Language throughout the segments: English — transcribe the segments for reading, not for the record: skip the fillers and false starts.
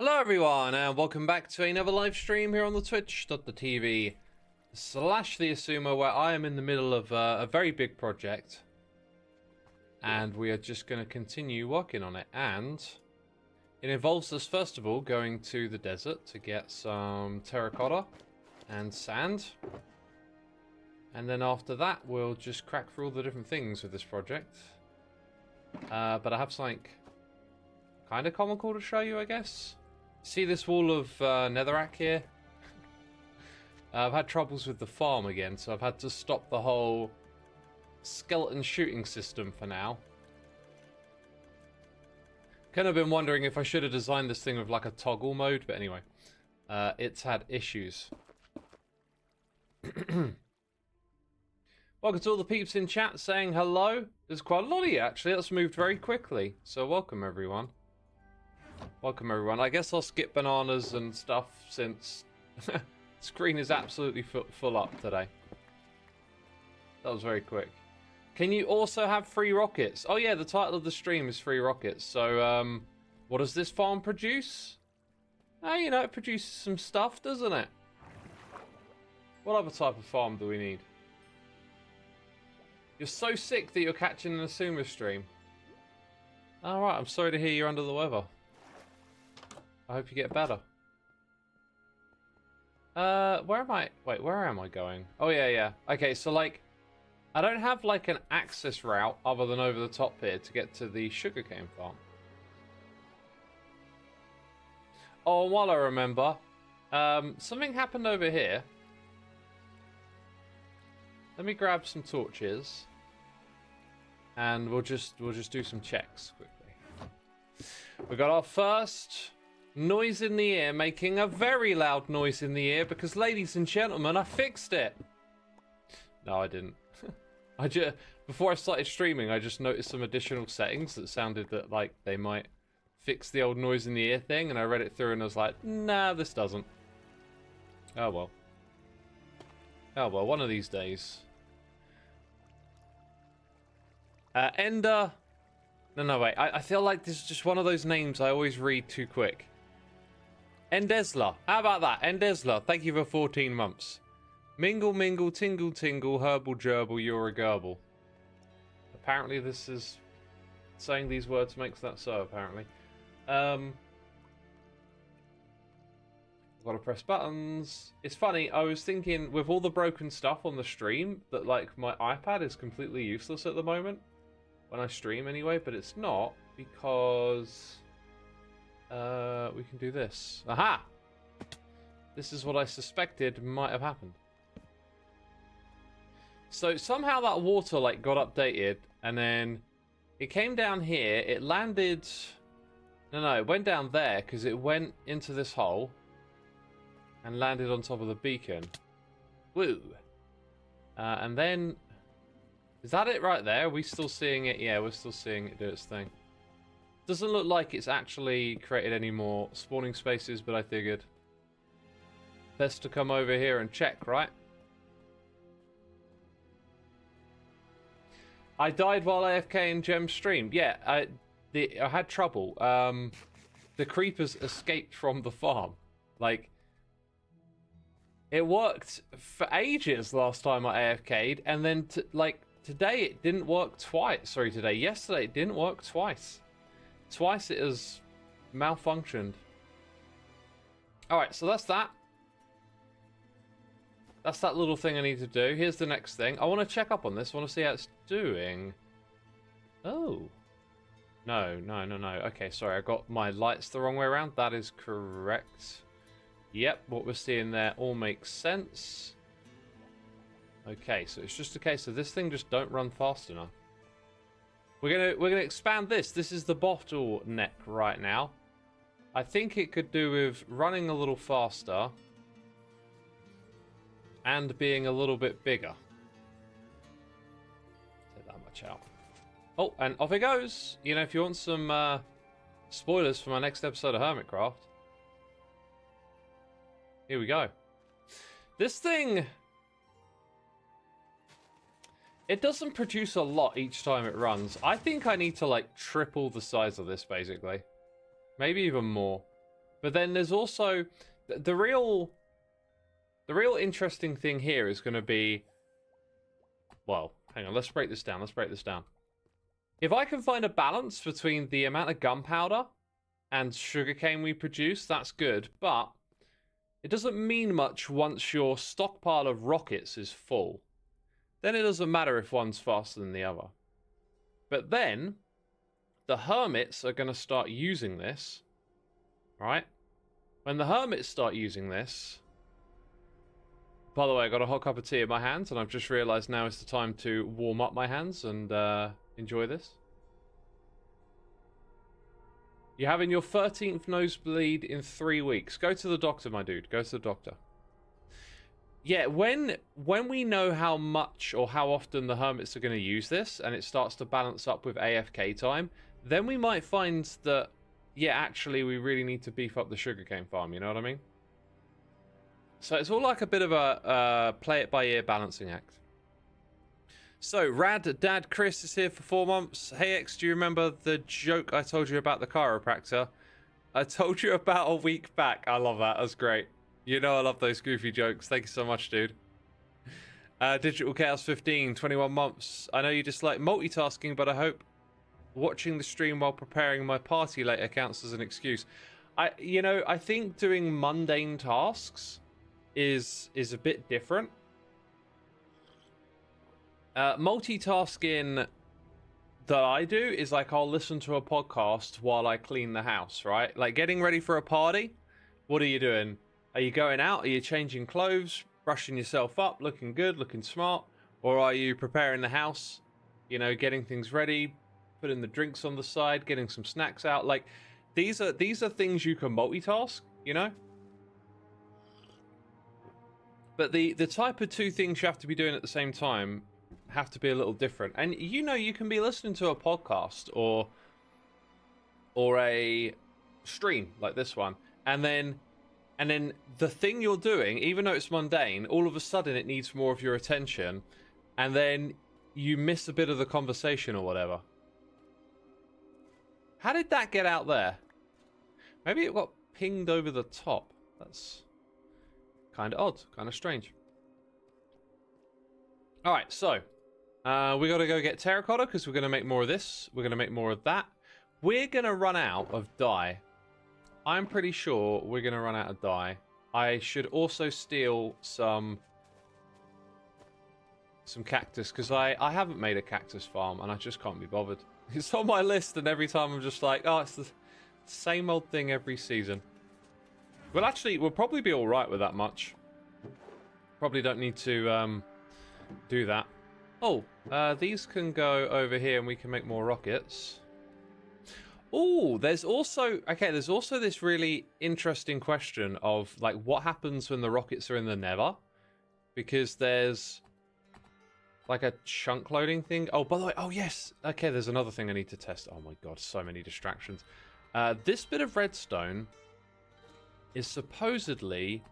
Hello everyone and welcome back to another live stream here on the twitch.tv / the Xisuma, where I am in the middle of a very big project and we are just going to continue working on it. And it involves us first of all going to the desert to get some terracotta and sand, and then after that we'll just crack through all the different things with this project. But I have something kind of comical to show you, I guess. See this wall of netherrack here? I've had troubles with the farm again, so I've had to stop the whole skeleton shooting system for now. Kind of been wondering if I should have designed this thing with like a toggle mode, but anyway, it's had issues. Welcome to all the peeps in chat saying hello. There's quite a lot of you actually. That's moved very quickly, so welcome everyone. Welcome everyone. I guess I'll skip bananas and stuff since screen is absolutely full up today. That was very quick. Can you also have free rockets? Oh yeah, the title of the stream is free rockets. So what does this farm produce? You know, it produces some stuff, doesn't it? What other type of farm do we need? You're so sick that you're catching an Xisuma stream. Alright, I'm sorry to hear you're under the weather. I hope you get better. Where am I? Wait, where am I going? Oh, yeah. Okay, so, like, I don't have, like, an access route other than over the top here to get to the sugarcane farm. Oh, and while I remember, something happened over here. Let me grab some torches. And we'll just do some checks quickly. We got our first noise in the ear, making a very loud noise in the ear because, ladies and gentlemen, I fixed it. No, I didn't. Before I started streaming, I just noticed some additional settings that sounded that like they might fix the old noise in the ear thing, and I read it through and I was like, nah, this doesn't. Oh well. Oh well, one of these days. Ender. No, wait. I feel like this is just one of those names I always read too quick. Endesla. How about that? Endesla. Thank you for 14 months. Mingle, mingle, tingle, tingle, herbal, gerbil, you're a gerbil. Apparently this is... saying these words makes that so, apparently. I've got to press buttons. It's funny, I was thinking, with all the broken stuff on the stream, that, like, my iPad is completely useless at the moment. When I stream, anyway, but it's not, because... we can do this. Aha! This is what I suspected might have happened. So somehow that water like got updated, and then it came down here. It landed. No, it went down there because it went into this hole and landed on top of the beacon. Woo! And then is that it right there? Are we still seeing it? Yeah, we're still seeing it do its thing. Doesn't look like it's actually created any more spawning spaces, but I figured best to come over here and check, right? I died while AFK in Gem streamed. Yeah, I had trouble. The creepers escaped from the farm. Like, it worked for ages last time I AFK'd, and then today it didn't work twice. Sorry, yesterday it didn't work twice. Twice it has malfunctioned. Alright, so that's that. That's that little thing I need to do. Here's the next thing. I want to check up on this. I want to see how it's doing. Oh. No. Okay, sorry. I got my lights the wrong way around. That is correct. Yep, what we're seeing there all makes sense. Okay, so it's just a case of this thing just don't run fast enough. We're gonna expand this. This is the bottleneck right now. I think it could do with running a little faster and being a little bit bigger. Take that much out. Oh, and off it goes. You know, if you want some spoilers for my next episode of Hermitcraft, here we go. This thing, it doesn't produce a lot each time it runs. I think I need to, like, triple the size of this, basically. Maybe even more. But then there's also the real interesting thing here is going to be, well, hang on, let's break this down. Let's break this down. If I can find a balance between the amount of gunpowder and sugarcane we produce, that's good. But it doesn't mean much once your stockpile of rockets is full. Then it doesn't matter if one's faster than the other. But then the hermits are going to start using this, right? When the hermits start using this... By the way, I got a hot cup of tea in my hands, and I've just realized now is the time to warm up my hands and enjoy this. You're having your 13th nosebleed in 3 weeks. Go to the doctor, my dude. Go to the doctor. Yeah, when we know how much or how often the hermits are going to use this, and it starts to balance up with AFK time, then we might find that, yeah, actually, we really need to beef up the sugarcane farm, you know what I mean? So it's all like a bit of a play-it-by-ear balancing act. So, Rad Dad Chris is here for 4 months. Hey X, do you remember the joke I told you about the chiropractor? I told you about a week back. I love that. That's great. You know I love those goofy jokes. Thank you so much, dude. Digital Chaos 15, 21 months. I know you dislike multitasking, but I hope watching the stream while preparing my party later counts as an excuse. I think doing mundane tasks is a bit different. Multitasking that I do is like I'll listen to a podcast while I clean the house, right? Like getting ready for a party. What are you doing? Are you going out? Are you changing clothes, brushing yourself up, looking good, looking smart? Or are you preparing the house, you know, getting things ready, putting the drinks on the side, getting some snacks out? Like these are things you can multitask, you know? But the type of two things you have to be doing at the same time have to be a little different. And you know, you can be listening to a podcast or a stream like this one, and then the thing you're doing, even though it's mundane, all of a sudden it needs more of your attention, and then you miss a bit of the conversation or whatever. How did that get out there? Maybe it got pinged over the top. That's kind of odd, kind of strange. All right, so we got to go get terracotta because we're going to make more of this. We're going to make more of that. We're going to run out of dye. I'm pretty sure we're going to run out of dye. I should also steal some cactus because I haven't made a cactus farm and I just can't be bothered. It's on my list and every time I'm just like, oh, it's the same old thing every season. Well, actually, we'll probably be all right with that much. Probably don't need to do that. Oh, these can go over here and we can make more rockets. Oh, there's also this really interesting question of like what happens when the rockets are in the Nether, because there's like a chunk loading thing. Oh, by the way, oh yes, okay, there's another thing I need to test. Oh my god, so many distractions. This bit of redstone is supposedly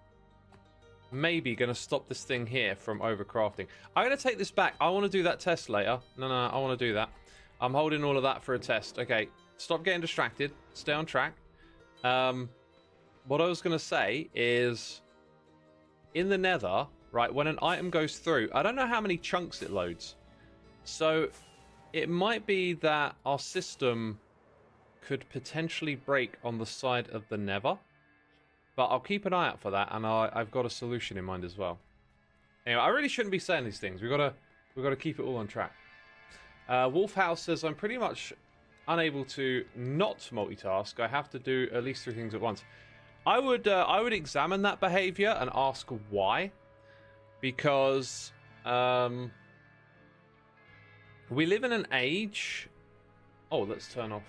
maybe going to stop this thing here from overcrafting. I'm going to take this back. I want to do that test later. No, I want to do that. I'm holding all of that for a test. Okay, stop getting distracted. Stay on track. What I was going to say is, in the Nether, right, when an item goes through, I don't know how many chunks it loads. So it might be that our system could potentially break on the side of the Nether. But I'll keep an eye out for that, and I've got a solution in mind as well. Anyway, I really shouldn't be saying these things. We've got to keep it all on track. Wolfhouse says, I'm pretty much unable to not multitask. I have to do at least 3 things at once. I would examine that behavior and ask why. Because we live in an age... Oh, let's turn off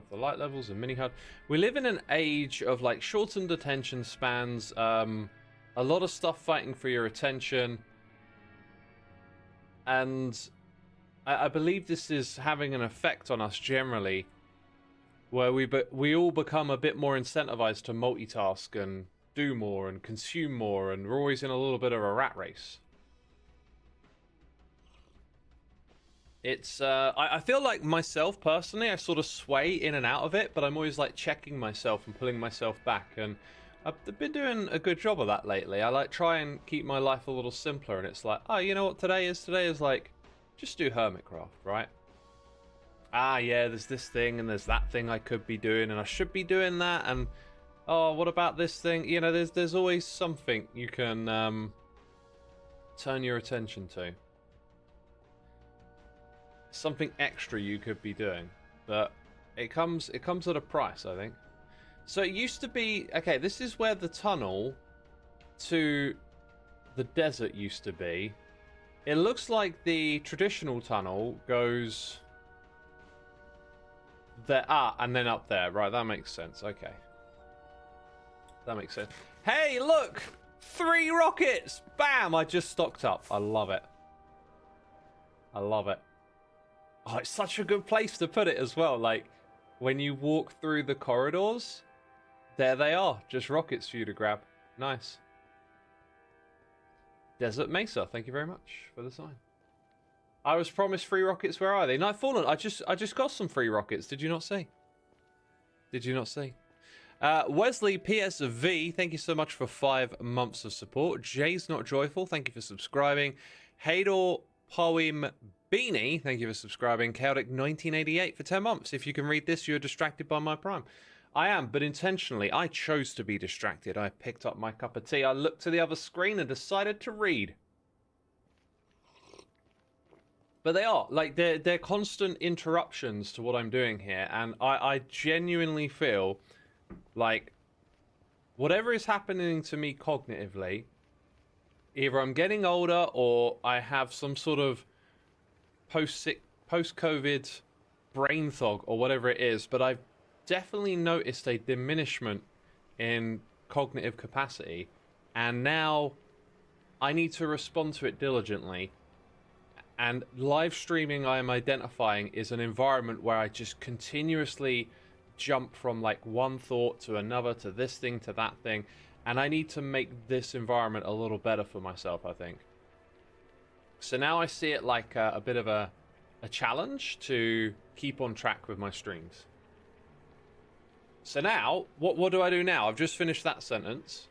the light levels and mini HUD. We live in an age of like shortened attention spans, a lot of stuff fighting for your attention, and I believe this is having an effect on us generally, where we all become a bit more incentivized to multitask and do more and consume more, and we're always in a little bit of a rat race. It's I feel like myself personally, I sort of sway in and out of it, but I'm always like checking myself and pulling myself back, and I've been doing a good job of that lately. I like try and keep my life a little simpler, and it's like, oh, you know what today is? Today is like, just do Hermitcraft, right? Ah, yeah, there's this thing and there's that thing I could be doing, and I should be doing that, and oh, what about this thing? You know, there's always something you can turn your attention to. Something extra you could be doing, but it comes at a price, I think. So it used to be, okay, this is where the tunnel to the desert used to be. It looks like the traditional tunnel goes there, and then up there. Right, that makes sense. Okay, that makes sense. Hey, look, 3 rockets. Bam, I just stocked up. I love it. I love it. Oh, it's such a good place to put it as well. Like, when you walk through the corridors, there they are. Just rockets for you to grab. Nice. Desert Mesa, thank you very much for the sign. I was promised free rockets. Where are they? Nightfallen. I just got some free rockets. Did you not see? Did you not see? Wesley PSV, thank you so much for 5 months of support. Jay's Not Joyful, thank you for subscribing. Hador Poem Beanie, thank you for subscribing. Chaotic 1988 for 10 months. If you can read this, you're distracted by my prime. I am, but intentionally. I chose to be distracted. I picked up my cup of tea. I looked to the other screen and decided to read. But they are, like, they're constant interruptions to what I'm doing here. And I genuinely feel like whatever is happening to me cognitively, either I'm getting older or I have some sort of post-COVID brain fog or whatever it is, but I've definitely noticed a diminishment in cognitive capacity, and now I need to respond to it diligently. And live streaming, I am identifying, is an environment where I just continuously jump from like one thought to another, to this thing, to that thing, and I need to make this environment a little better for myself, I think. So now I see it like a bit of a challenge to keep on track with my streams. So now, what do I do now? I've just finished that sentence.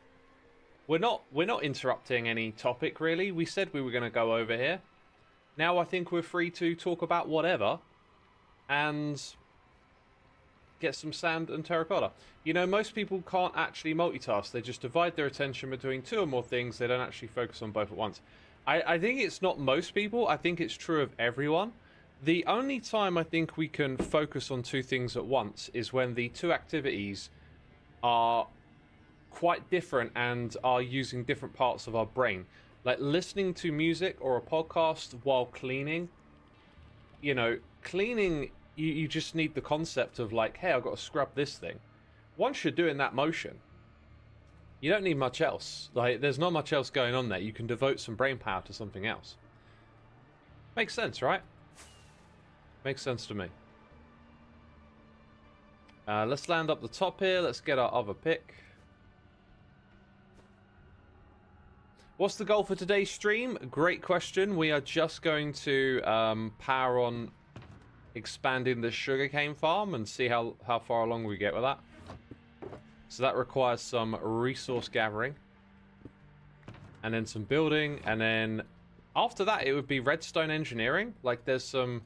We're not interrupting any topic, really. We said we were going to go over here. Now I think we're free to talk about whatever and get some sand and terracotta. You know, most people can't actually multitask. They just divide their attention between 2 or more things. They don't actually focus on both at once. I think it's not most people. I think it's true of everyone. The only time I think we can focus on 2 things at once is when the 2 activities are quite different and are using different parts of our brain. Like listening to music or a podcast while cleaning. You know, cleaning, you just need the concept of like, hey, I've got to scrub this thing. Once you're doing that motion, you don't need much else. Like, there's not much else going on there. You can devote some brain power to something else. Makes sense, right? Makes sense to me. Let's land up the top here. Let's get our other pick. What's the goal for today's stream? Great question. We are just going to power on expanding the sugarcane farm and see how far along we get with that. So that requires some resource gathering. And then some building. And then after that, it would be redstone engineering. Like, there's some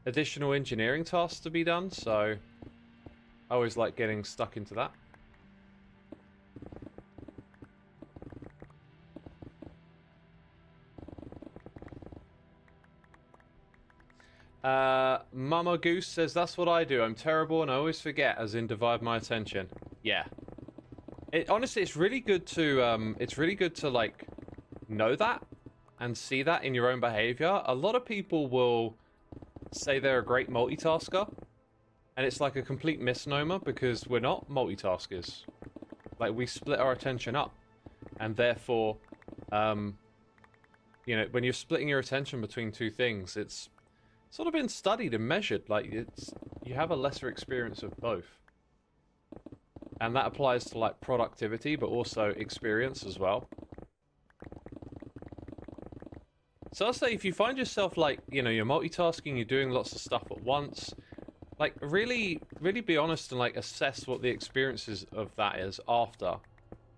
additional engineering tasks to be done. So I always like getting stuck into that. Mama Goose says, that's what I do. I'm terrible and I always forget, as in divide my attention. Yeah. Honestly, it's really good to like know that and see that in your own behavior. A lot of people will say they're a great multitasker, and it's like a complete misnomer because we're not multitaskers. Like, we split our attention up, and therefore, you know, when you're splitting your attention between 2 things, it's sort of been studied and measured. Like, you have a lesser experience of both. And that applies to like productivity, but also experience as well. So I'll say if you find yourself like, you know, you're multitasking, you're doing lots of stuff at once, like really be honest and like assess what the experiences of that is after,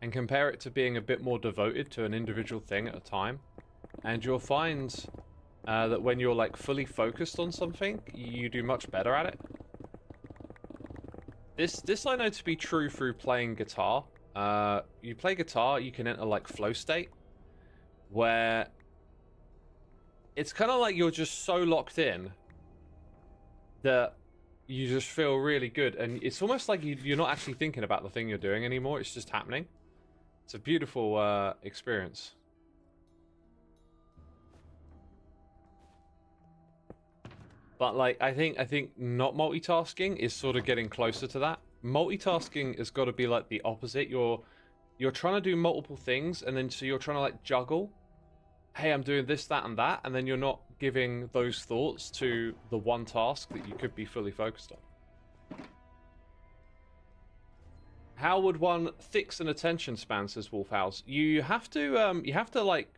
and compare it to being a bit more devoted to an individual thing at a time. And you'll find that when you're like fully focused on something, you do much better at it. This I know to be true through playing guitar. You play guitar, you can enter like flow state, where it's kind of like you're just so locked in that you just feel really good, and it's almost like you're not actually thinking about the thing you're doing anymore. It's just happening. It's a beautiful experience. But like, I think not multitasking is sort of getting closer to that. Multitasking has got to be like the opposite. You're trying to do multiple things, and then so you're trying to like juggle. Hey, I'm doing this, that, and that, and then you're not giving those thoughts to the one task that you could be fully focused on. How would one fix an attention span, says Wolfhouse? You have to like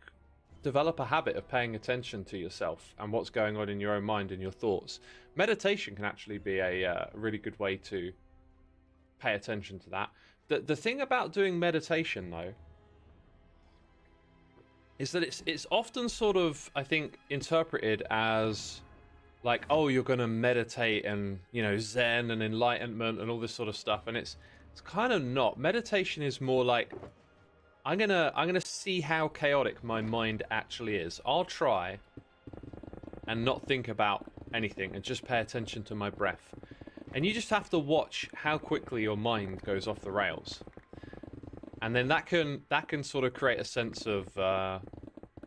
develop a habit of paying attention to yourself and what's going on in your own mind and your thoughts. Meditation can actually be a really good way to pay attention to that. The thing about doing meditation, though, is that it's often sort of, I think, interpreted as like, oh, you're going to meditate and, you know, Zen and enlightenment and all this sort of stuff, and it's kind of not. Meditation is more like, I'm gonna see how chaotic my mind actually is. I'll try and not think about anything and just pay attention to my breath. And you just have to watch how quickly your mind goes off the rails. And then that can sort of create a sense of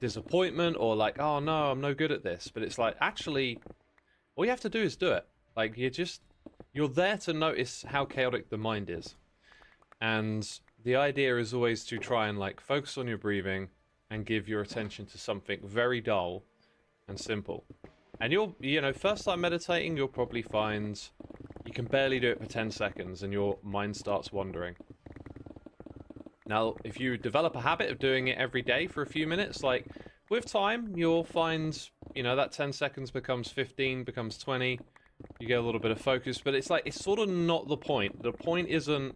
disappointment, or like, oh no, I'm no good at this. But it's like, actually, all you have to do is do it. Like, you're there to notice how chaotic the mind is. And the idea is always to try and like focus on your breathing and give your attention to something very dull and simple. And you know, first time meditating, you'll probably find you can barely do it for 10 seconds and your mind starts wandering. Now, if you develop a habit of doing it every day for a few minutes, like with time, you'll find, you know, that 10 seconds becomes 15, becomes 20. You get a little bit of focus, but it's like, it's sort of not the point. The point isn't,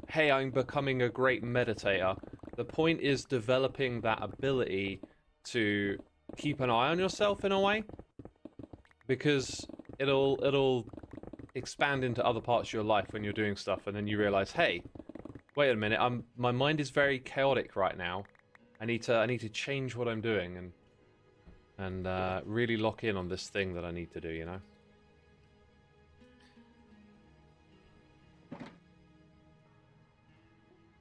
hey, I'm becoming a great meditator. The point is developing that ability to keep an eye on yourself in a way, because it'll expand into other parts of your life when you're doing stuff, and then you realize, hey, wait a minute, my mind is very chaotic right now. I need to change what I'm doing and really lock in on this thing that I need to do, you know?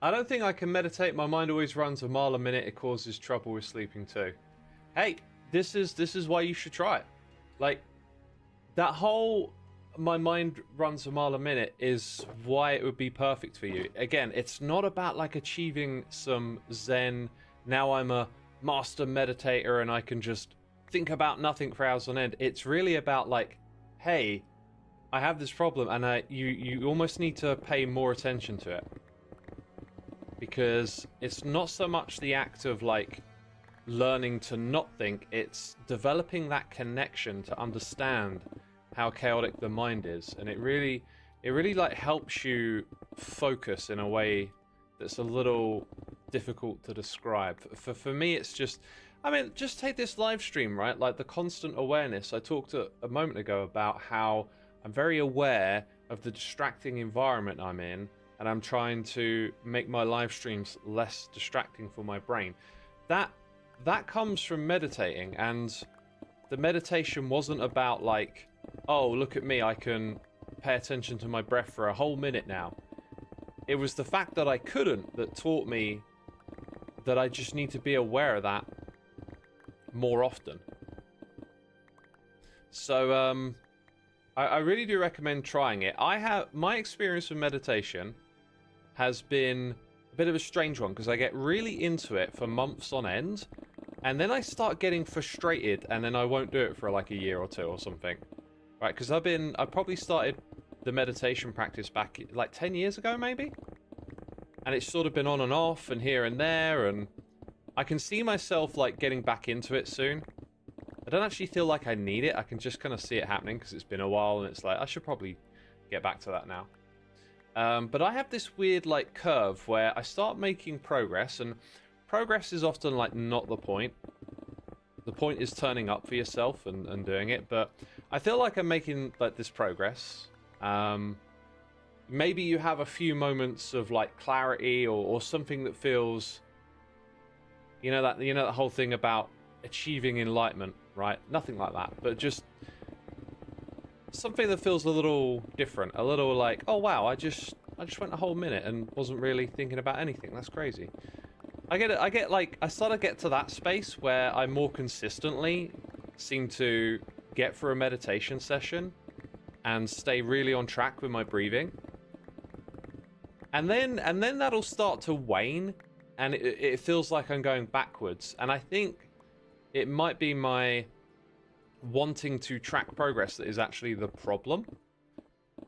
I don't think I can meditate. My mind always runs a mile a minute. It causes trouble with sleeping too. Hey, this is why you should try it. Like, that whole my mind runs a mile a minute is why it would be perfect for you. Again, it's not about like achieving some Zen, now I'm a master meditator and I can just think about nothing for hours on end. It's really about like, hey, I have this problem, and you almost need to pay more attention to it. Because it's not so much the act of like learning to not think, it's developing that connection to understand how chaotic the mind is, and it really like helps you focus in a way that's a little difficult to describe. For me, it's just, I mean, just take this live stream, right? Like the constant awareness. I talked a moment ago about how I'm very aware of the distracting environment I'm in, and I'm trying to make my live streams less distracting for my brain. That comes from meditating, and the meditation wasn't about like, oh, look at me, I can pay attention to my breath for a whole minute now. It was the fact that I couldn't that taught me that I just need to be aware of that more often. So, I really do recommend trying it. My experience with meditation has been a bit of a strange one, because I get really into it for months on end, and then I start getting frustrated, and then I won't do it for like a year or two or something. Right, because I probably started the meditation practice back like 10 years ago maybe, and it's sort of been on and off and here and there, and I can see myself like getting back into it soon, don't actually feel like I need it. I can just kind of see it happening because it's been a while, and it's like, I should probably get back to that now. But I have this weird like curve where I start making progress, and progress is often like not the point. The point is turning up for yourself and doing it. But I feel like I'm making like this progress. Maybe you have a few moments of like clarity or something that feels, you know that whole thing about achieving enlightenment, right? Nothing like that, but just something that feels a little different, a little like, oh wow, I just went a whole minute and wasn't really thinking about anything. That's crazy. I start to get to that space where I more consistently seem to get through a meditation session and stay really on track with my breathing. And then that'll start to wane, and it feels like I'm going backwards. And I think it might be my wanting to track progress that is actually the problem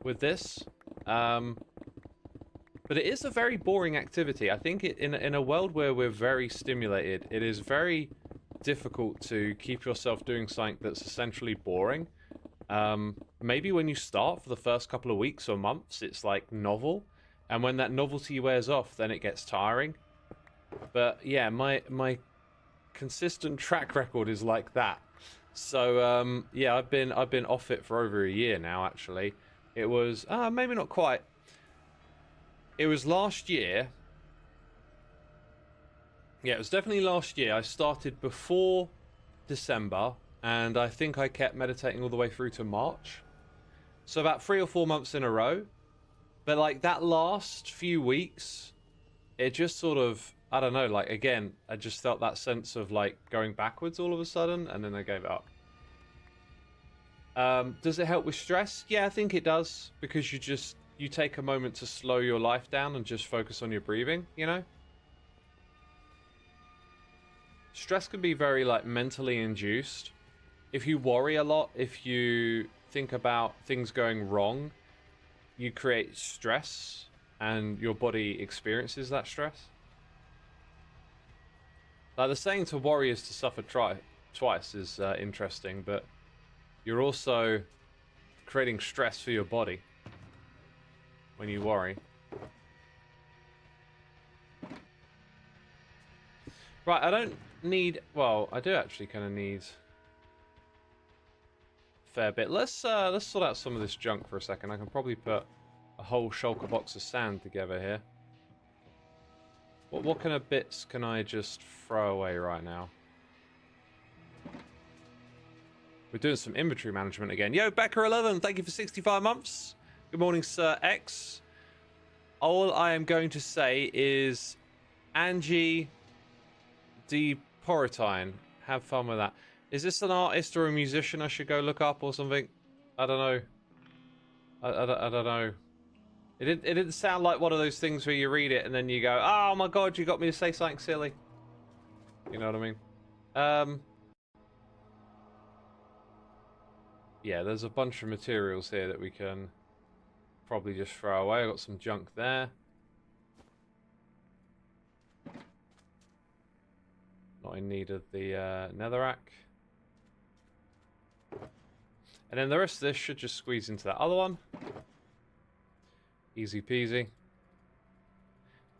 with this. But it is a very boring activity. I think in a world where we're very stimulated, it is very difficult to keep yourself doing something that's essentially boring. Maybe when you start for the first couple of weeks or months, it's like novel. And when that novelty wears off, then it gets tiring. But yeah, my consistent track record is like that. So yeah, I've been off it for over a year now. Actually, it was maybe not quite. It was last year. Yeah, it was definitely last year. I started before December, and I think I kept meditating all the way through to March. So about 3 or 4 months in a row. But like that last few weeks, it just sort of, I don't know, like again, I just felt that sense of like going backwards all of a sudden, and then I gave it up. Does it help with stress? Yeah, I think it does, because you take a moment to slow your life down and just focus on your breathing, you know? Stress can be very like mentally induced. If you worry a lot, if you think about things going wrong, you create stress and your body experiences that stress. Like the saying to worry is to suffer twice is interesting, but you're also creating stress for your body when you worry. Right, I don't need... Well, I do actually kind of need a fair bit. Let's sort out some of this junk for a second. I can probably put a whole shulker box of sand together here. What kind of bits can I just throw away right now? We're doing some inventory management again. Yo, Becca11, thank you for 65 months. Good morning, Sir X. All I am going to say is Angie Deportine. Have fun with that. Is this an artist or a musician I should go look up or something? I don't know. I don't know. It didn't sound like one of those things where you read it and then you go, oh my god, you got me to say something silly. You know what I mean? Yeah, there's a bunch of materials here that we can probably just throw away. I got some junk there. Not in need of the netherrack. And then the rest of this should just squeeze into that other one. Easy peasy.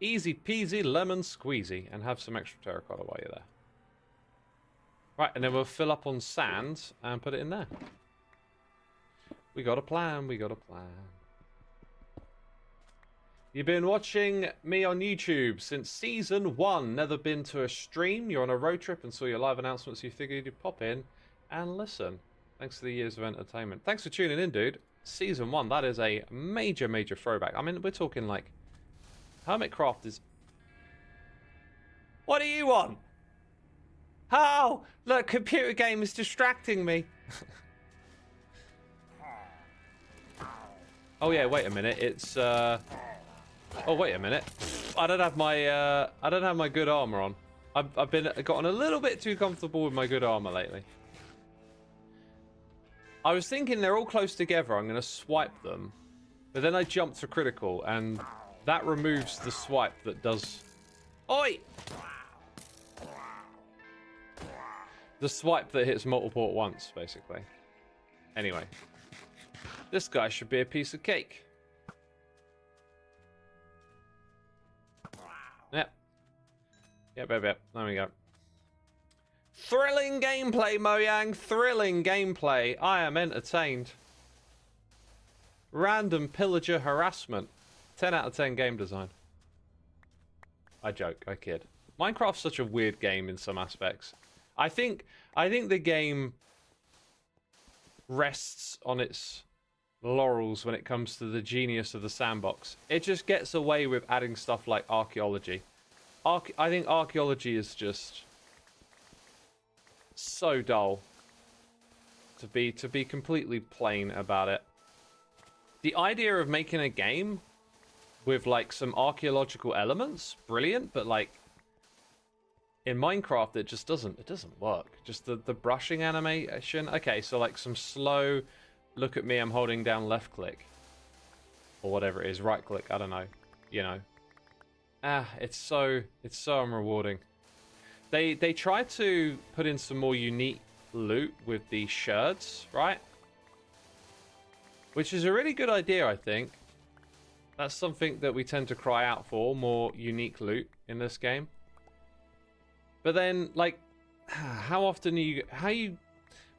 Easy peasy lemon squeezy. And have some extra terracotta while you're there. Right, and then we'll fill up on sand and put it in there. We got a plan, we got a plan. You've been watching me on YouTube since Season 1. Never been to a stream. You're on a road trip and saw your live announcements. You figured you'd pop in and listen. Thanks for the years of entertainment. Thanks for tuning in, dude. Season 1, that is a major, major throwback. I mean, we're talking like... Hermitcraft is... What do you want? Oh, look, computer game is distracting me. Oh yeah, wait a minute. It's oh wait a minute. I don't have my good armor on. I've gotten a little bit too comfortable with my good armor lately. I was thinking they're all close together. I'm going to swipe them, but then I jumped to critical, and that removes the swipe that does. Oi! The swipe that hits multiple at once, basically. Anyway. This guy should be a piece of cake. Yep. Yep. There we go. Thrilling gameplay, Mojang. Thrilling gameplay. I am entertained. Random pillager harassment. 10 out of 10 game design. I joke. I kid. Minecraft's such a weird game in some aspects. I think the game rests on its laurels when it comes to the genius of the sandbox. It just gets away with adding stuff like archaeology. I think archaeology is just so dull, to be completely plain about it. The idea of making a game with like some archaeological elements, brilliant, but like in Minecraft it just doesn't work. Just the brushing animation. Okay, so like some slow look at me, I'm holding down left click or whatever it is, right click, I don't know, you know. It's so unrewarding. They try to put in some more unique loot with the sherds, right? Which is a really good idea, I think. That's something that we tend to cry out for, more unique loot in this game. But then, like, how often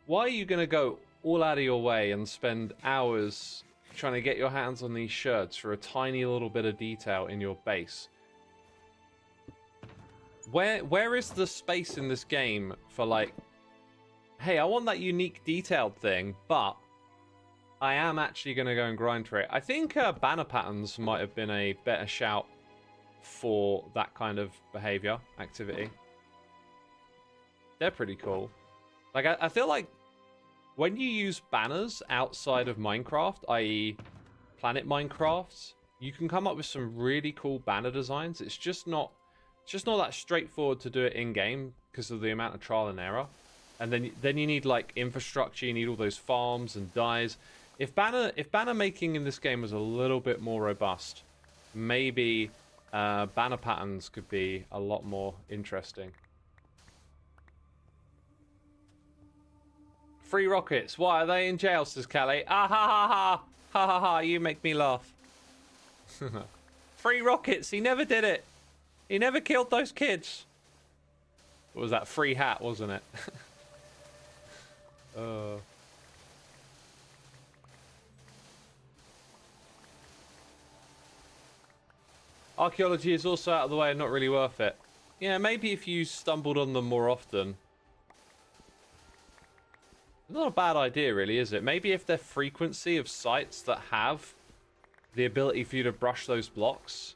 why are you gonna go all out of your way and spend hours trying to get your hands on these sherds for a tiny little bit of detail in your base? Where is the space in this game for like, hey, I want that unique detailed thing, but I am actually going to go and grind for it. I think banner patterns might have been a better shout for that kind of behavior, activity. They're pretty cool. Like, I feel like when you use banners outside of Minecraft, i.e. Planet Minecraft, you can come up with some really cool banner designs. It's just not that straightforward to do it in-game because of the amount of trial and error. And then you need like infrastructure, you need all those farms and dyes. If banner making in this game was a little bit more robust, maybe banner patterns could be a lot more interesting. Free rockets. Why are they in jail, says Callie? Ah ha ha ha. Ha ha ha, you make me laugh. Free rockets, he never did it. He never killed those kids. What was that? Free hat, wasn't it? Archaeology is also out of the way and not really worth it. Yeah, maybe if you stumbled on them more often. Not a bad idea, really, is it? Maybe if their frequency of sites that have the ability for you to brush those blocks,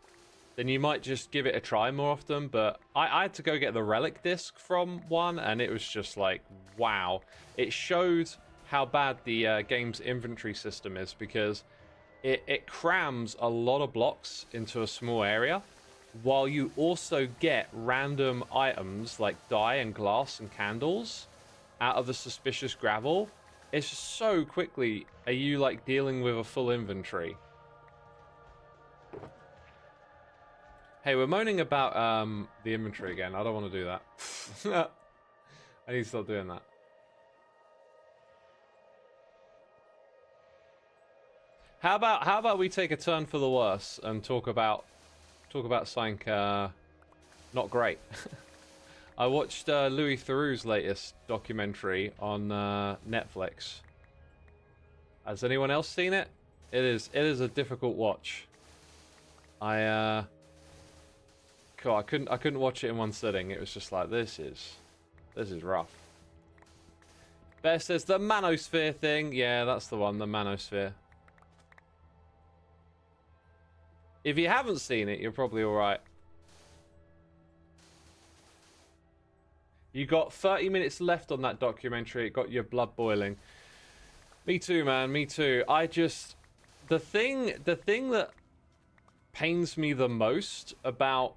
then you might just give it a try more often. But I had to go get the relic disc from one, and it was just like, wow. It showed how bad the game's inventory system is, because it crams a lot of blocks into a small area, while you also get random items like dye and glass and candles out of the suspicious gravel. It's just so quickly are you like dealing with a full inventory. Hey, we're moaning about the inventory again. I don't want to do that. I need to stop doing that. How about we take a turn for the worse and talk about something not great. I watched Louis Theroux's latest documentary on Netflix. Has anyone else seen it? It is a difficult watch. I couldn't watch it in one sitting. It was just like, this is rough. Bear says the Manosphere thing. Yeah, that's the one, the Manosphere. If you haven't seen it, you're probably alright. You got 30 minutes left on that documentary. It got your blood boiling. Me too, man. Me too. The thing that pains me the most about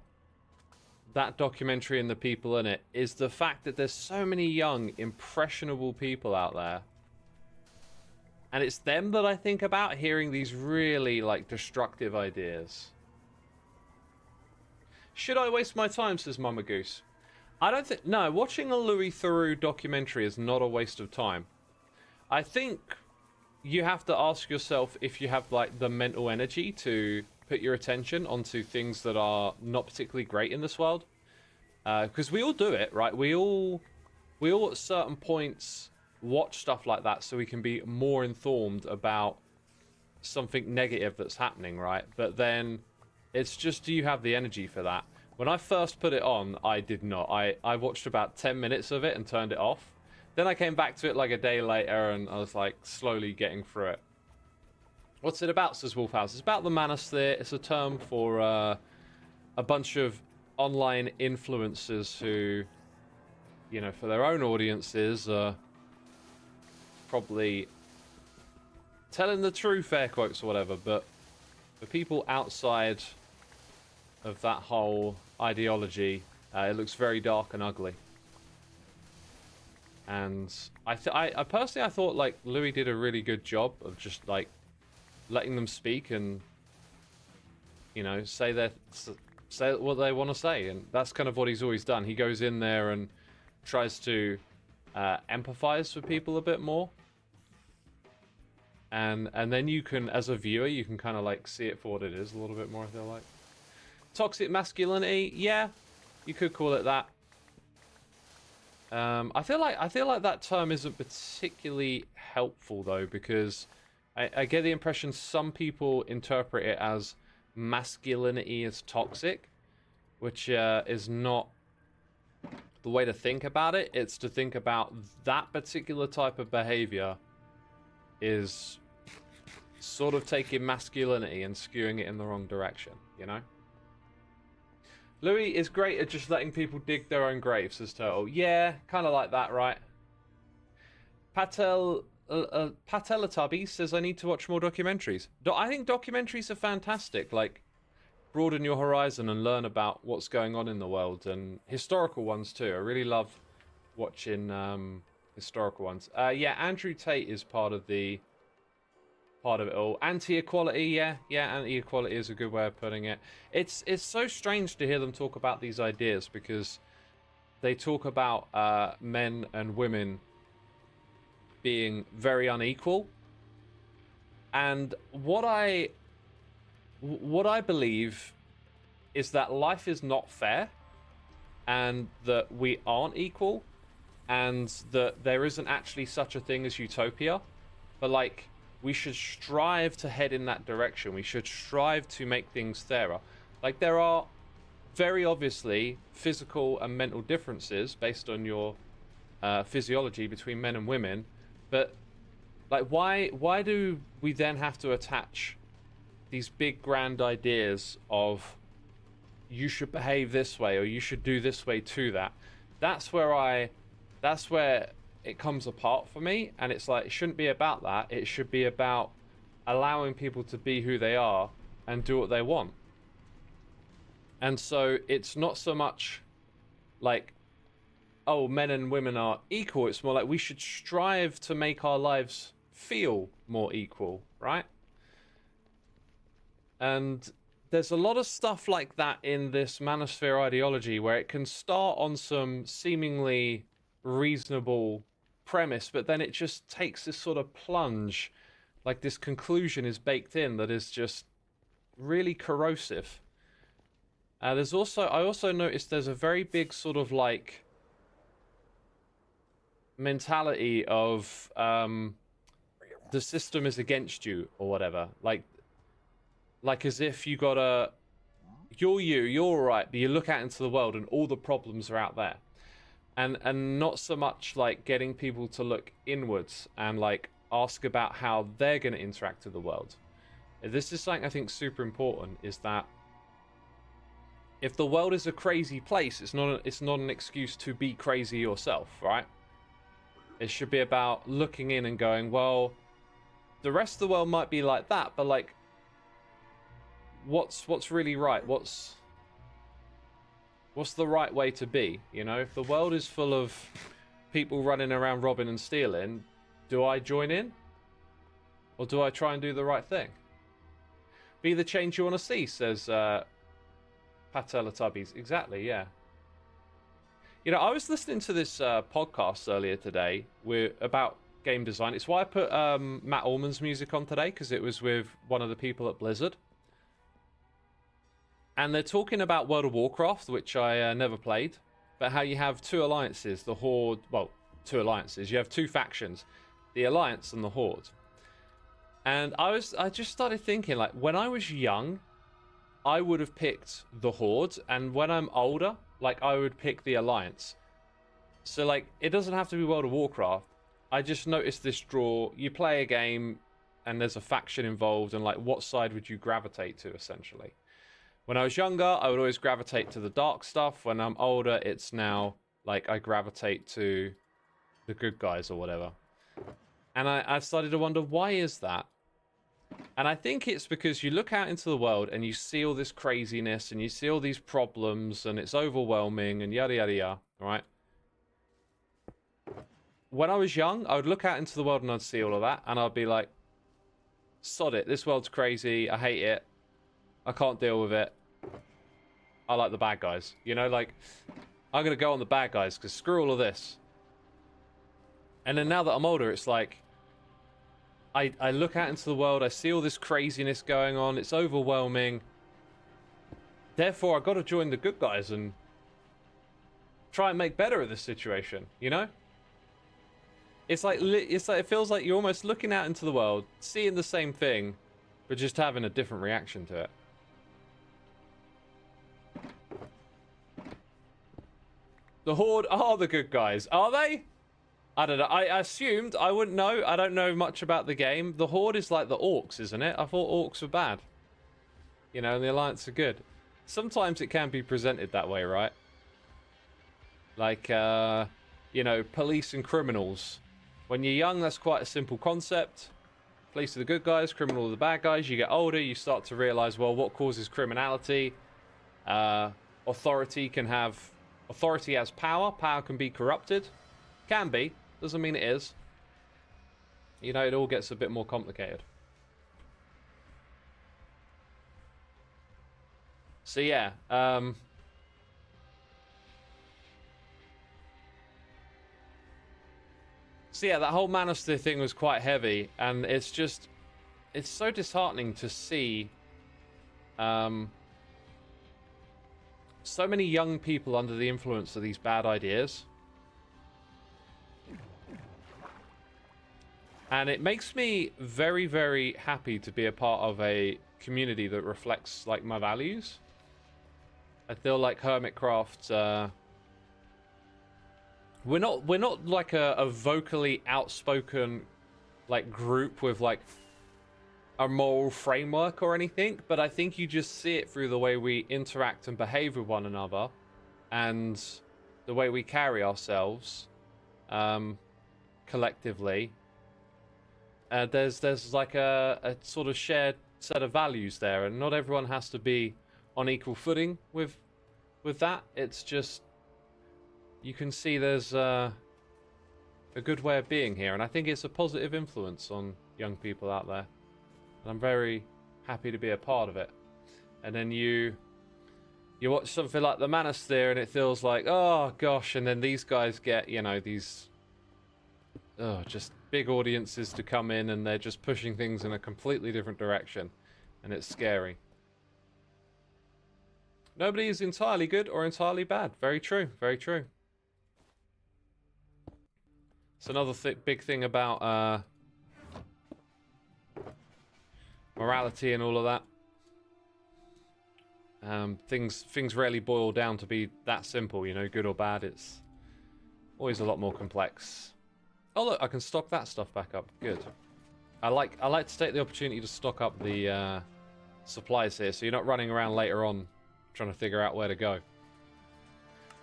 that documentary and the people in it is the fact that there's so many young, impressionable people out there. And it's them that I think about hearing these really, like, destructive ideas. Should I waste my time, says Mama Goose? I don't think... No, watching a Louis Theroux documentary is not a waste of time. I think you have to ask yourself if you have, like, the mental energy to put your attention onto things that are not particularly great in this world. Because we all do it, right? We all at certain points watch stuff like that so we can be more informed about something negative that's happening, right? But then it's just, do you have the energy for that? When I first put it on, I did not. I watched about 10 minutes of it and turned it off. Then I came back to it like a day later and I was like slowly getting through it. What's it about, says Wolfhouse? It's about the Manosphere. It's a term for a bunch of online influencers who, you know, for their own audiences are probably telling the truth, air quotes or whatever, but for people outside of that whole ideology, it looks very dark and ugly. And I personally, I thought like Louis did a really good job of just like letting them speak and, you know, say what they want to say, and that's kind of what he's always done. He goes in there and tries to empathize with people a bit more, and then you can, as a viewer, you can kind of like see it for what it is a little bit more. I feel like toxic masculinity, yeah, you could call it that. I feel like that term isn't particularly helpful though, because I get the impression some people interpret it as masculinity is toxic, which is not the way to think about it. It's to think about that particular type of behavior is sort of taking masculinity and skewing it in the wrong direction, you know? Louis is great at just letting people dig their own graves, says Turtle. Yeah, kind of like that, right? Patelatabi says, I need to watch more documentaries. I think documentaries are fantastic. Like, broaden your horizon and learn about what's going on in the world. And historical ones, too. I really love watching historical ones. Yeah, Andrew Tate is part of it all. Anti-equality, yeah, anti-equality is a good way of putting it. It's so strange to hear them talk about these ideas, because they talk about men and women being very unequal, and what I believe is that life is not fair, and that we aren't equal, and that there isn't actually such a thing as utopia, but like, we should strive to head in that direction. We should strive to make things fairer. Like, there are very obviously physical and mental differences based on your physiology between men and women, but like, why do we then have to attach these big grand ideas of you should behave this way or you should do this way to that? That's where it comes apart for me, and it's like, it shouldn't be about that. It should be about allowing people to be who they are and do what they want. And so it's not so much like, oh, men and women are equal. It's more like we should strive to make our lives feel more equal, right? And there's a lot of stuff like that in this Manosphere ideology, where it can start on some seemingly reasonable premise, but then it just takes this sort of plunge, like this conclusion is baked in that is just really corrosive. I also noticed there's a very big sort of like mentality of the system is against you or whatever, like as if you're all right, but you look out into the world and all the problems are out there. And not so much like getting people to look inwards and like ask about how they're going to interact with the world. This is something I think super important, is that if the world is a crazy place, it's not an excuse to be crazy yourself, right? It should be about looking in and going, well, the rest of the world might be like that, but like, what's really right? What's the right way to be? You know, if the world is full of people running around robbing and stealing, do I join in? Or do I try and do the right thing? Be the change you want to see, says Patelatubbies. Exactly, yeah. You know, I was listening to this podcast earlier today about game design. It's why I put Matt Ullman's music on today, because it was with one of the people at Blizzard. And they're talking about World of Warcraft, which I never played, but how you have two alliances, the Horde, well, two alliances. You have two factions, the Alliance and the Horde. And I just started thinking, like, when I was young, I would have picked the Horde, and when I'm older, like, I would pick the Alliance. So, like, it doesn't have to be World of Warcraft. I just noticed this draw. You play a game, and there's a faction involved, and, like, what side would you gravitate to, essentially? When I was younger, I would always gravitate to the dark stuff. When I'm older, it's now, like, I gravitate to the good guys or whatever. And I started to wonder, why is that? And I think it's because you look out into the world and you see all this craziness and you see all these problems and it's overwhelming and yada yada yada, right? When I was young, I would look out into the world and I'd see all of that and I'd be like, sod it, this world's crazy, I hate it, I can't deal with it, I like the bad guys. You know, like, I'm going to go on the bad guys because screw all of this. And then now that I'm older, it's like, I look out into the world, I see all this craziness going on, it's overwhelming. Therefore, I've got to join the good guys and try and make better of this situation, you know? It's like it feels like you're almost looking out into the world, seeing the same thing, but just having a different reaction to it. The Horde are the good guys, are they? I don't know. I assumed. I wouldn't know. I don't know much about the game. The Horde is like the Orcs, isn't it? I thought Orcs were bad. You know, and the Alliance are good. Sometimes it can be presented that way, right? Like, you know, police and criminals. When you're young, that's quite a simple concept. Police are the good guys, criminals are the bad guys. You get older, you start to realize, well, what causes criminality? Authority has power. Power can be corrupted. Can be. Doesn't mean it is. You know, it all gets a bit more complicated. So yeah, so yeah, that whole Manosphere thing was quite heavy, and it's so disheartening to see so many young people under the influence of these bad ideas. And it makes me very, very happy to be a part of a community that reflects, like, my values. I feel like Hermitcraft, we're not like a vocally outspoken, like, group with, like, a moral framework or anything, but I think you just see it through the way we interact and behave with one another and the way we carry ourselves collectively. There's like a sort of shared set of values there, and not everyone has to be on equal footing with that. It's just, you can see there's a good way of being here, and I think it's a positive influence on young people out there, and I'm very happy to be a part of it. And then you watch something like the Manosphere and it feels like, oh gosh, and then these guys get, you know, these just big audiences to come in, and they're just pushing things in a completely different direction, and it's scary. Nobody is entirely good or entirely bad. Very true, very true. It's another big thing about morality and all of that. Things rarely boil down to be that simple, you know, good or bad. It's always a lot more complex. Oh look, I can stock that stuff back up. Good. I like to take the opportunity to stock up the supplies here, so you're not running around later on trying to figure out where to go.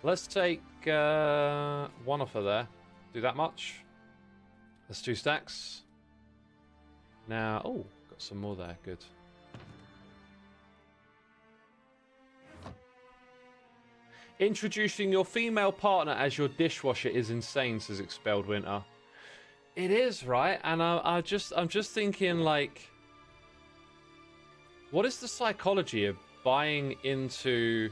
Let's take one off of there. Do that much. That's 2 stacks. Now, oh, got some more there. Good. Introducing your female partner as your dishwasher is insane, says Expelled Winter. It is, right? And I'm just thinking, like, what is the psychology of buying into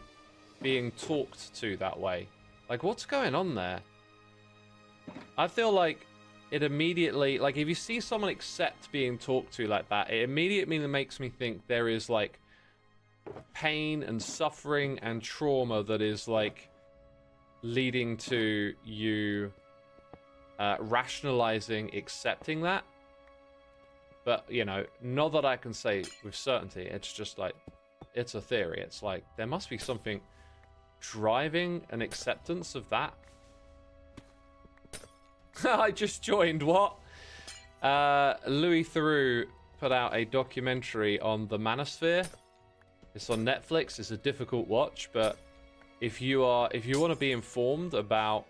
being talked to that way? Like, what's going on there? I feel like it immediately, like, if you see someone accept being talked to like that, it immediately makes me think there is, like, pain and suffering and trauma that is, like, leading to you rationalizing accepting that. But, you know, not that I can say with certainty. It's just like, it's a theory. It's like, there must be something driving an acceptance of that. I just joined, what? Louis Theroux put out a documentary on the Manosphere. It's on Netflix. It's a difficult watch, but if you want to be informed about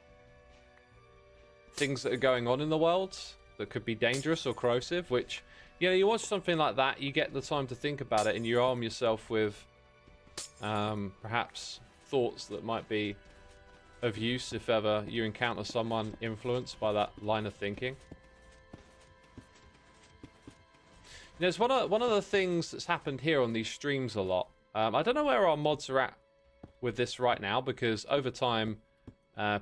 things that are going on in the world that could be dangerous or corrosive, which, you know, you watch something like that, you get the time to think about it, and you arm yourself with perhaps thoughts that might be of use if ever you encounter someone influenced by that line of thinking. You know, it's one of the things that's happened here on these streams a lot. I don't know where our mods are at with this right now, because over time,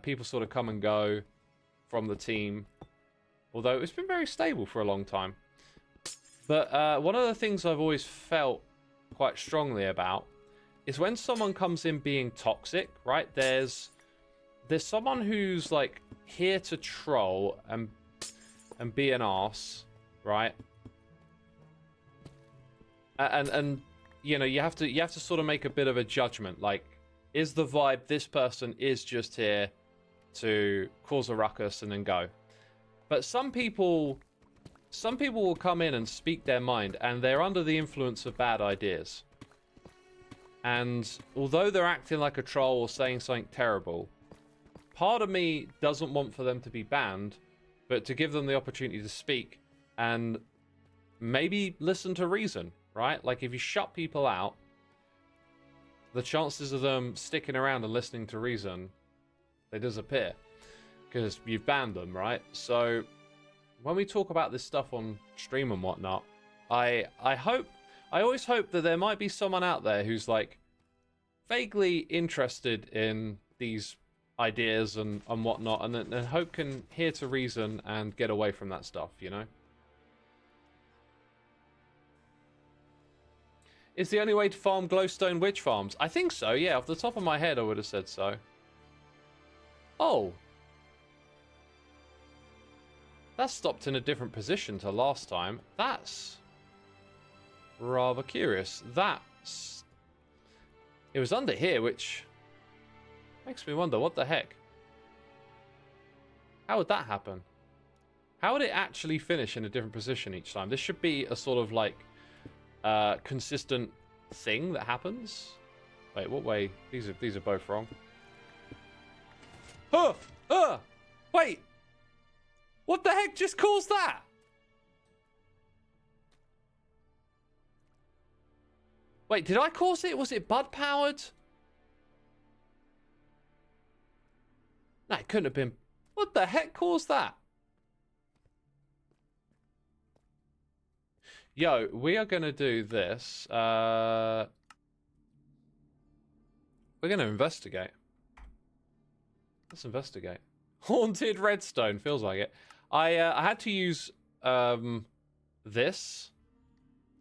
people sort of come and go from the team, although it's been very stable for a long time. But one of the things I've always felt quite strongly about is when someone comes in being toxic, right? There's someone who's like here to troll and be an arse, right? And you know, you have to sort of make a bit of a judgment. Like, is the vibe this person is just here to cause a ruckus and then go? But some people will come in and speak their mind, and they're under the influence of bad ideas. And although they're acting like a troll or saying something terrible, part of me doesn't want for them to be banned, but to give them the opportunity to speak and maybe listen to reason, right? Like, if you shut people out, the chances of them sticking around and listening to reason, they disappear because you've banned them, right? So when we talk about this stuff on stream and whatnot, I always hope that there might be someone out there who's like vaguely interested in these ideas and whatnot, and hope can hear to reason and get away from that stuff, you know? Is the only way to farm glowstone witch farms? I think so, yeah. Off the top of my head, I would have said so. Oh. That stopped in a different position to last time. That's rather curious. It was under here, which makes me wonder, what the heck? How would that happen? How would it actually finish in a different position each time? This should be a sort of like consistent thing that happens. Wait, what way? These are both wrong. Wait! What the heck just caused that? Wait, did I cause it? Was it bud powered? No, it couldn't have been. What the heck caused that? Yo, we are going to do this. We're going to investigate. Let's investigate. Haunted redstone. Feels like it. I had to use this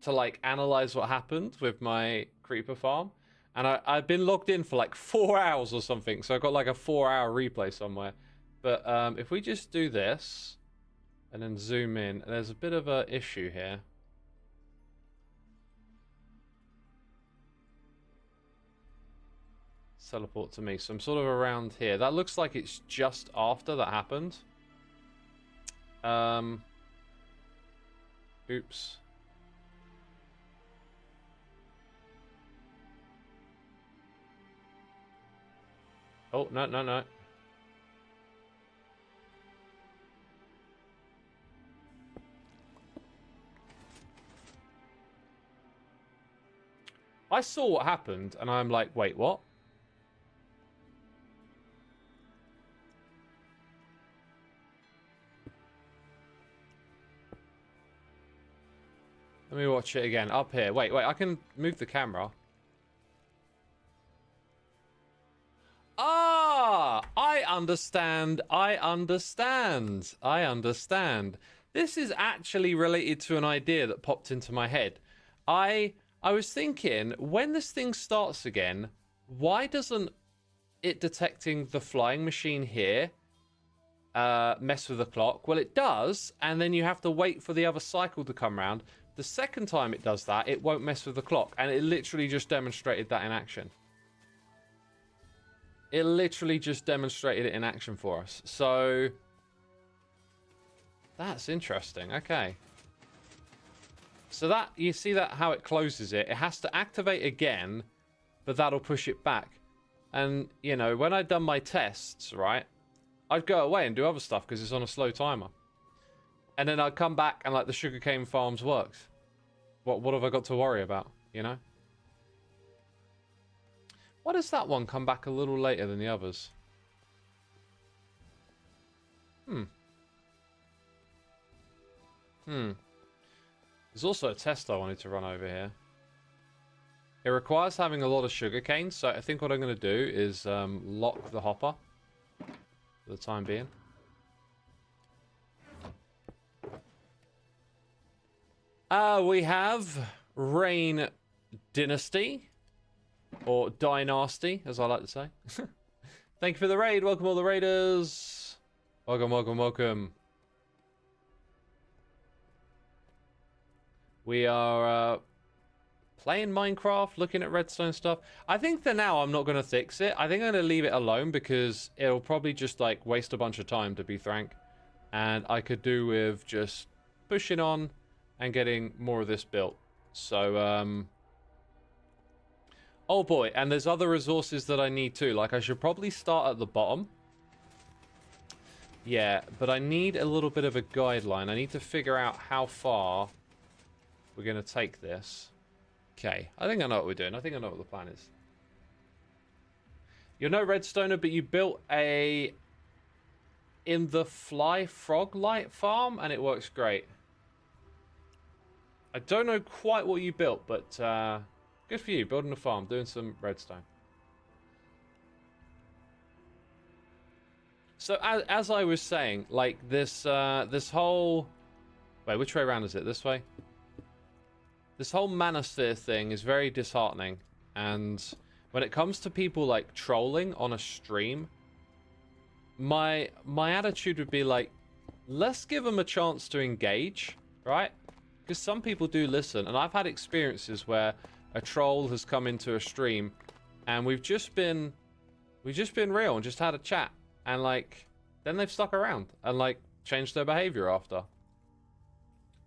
to like analyze what happened with my creeper farm. And I've been logged in for like 4 hours or something. So I've got like a 4-hour replay somewhere. But if we just do this and then zoom in, there's a bit of an issue here. Teleport to me. So I'm sort of around here. That looks like it's just after that happened. Oops. Oh, no, no, no. I saw what happened, and I'm like, wait, what? Let me watch it again. Up here. Wait, I can move the camera. Ah! I understand. I understand. I understand. This is actually related to an idea that popped into my head. I was thinking, when this thing starts again, why doesn't it detecting the flying machine here mess with the clock? Well, it does, and then you have to wait for the other cycle to come around. The second time it does that, it won't mess with the clock, and it literally just demonstrated that in action. It literally just demonstrated it in action for us. So that's interesting. Okay. So that, you see that how it closes it? It has to activate again, but that'll push it back. And, you know, when I'd done my tests, right, I'd go away and do other stuff because it's on a slow timer. And then I'd come back and, like, the sugarcane farms works. What have I got to worry about, you know? Why does that one come back a little later than the others? There's also a test I wanted to run over here. It requires having a lot of sugarcane, so I think what I'm going to do is lock the hopper for the time being. We have Rain Dynasty, or Dynasty, as I like to say. Thank you for the raid. Welcome all the raiders. Welcome, welcome, welcome. We are playing Minecraft, looking at Redstone stuff. I think for now I'm not going to fix it. I think I'm going to leave it alone because it'll probably just like waste a bunch of time, to be frank. And I could do with just pushing on and getting more of this built. So, oh boy, and there's other resources that I need too. Like I should probably start at the bottom. Yeah, but I need a little bit of a guideline. I need to figure out how far we're going to take this. Okay, I think I know what we're doing. I think I know what the plan is. You're no redstoner, but you built a in the fly frog light farm, and it works great. I don't know quite what you built, but good for you, building a farm, doing some redstone. So as I was saying, like this this whole, wait, which way around is it? This way? This whole Manosphere thing is very disheartening, and when it comes to people like trolling on a stream, my attitude would be like, let's give them a chance to engage, right? Because some people do listen, and I've had experiences where a troll has come into a stream, and we've just been real and just had a chat, and like then they've stuck around and like changed their behavior after.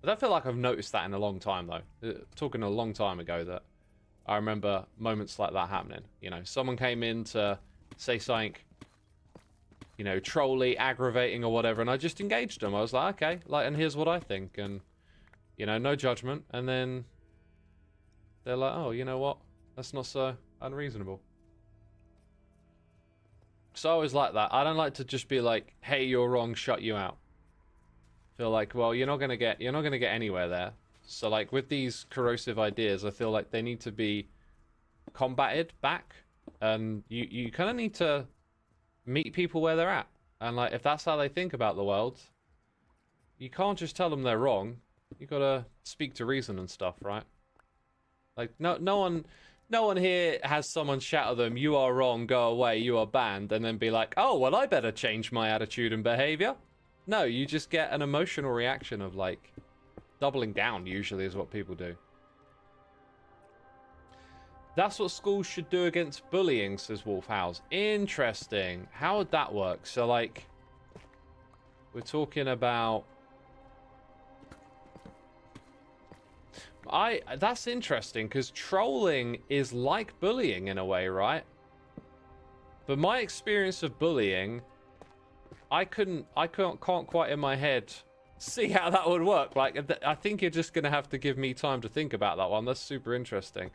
I don't feel like I've noticed that in a long time, though. Talking a long time ago that I remember moments like that happening. You know, someone came in to say something, you know, trolly, aggravating or whatever, and I just engaged them. I was like, okay, like, and here's what I think, and, you know, no judgment. And then they're like, oh, you know what? That's not so unreasonable. So I always like that. I don't like to just be like, hey, you're wrong, shut you out. Feel like, well, you're not gonna get anywhere there. So like with these corrosive ideas, I feel like they need to be combated back, and you kind of need to meet people where they're at, and like if that's how they think about the world, you can't just tell them they're wrong. You gotta speak to reason and stuff, right? Like no one here has someone shout at them, "You are wrong, go away, you are banned," and then be like, "Oh well, I better change my attitude and behavior." No, you just get an emotional reaction of like doubling down, usually is what people do. That's what schools should do against bullying, says Wolfhouse. Interesting. How would that work? So like we're talking about that's interesting because trolling is like bullying in a way, right? But my experience of bullying, I can't quite in my head see how that would work. Like, I think you're just gonna have to give me time to think about that one. That's super interesting.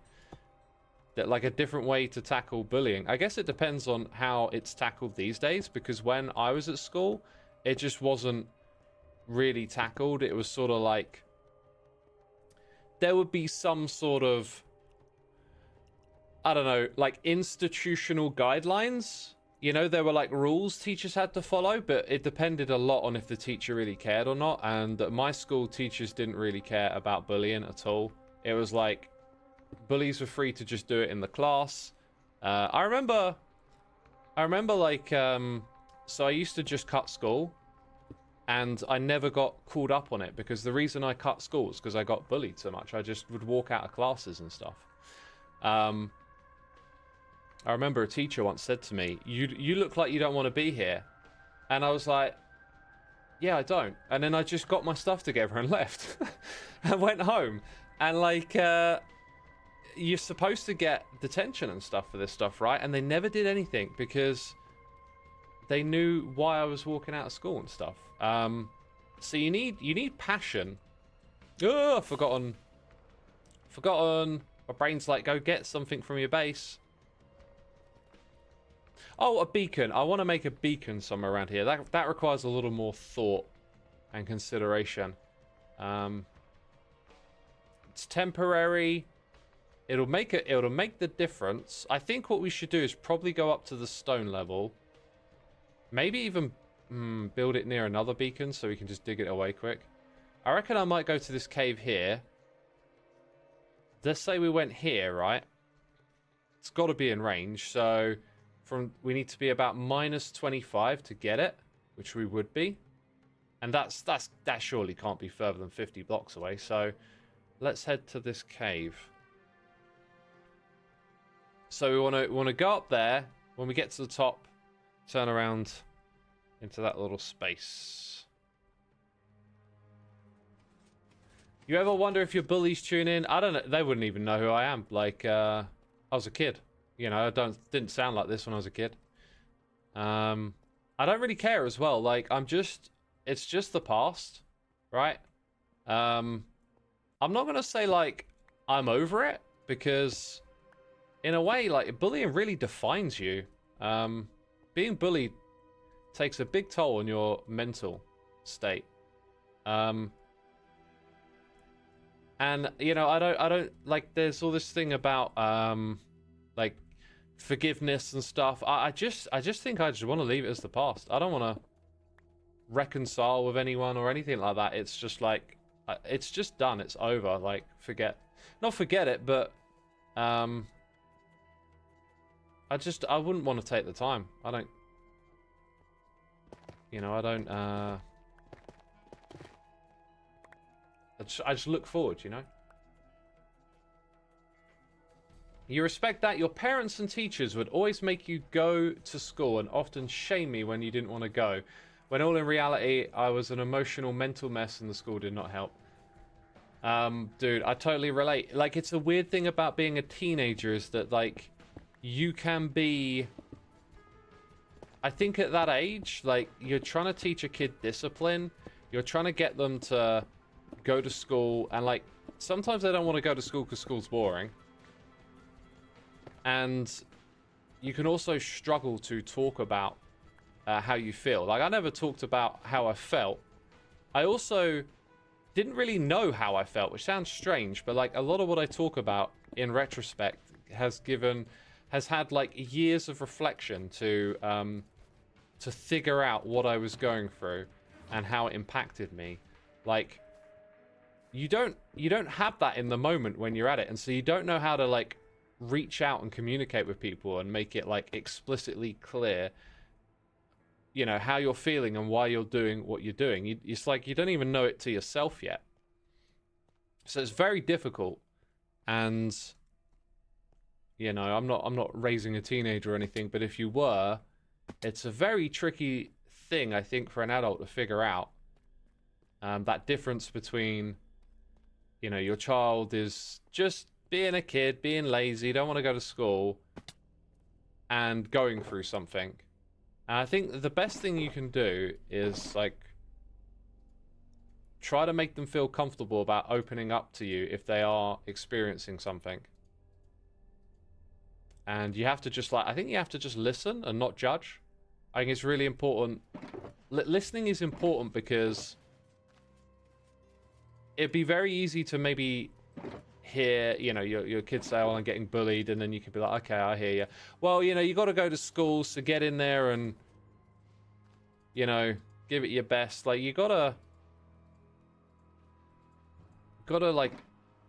That like a different way to tackle bullying. I guess it depends on how it's tackled these days, because when I was at school, it just wasn't really tackled. It was sort of like there would be some sort of, I don't know, like institutional guidelines, you know, there were like rules teachers had to follow, but it depended a lot on if the teacher really cared or not. And at my school, teachers didn't really care about bullying at all. It was like bullies were free to just do it in the class. I remember like, so I used to just cut school, and I never got called up on it because the reason I cut school was because I got bullied so much. I just would walk out of classes and stuff. I remember a teacher once said to me, you look like you don't want to be here. And I was like, yeah, I don't. And then I just got my stuff together and left. and went home. And like, you're supposed to get detention and stuff for this stuff, right? And they never did anything because they knew why I was walking out of school and stuff. So you need passion. Oh, forgotten. My brain's like, go get something from your base. Oh, a beacon. I want to make a beacon somewhere around here. That requires a little more thought and consideration. It's temporary. It'll make the difference. I think what we should do is probably go up to the stone level. Maybe even build it near another beacon so we can just dig it away quick. I reckon I might go to this cave here. Let's say we went here, right? It's got to be in range, so we need to be about -25 to get it, which we would be. And that surely can't be further than 50 blocks away, so let's head to this cave. So we want to go up there. When we get to the top, turn around into that little space. You ever wonder if your bullies tune in? I don't know. They wouldn't even know who I am. Like, I was a kid. You know, didn't sound like this when I was a kid. I don't really care as well. Like, it's just the past, right? I'm not gonna say like I'm over it, because in a way, like, bullying really defines you. Being bullied takes a big toll on your mental state. And you know, I don't like. There's all this thing about like forgiveness and stuff. I just think I just want to leave it as the past. I don't want to reconcile with anyone or anything like that. It's just like, it's just done. It's over. Like, not forget it, but I wouldn't want to take the time. I just look forward, you know. You respect that? Your parents and teachers would always make you go to school and often shame me when you didn't want to go. When all in reality, I was an emotional mental mess and the school did not help. Dude, I totally relate. Like, it's a weird thing about being a teenager is that, like, you can be... I think at that age, like, you're trying to teach a kid discipline. You're trying to get them to go to school. And, like, sometimes they don't want to go to school because school's boring. And you can also struggle to talk about how you feel. Like, I never talked about how I felt. I also didn't really know how I felt, which sounds strange, but like a lot of what I talk about in retrospect has had like years of reflection to figure out what I was going through and how it impacted me. Like, you don't have that in the moment when you're at it, and so you don't know how to like reach out and communicate with people and make it like explicitly clear, you know, how you're feeling and why you're doing what you're doing. It's like you don't even know it to yourself yet. So it's very difficult. And, you know, I'm not raising a teenager or anything, but if you were, it's a very tricky thing, I think, for an adult to figure out. That difference between, you know, your child is just being a kid, being lazy, don't want to go to school, and going through something. And I think the best thing you can do is, like, try to make them feel comfortable about opening up to you if they are experiencing something. And you have to just, like, I think you have to just listen and not judge. I think it's really important. Listening is important because it'd be very easy to maybe hear, you know, your kids say, "Oh, I'm getting bullied," and then you could be like, "Okay, I hear you." Well, you know, you got to go to school, so get in there and, you know, give it your best. Like, you gotta like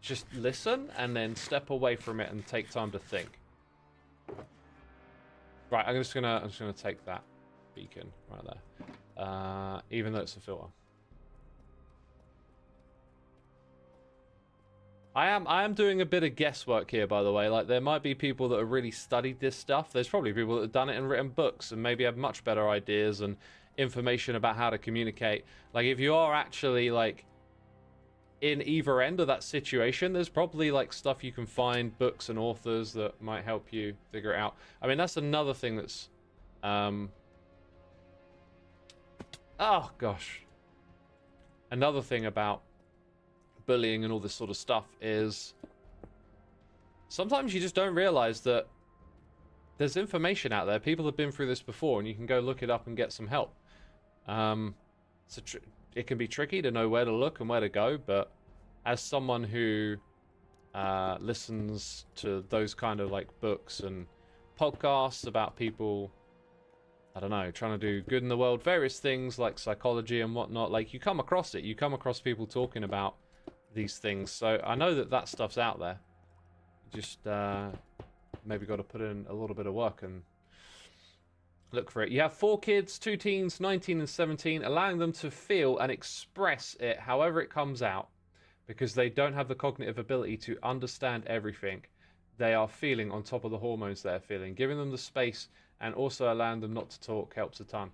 just listen and then step away from it and take time to think. Right, I'm just gonna take that beacon right there, even though it's a filter. I am doing a bit of guesswork here, by the way. Like, there might be people that have really studied this stuff. There's probably people that have done it and written books and maybe have much better ideas and information about how to communicate. Like, if you are actually, like, in either end of that situation, there's probably, like, stuff you can find, books and authors that might help you figure it out. I mean, that's another thing that's... Oh, gosh. Another thing about bullying and all this sort of stuff is sometimes you just don't realize that there's information out there. People have been through this before, and you can go look it up and get some help. So it can be tricky to know where to look and where to go, but as someone who listens to those kind of like books and podcasts about people, I don't know, trying to do good in the world, various things like psychology and whatnot, like you come across it. You come across people talking about these things, so I know that that stuff's out there. Just maybe got to put in a little bit of work and look for it. You have 4 kids, 2 teens, 19 and 17, allowing them to feel and express it however it comes out, because they don't have the cognitive ability to understand everything they are feeling on top of the hormones they're feeling. Giving them the space and also allowing them not to talk helps a ton.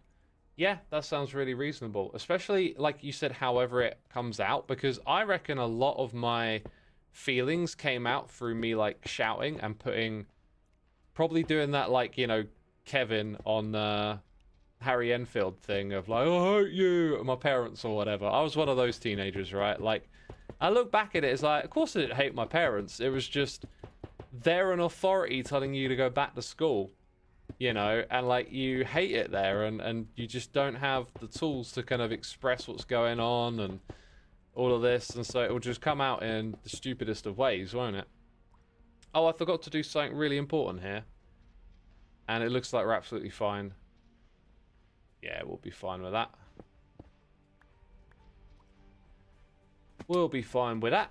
Yeah, that sounds really reasonable. Especially, like you said, however it comes out. Because I reckon a lot of my feelings came out through me, like, shouting and putting... Probably doing that, like, you know, Kevin on Harry Enfield thing of, like, "I hate you," and my parents or whatever. I was one of those teenagers, right? Like, I look back at it, it's like, of course I didn't hate my parents. It was just... They're an authority telling you to go back to school. You know, and like you hate it there, and you just don't have the tools to kind of express what's going on and all of this, and so it will just come out in the stupidest of ways, won't it? Oh, I forgot to do something really important here, and it looks like we're absolutely fine. Yeah, we'll be fine with that. We'll be fine with that.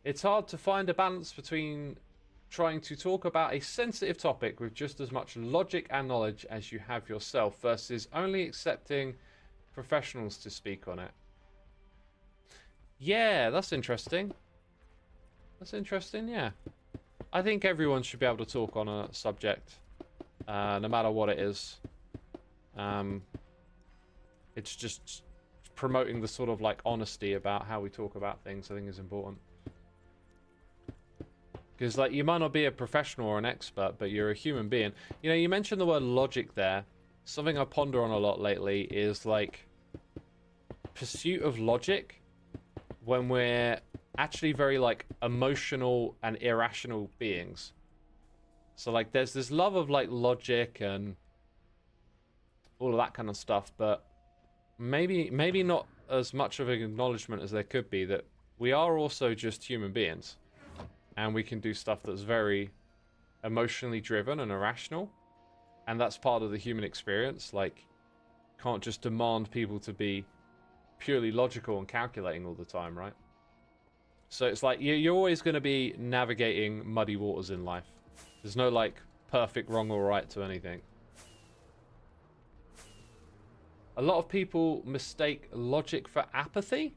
It's hard to find a balance between trying to talk about a sensitive topic with just as much logic and knowledge as you have yourself versus only accepting professionals to speak on it. Yeah, that's interesting. That's interesting, yeah. I think everyone should be able to talk on a subject, no matter what it is. It's just promoting the sort of like honesty about how we talk about things, I think, is important. Because, like, you might not be a professional or an expert, but you're a human being. You know, you mentioned the word logic there. Something I ponder on a lot lately is, like, pursuit of logic when we're actually very, like, emotional and irrational beings. So, like, there's this love of, like, logic and all of that kind of stuff, but maybe not as much of an acknowledgement as there could be that we are also just human beings. And we can do stuff that's very emotionally driven and irrational. And that's part of the human experience. Like, can't just demand people to be purely logical and calculating all the time, right? So it's like, you're always going to be navigating muddy waters in life. There's no, like, perfect wrong or right to anything. A lot of people mistake logic for apathy?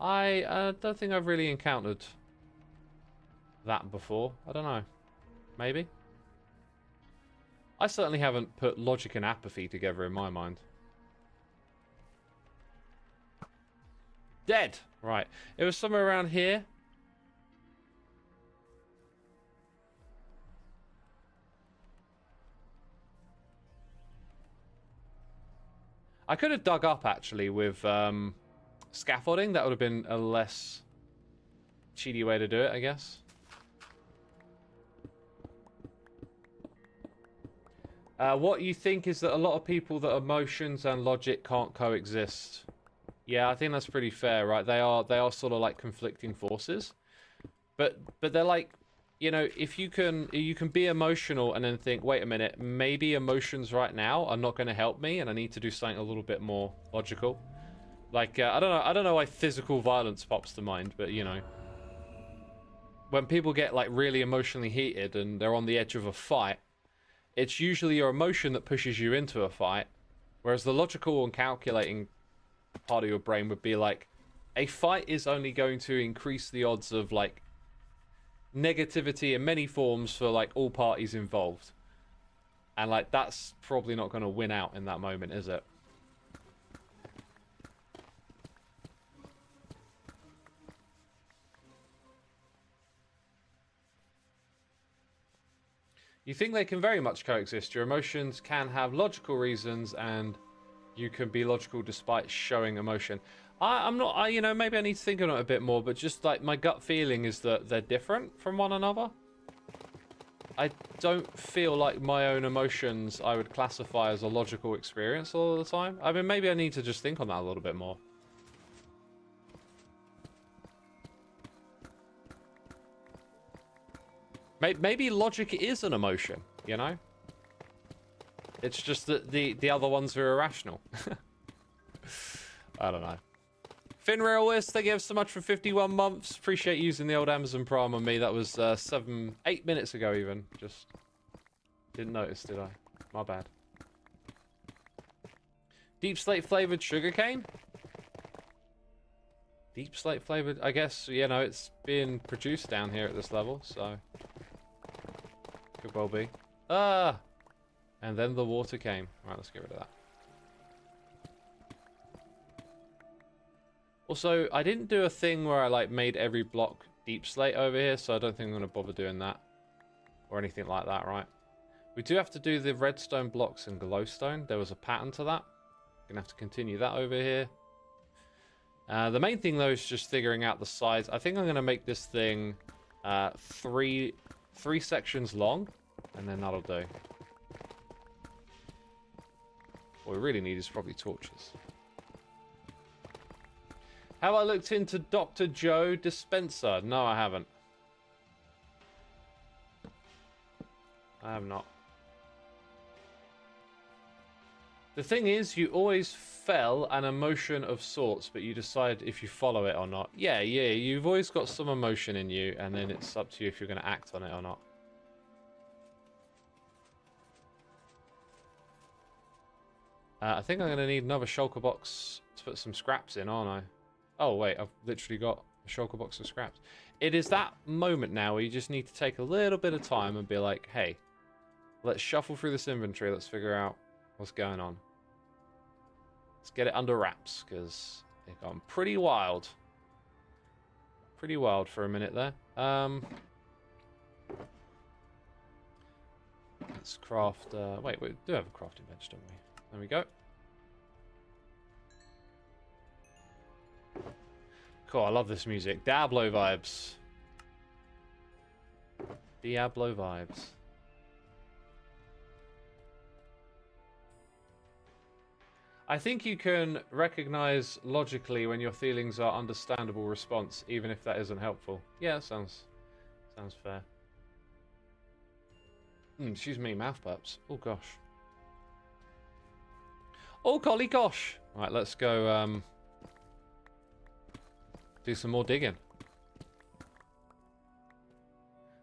I don't think I've really encountered that before. I don't know. Maybe? I certainly haven't put logic and apathy together in my mind. Dead! Right. It was somewhere around here. I could have dug up, actually, with... scaffolding. That would have been a less cheaty way to do it, I guess. What you think is that a lot of people that emotions and logic can't coexist. Yeah, I think that's pretty fair, right? They are sort of like conflicting forces. But they're like, you know, if you can be emotional and then think, wait a minute, maybe emotions right now are not going to help me and I need to do something a little bit more logical. Like I don't know why physical violence pops to mind, but you know, when people get like really emotionally heated and they're on the edge of a fight, it's usually your emotion that pushes you into a fight, whereas the logical and calculating part of your brain would be like, a fight is only going to increase the odds of like negativity in many forms for like all parties involved, and like that's probably not going to win out in that moment, is it? You think they can very much coexist. Your emotions can have logical reasons and you can be logical despite showing emotion. I'm not, you know, maybe I need to think on it a bit more, but just like my gut feeling is that they're different from one another. I don't feel like my own emotions I would classify as a logical experience all the time. I mean, maybe I need to just think on that a little bit more. Maybe logic is an emotion, you know? It's just that the other ones are irrational. I don't know. Finrailwist, thank you so much for 51 months. Appreciate using the old Amazon Prime on me. That was 8 minutes ago even. Just didn't notice, did I? My bad. Deep slate flavored sugarcane? Deep slate flavored? I guess, you know, it's being produced down here at this level, so... Could well be. Ah! And then the water came. Right, let's get rid of that. Also, I didn't do a thing where I like made every block deep slate over here, so I don't think I'm going to bother doing that. Or anything like that, right? We do have to do the redstone blocks and glowstone. There was a pattern to that. Going to have to continue that over here. The main thing, though, is just figuring out the size. I think I'm going to make this thing three sections long, and then that'll do. What we really need is probably torches. Have I looked into Dr. Joe Dispenser? No, I haven't. I have not. The thing is, you always feel an emotion of sorts, but you decide if you follow it or not. Yeah, you've always got some emotion in you, and then it's up to you if you're going to act on it or not. I think I'm going to need another shulker box to put some scraps in, aren't I? Oh, wait, I've literally got a shulker box of scraps. It is that moment now where you just need to take a little bit of time and be like, hey, let's shuffle through this inventory. Let's figure out what's going on. Let's get it under wraps, because they've gone pretty wild. Pretty wild for a minute there. Let's craft... wait, we do have a crafting bench, don't we? There we go. Cool, I love this music. Diablo vibes. Diablo vibes. I think you can recognize logically when your feelings are understandable response, even if that isn't helpful. Yeah, that sounds fair. Excuse me, mouth burps. Oh gosh. Oh golly gosh. Right, let's go do some more digging.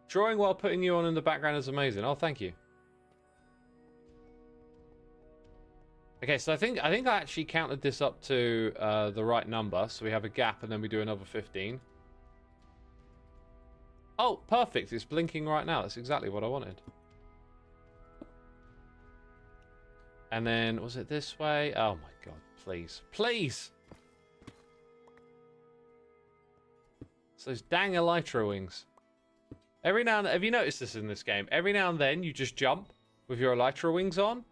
Drawing while putting you on in the background is amazing. Oh, thank you. Okay, so I think I actually counted this up to the right number. So we have a gap and then we do another 15. Oh, perfect. It's blinking right now. That's exactly what I wanted. And then, was it this way? Oh my god, please. Please! It's those dang elytra wings. Every now and then, have you noticed this in this game? Every now and then you just jump with your elytra wings on,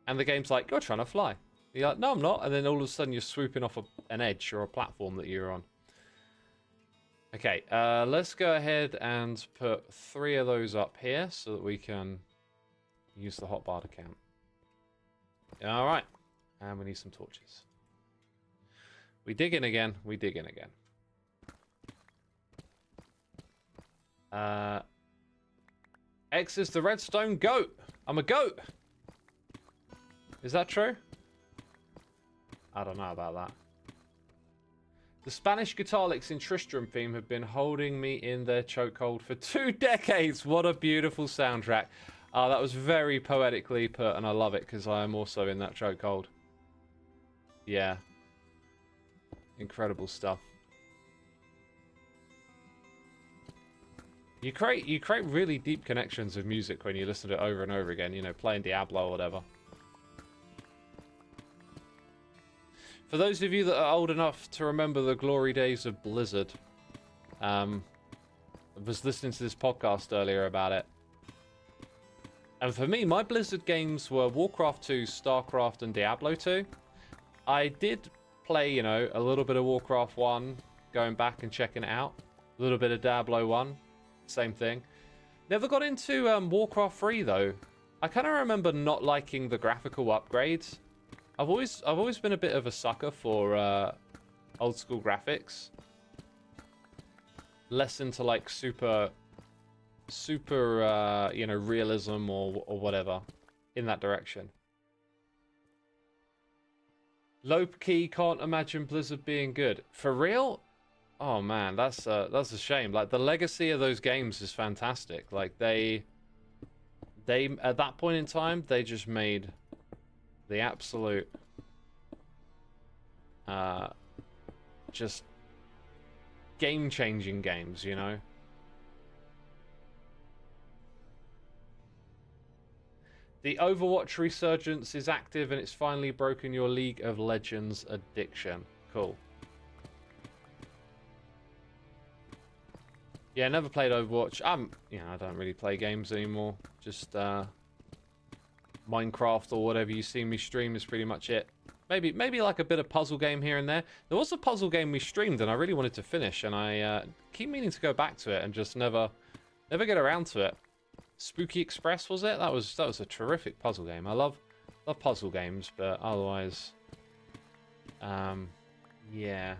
and the game's like, you're trying to fly. You're like, no, I'm not. And then all of a sudden you're swooping off an edge or a platform that you're on. Okay, let's go ahead and put 3 of those up here so that we can Use the hotbar to count. All right. And we need some torches. We dig in again. We dig in again. X is the redstone goat. I'm a goat. Is that true? I don't know about that. The Spanish guitar licks in Tristram theme have been holding me in their chokehold for 2 decades. What a beautiful soundtrack. That was very poetically put, and I love it because I am also in that chokehold. Yeah. Incredible stuff. You create really deep connections with music when you listen to it over and over again, you know, playing Diablo or whatever. For those of you that are old enough to remember the glory days of Blizzard, I was listening to this podcast earlier about it. And for me, my Blizzard games were Warcraft 2, StarCraft, and Diablo 2. I did play, you know, a little bit of Warcraft 1, going back and checking it out. A little bit of Diablo 1, same thing. Never got into Warcraft 3, though. I kind of remember not liking the graphical upgrades. I've always been a bit of a sucker for old school graphics. Less into like super you know, realism or whatever in that direction. Low key, can't imagine Blizzard being good. For real? Oh man, that's a shame. Like the legacy of those games is fantastic. Like they at that point in time, they just made the absolute just game-changing games, you know. The Overwatch resurgence is active and it's finally broken your League of Legends addiction. Cool. Yeah, never played Overwatch. You know, I don't really play games anymore. Just Minecraft or whatever you see me stream is pretty much it. Maybe like a bit of puzzle game here and there. There was a puzzle game we streamed and I really wanted to finish, and I keep meaning to go back to it and just never get around to it. Spooky Express, was it? That was a terrific puzzle game. I love puzzle games, but otherwise, yeah.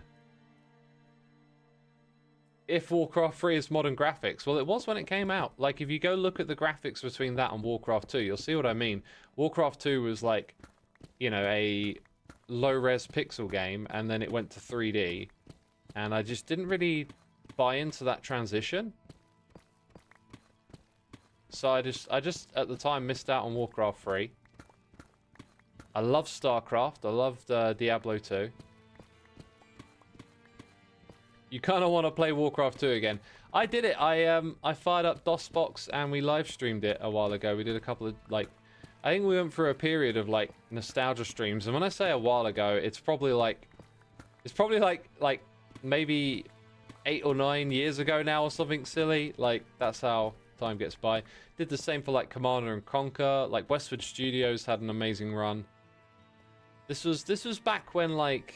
If Warcraft 3 is modern graphics, well, it was when it came out. Like, if you go look at the graphics between that and Warcraft 2, you'll see what I mean. Warcraft 2 was like, you know, a low-res pixel game, and then it went to 3D, and I just didn't really buy into that transition. So I just at the time missed out on Warcraft 3. I loved StarCraft. I loved Diablo 2. You kind of want to play Warcraft 2 again. I did it. I fired up DOSBox and we live streamed it a while ago. We did a couple of like, I think we went through a period of like nostalgia streams. And when I say a while ago, it's probably like maybe 8 or 9 years ago now or something silly. Like that's how time gets by. Did the same for like Commander and Conquer. Like Westwood Studios had an amazing run. This was back when like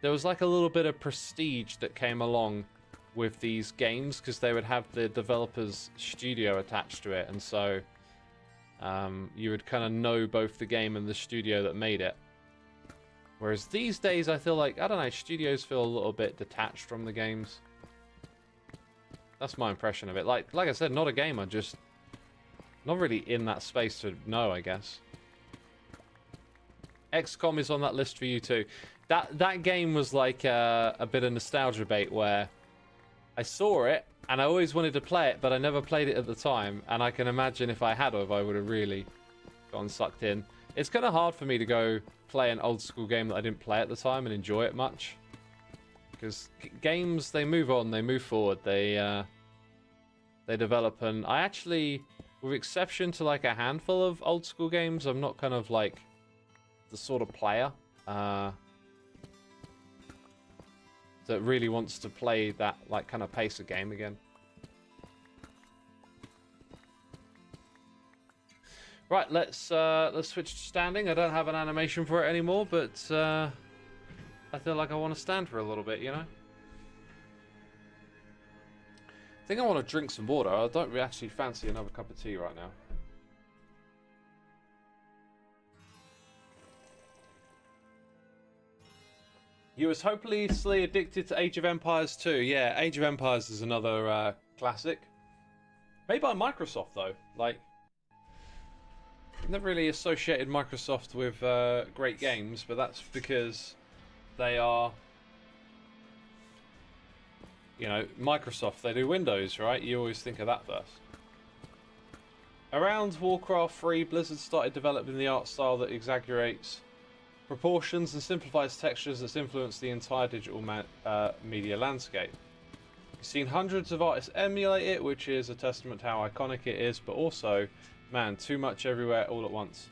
there was like a little bit of prestige that came along with these games because they would have the developer's studio attached to it, and so you would kind of know both the game and the studio that made it. Whereas these days I feel like, I don't know, studios feel a little bit detached from the games. That's my impression of it. Like I said, not a gamer, just not really in that space to know, I guess. XCOM is on that list for you too. That game was like a bit of nostalgia bait where I saw it and I always wanted to play it, but I never played it at the time. And I can imagine if I had, I would have really gotten sucked in. It's kind of hard for me to go play an old school game that I didn't play at the time and enjoy it much. Because games, they move on, they move forward, they develop, and I actually, with exception to like a handful of old school games, I'm not kind of like the sort of player that really wants to play that like kind of pace of game again. Right, let's switch to standing. I don't have an animation for it anymore, but I feel like I want to stand for a little bit, you know? I think I want to drink some water. I don't really actually fancy another cup of tea right now. You was hopelessly addicted to Age of Empires 2. Yeah, Age of Empires is another classic. Made by Microsoft, though. Like, I've never really associated Microsoft with great games, but that's because they are, you know, Microsoft. They do Windows, right? You always think of that first. Around Warcraft 3, Blizzard started developing the art style that exaggerates proportions and simplifies textures that's influenced the entire digital media landscape. You've seen hundreds of artists emulate it, which is a testament to how iconic it is, but also, man, too much everywhere all at once.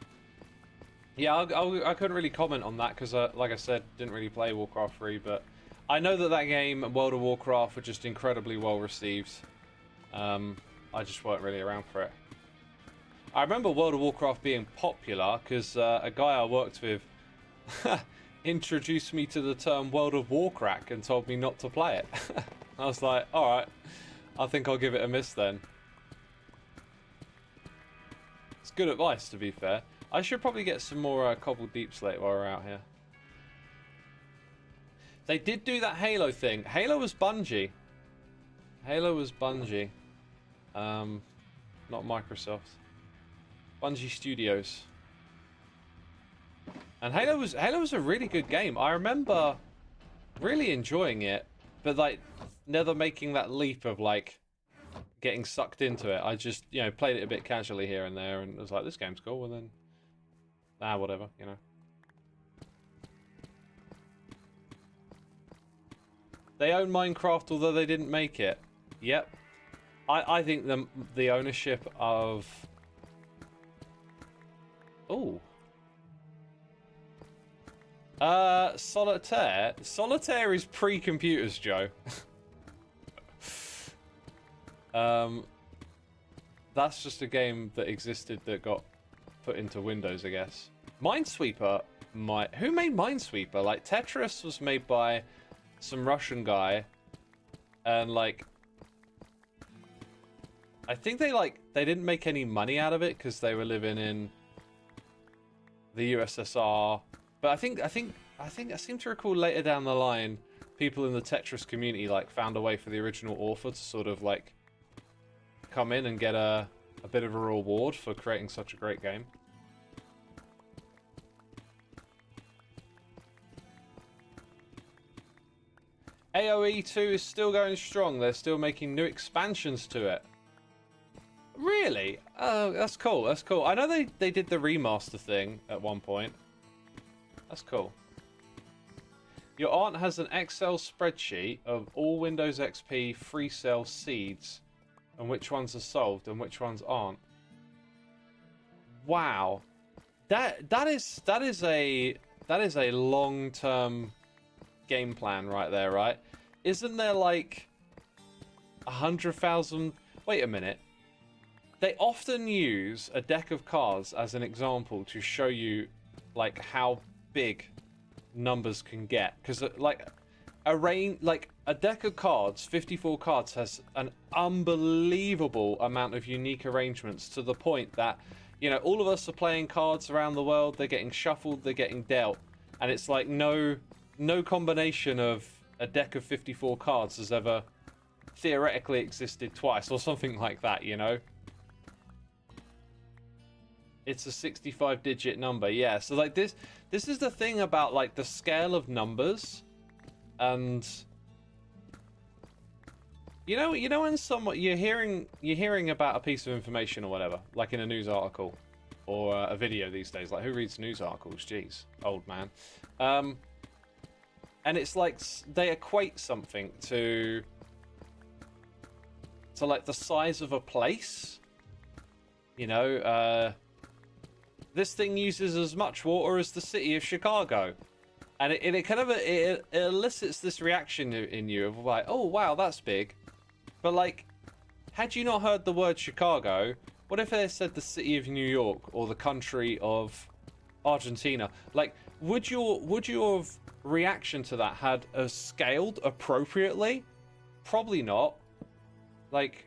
Yeah, I couldn't really comment on that because, like I said, didn't really play Warcraft 3, but I know that that game and World of Warcraft were just incredibly well received. I just weren't really around for it. I remember World of Warcraft being popular because a guy I worked with introduced me to the term World of Warcraft and told me not to play it. I was like, alright, I think I'll give it a miss then. It's good advice, to be fair. I should probably get some more cobbled deep slate while we're out here. They did do that Halo thing. Halo was Bungie. Halo was Bungie. Not Microsoft. Bungie Studios. And Halo was a really good game. I remember really enjoying it, but like never making that leap of like getting sucked into it. I just, you know, played it a bit casually here and there and was like, this game's cool, and then whatever, you know. They own Minecraft, although they didn't make it. Yep. I think the ownership of... Ooh. Solitaire? Solitaire is pre-computers, Joe. That's just a game that existed that got put into Windows, I guess. Minesweeper might... Who made Minesweeper? Like, Tetris was made by some Russian guy, and like I think they didn't make any money out of it because they were living in the USSR, but I think I seem to recall later down the line people in the Tetris community like found a way for the original author to sort of like come in and get a bit of a reward for creating such a great game. AoE 2 is still going strong. They're still making new expansions to it. Really? Oh, that's cool. That's cool. I know they did the remaster thing at one point. That's cool. Your aunt has an Excel spreadsheet of all Windows XP free cell seeds and which ones are solved and which ones aren't. Wow. That is a long-term game plan right there, right? Isn't there like 100,000? Wait a minute. They often use a deck of cards as an example to show you like how big numbers can get, because like a deck of cards, 54 cards, has an unbelievable amount of unique arrangements to the point that, you know, all of us are playing cards around the world, they're getting shuffled, they're getting dealt, and it's like no combination of a deck of 54 cards has ever theoretically existed twice or something like that, you know? It's a 65-digit number, yeah. So like this is the thing about like the scale of numbers, and you know when you're hearing about a piece of information or whatever, like in a news article or a video these days. Like, who reads news articles? Jeez, old man. And it's like they equate something to like the size of a place. You know, this thing uses as much water as the city of Chicago, and it kind of it elicits this reaction in you of like, oh wow, that's big. But like, had you not heard the word Chicago, what if they said the city of New York or the country of Argentina? Like, would your reaction to that had scaled appropriately? Probably not. Like,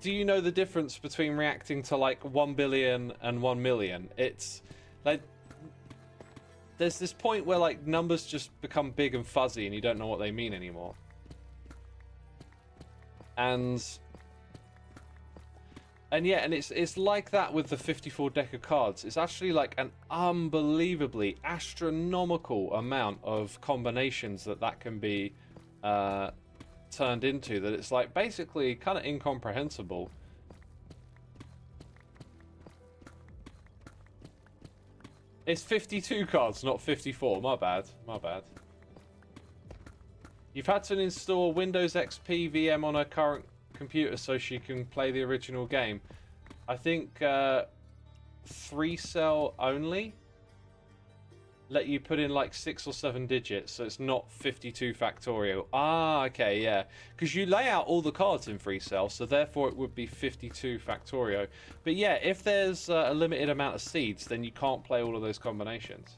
do you know the difference between reacting to like 1 billion and 1 million? It's like there's this point where like numbers just become big and fuzzy and you don't know what they mean anymore. And yeah, and it's like that with the 54 deck of cards. It's actually like an unbelievably astronomical amount of combinations that can be turned into, that it's like basically kind of incomprehensible. It's 52 cards, not 54. My bad. My bad. You've had to install Windows XP VM on a current computer so she can play the original game. I think 3-cell only let you put in like 6 or 7 digits, so it's not 52 factorial. Ah, okay, yeah. Because you lay out all the cards in 3-cell, so therefore it would be 52 factorial. But yeah, if there's a limited amount of seeds, then you can't play all of those combinations.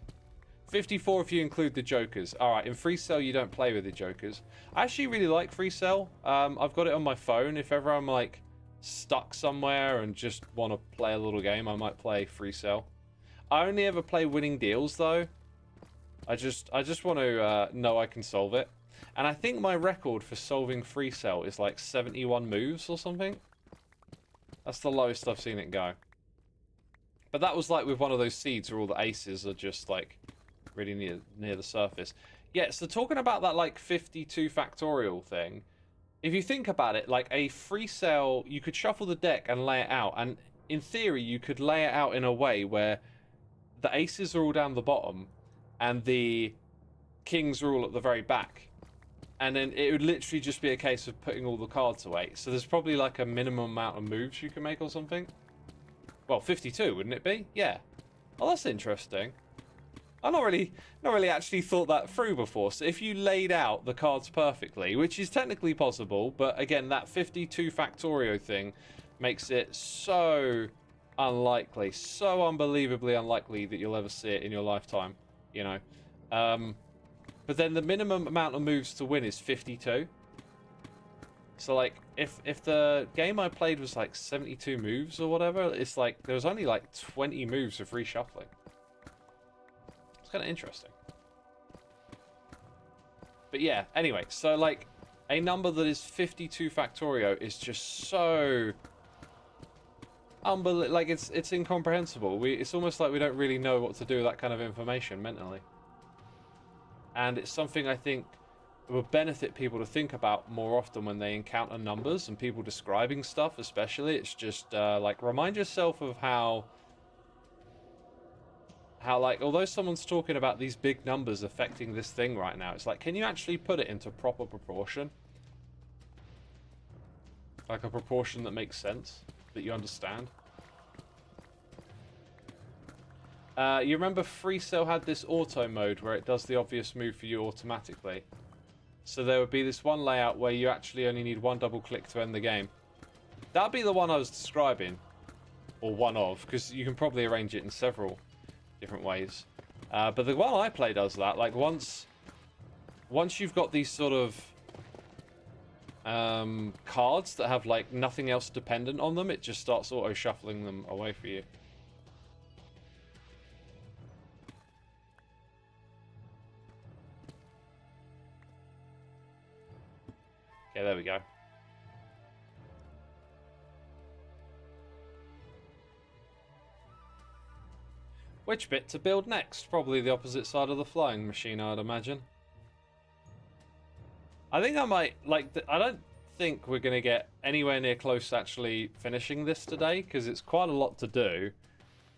54 if you include the jokers. Alright, in 3-cell you don't play with the jokers. I actually really like 3-cell. I've got it on my phone. If ever I'm like stuck somewhere and just want to play a little game, I might play 3-cell. I only ever play winning deals though. I just want to know I can solve it. And I think my record for solving 3-cell is like 71 moves or something. That's the lowest I've seen it go. But that was like with one of those seeds where all the aces are just like really near the surface. Yeah, so talking about that like 52 factorial thing, if you think about it, like a 3-cell, you could shuffle the deck and lay it out, and in theory you could lay it out in a way where the aces are all down the bottom and the kings are all at the very back, and then it would literally just be a case of putting all the cards away. So there's probably like a minimum amount of moves you can make or something. Well, 52 wouldn't it be? Yeah. Oh, that's interesting. I've not really actually thought that through before. So if you laid out the cards perfectly, which is technically possible, but again, that 52 factorio thing makes it so unlikely, so unbelievably unlikely that you'll ever see it in your lifetime, you know. But then the minimum amount of moves to win is 52. So like if the game I played was like 72 moves or whatever, it's like there was only like 20 moves of reshuffling. It's kind of interesting. But yeah, anyway, so like a number that is 52 factorio is just so unbelievable. Like it's incomprehensible. It's almost like we don't really know what to do with that kind of information mentally. And it's something I think would benefit people to think about more often when they encounter numbers and people describing stuff, especially. It's just like remind yourself of how like although someone's talking about these big numbers affecting this thing right now, it's like, can you actually put it into proper proportion? Like a proportion that makes sense, that you understand. You remember 3-cell had this auto mode where it does the obvious move for you automatically. So there would be this one layout where you actually only need one double click to end the game. That'd be the one I was describing, or one of, because you can probably arrange it in several different ways. But the one I play does that. Like once you've got these sort of cards that have like nothing else dependent on them, it just starts auto shuffling them away for you. Okay, there we go. Which bit to build next? Probably the opposite side of the flying machine, I'd imagine. I think I might, like, I don't think we're going to get anywhere near close to actually finishing this today, because it's quite a lot to do.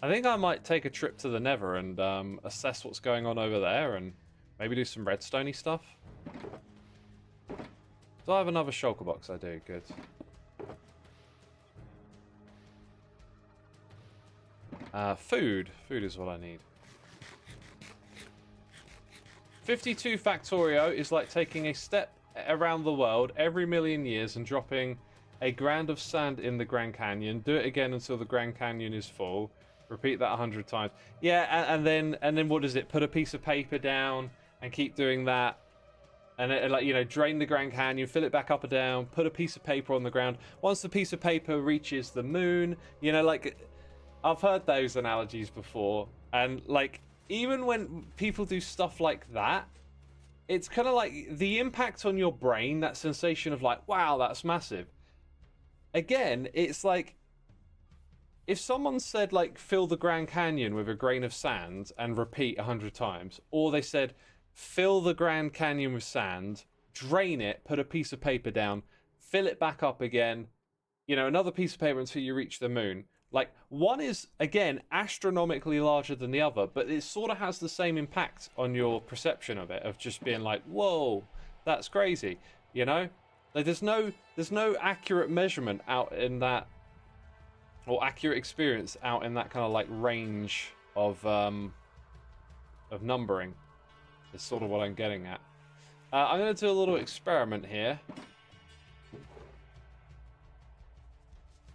I think I might take a trip to the Nether and assess what's going on over there, and maybe do some redstone-y stuff. Do I have another shulker box? I do, good. Food. Food is what I need. 52 factorio is like taking a step around the world every million years and dropping a grand of sand in the Grand Canyon. Do it again until the Grand Canyon is full. Repeat that 100 times. Yeah, and then what is it? Put a piece of paper down and keep doing that And it, like, you know, drain the Grand Canyon, fill it back up or down, put a piece of paper on the ground. Once the piece of paper reaches the moon, you know, like, I've heard those analogies before. And, like, even when people do stuff like that, it's kind of like the impact on your brain, that sensation of like, wow, that's massive. Again, it's like, if someone said, like, fill the Grand Canyon with a grain of sand and repeat 100 times, or they said, fill the Grand Canyon with sand, drain it, put a piece of paper down, fill it back up again, you know, another piece of paper until you reach the moon. Like, one is, again, astronomically larger than the other, but it sort of has the same impact on your perception of it, of just being like, whoa, that's crazy, you know? Like, there's no accurate measurement out in that, or accurate experience out in that kind of, like, range of numbering. Is sort of what I'm getting at. I'm going to do a little experiment here.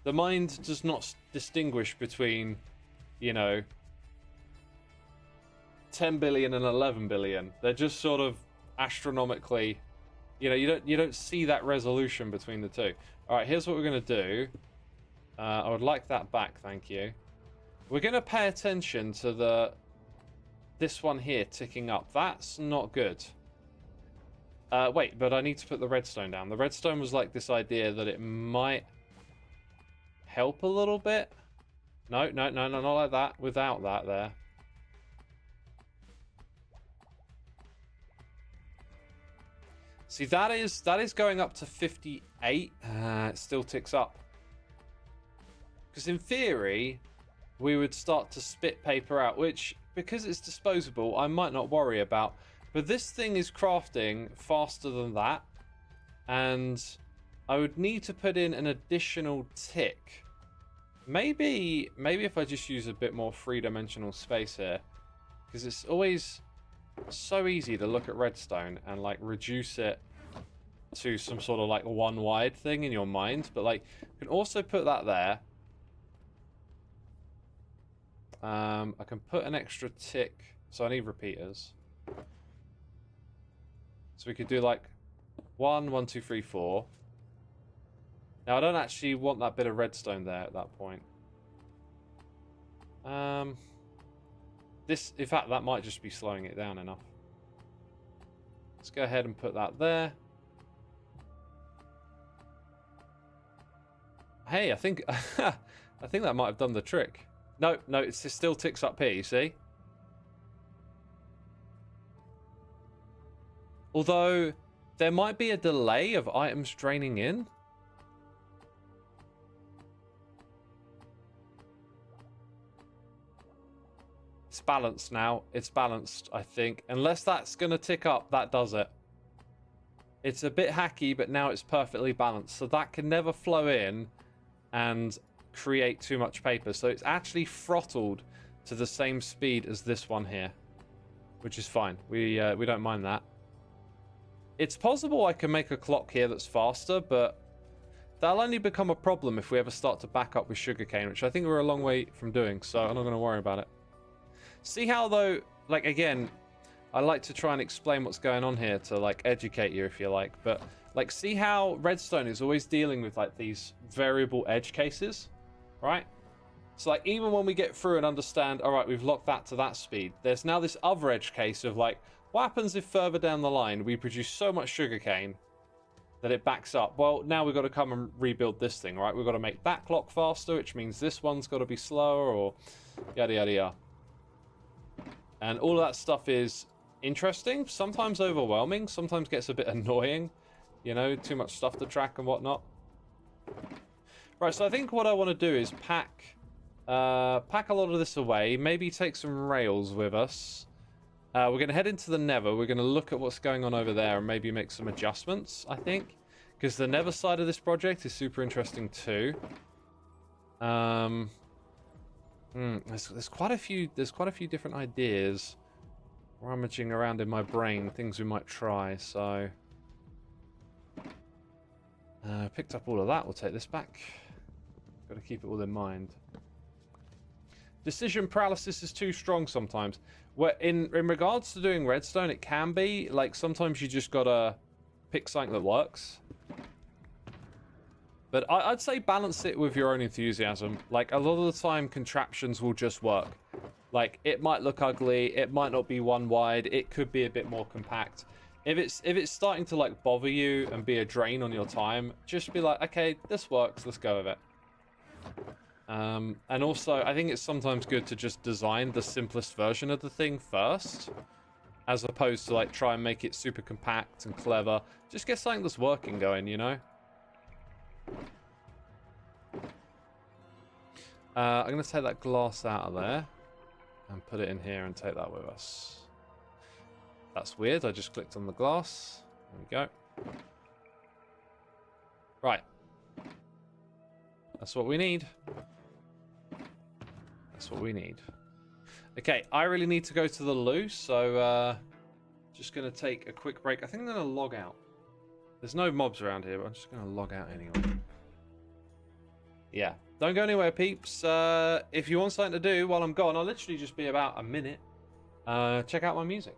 The mind does not distinguish between, you know, 10 billion and 11 billion. They're just sort of astronomically, you know, you don't see that resolution between the two. All right, here's what we're going to do. I would like that back, thank you. We're going to pay attention to this one here ticking up. That's not good. Wait, but I need to put the redstone down. The redstone was like this idea that it might help a little bit. No, not like that. Without that there. See, that is going up to 58. It still ticks up. Because in theory, we would start to spit paper out, which, because it's disposable, I might not worry about. But this thing is crafting faster than that. And I would need to put in an additional tick. Maybe if I just use a bit more three-dimensional space here. Because it's always so easy to look at redstone and, like, reduce it to some sort of, like, one wide thing in your mind. But, like, you can also put that there. I can put an extra tick, so I need repeaters. So we could do like 1, 1, 2, 3, 4. Now I don't actually want that bit of redstone there at that point. This, in fact, that might just be slowing it down enough. Let's go ahead and put that there. Hey, I think I think that might have done the trick. No, it still ticks up here, you see? Although, there might be a delay of items draining in. It's balanced now. It's balanced, I think. Unless that's going to tick up, that does it. It's a bit hacky, but now it's perfectly balanced. So that can never flow in and create too much paper. So it's actually throttled to the same speed as this one here, which is fine. We don't mind that. It's possible I can make a clock here that's faster, but that'll only become a problem if we ever start to back up with Sugarcane, which I think we're a long way from doing, so I'm not going to worry about it. See how, though, like, again, I like to try and explain what's going on here to, like, educate you, if you like, but, like, see how Redstone is always dealing with, like, these variable edge cases, right? So, like, even when we get through and understand, all right, we've locked that to that speed, there's now this other edge case of, like, what happens if further down the line we produce so much sugarcane that it backs up? Well, now we've got to come and rebuild this thing, right? We've got to make that clock faster, which means this one's got to be slower, or yada, yada, yada. And all of that stuff is interesting, sometimes overwhelming, sometimes gets a bit annoying, you know, too much stuff to track and whatnot. Right, so I think what I want to do is pack a lot of this away, maybe take some rails with us. We're going to head into the Nether. We're going to look at what's going on over there and maybe make some adjustments, I think. Because the Nether side of this project is super interesting too. There's quite a few different ideas rummaging around in my brain, things we might try, so picked up all of that. We'll take this back. Got to keep it all in mind. decision paralysis is too strong sometimes. Where in regards to doing redstone, it can be like sometimes you just gotta pick something that works. But I'd say balance it with your own enthusiasm. Like a lot of the time, contraptions will just work. Like it might look ugly, it might not be one wide, it could be a bit more compact. If it's starting to like bother you and be a drain on your time, just be like, okay, this works, let's go with it. And also, I think it's sometimes good to just design the simplest version of the thing first, as opposed to like try and make it super compact and clever. Just get something that's working going, you know? I'm going to take that glass out of there and put it in here and take that with us. That's weird, I just clicked on the glass. There we go. Right. That's what we need. That's what we need. Okay, I really need to go to the loo, so just going to take a quick break. I think I'm going to log out. There's no mobs around here, but I'm just going to log out anyway. Yeah, don't go anywhere, peeps. If you want something to do while I'm gone, I'll literally just be about a minute. Check out my music.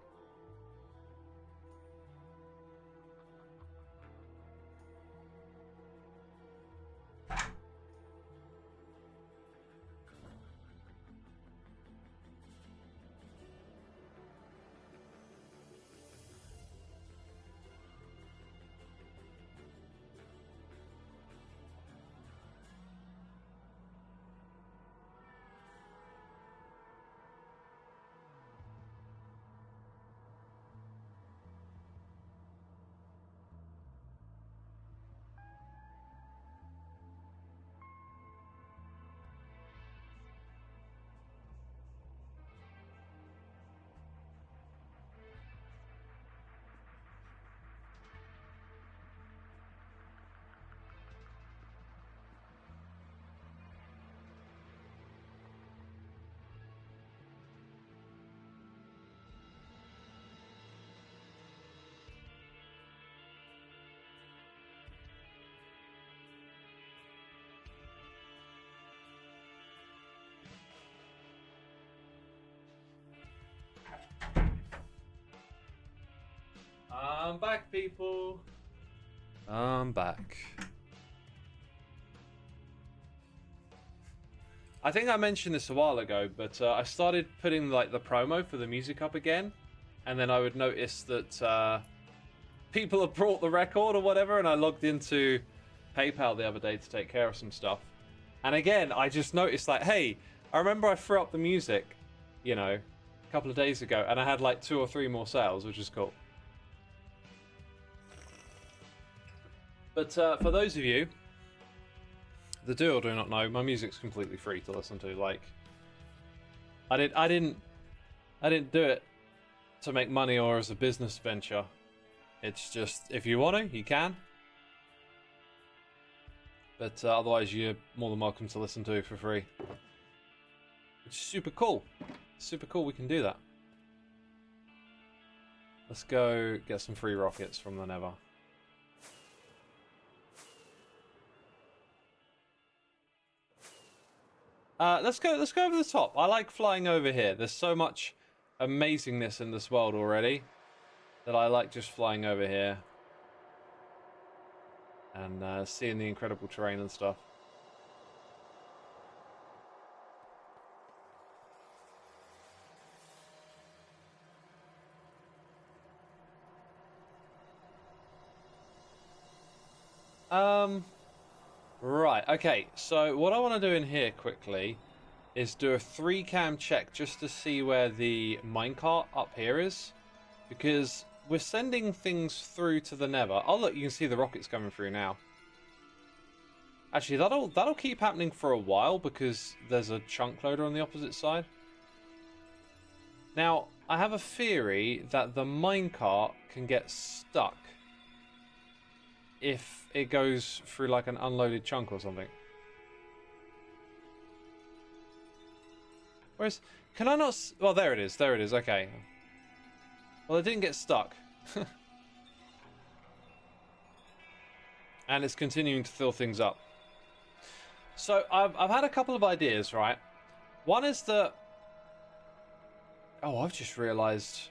I'm back, people. I'm back. I think I mentioned this a while ago, but I started putting like the promo for the music up again, and then I would notice that people have brought the record or whatever, and I logged into PayPal the other day to take care of some stuff. And again, I just noticed like, hey, I remember I threw up the music, you know, a couple of days ago, and I had like 2 or 3 more sales, which is cool. But for those of you that do or do not know, my music's completely free to listen to. Like, I didn't do it to make money or as a business venture. It's just if you want to, you can. But otherwise, you're more than welcome to listen to it for free. Which is super cool. Super cool. We can do that. Let's go get some free rockets from the Nether. Let's go over the top. I like flying over here. There's so much amazingness in this world already that I like just flying over here and seeing the incredible terrain and stuff. Right, okay, so what I want to do in here quickly is do a 3-cam check just to see where the minecart up here is, because we're sending things through to the Nether. Oh look, you can see the rockets coming through now. Actually, that'll keep happening for a while because there's a chunk loader on the opposite side. Now, I have a theory that the minecart can get stuck if it goes through like an unloaded chunk or something. Whereas, can I not? Well, there it is. There it is. Okay. Well, it didn't get stuck. And it's continuing to fill things up. So I've had a couple of ideas, right? One is that... Oh, I've just realised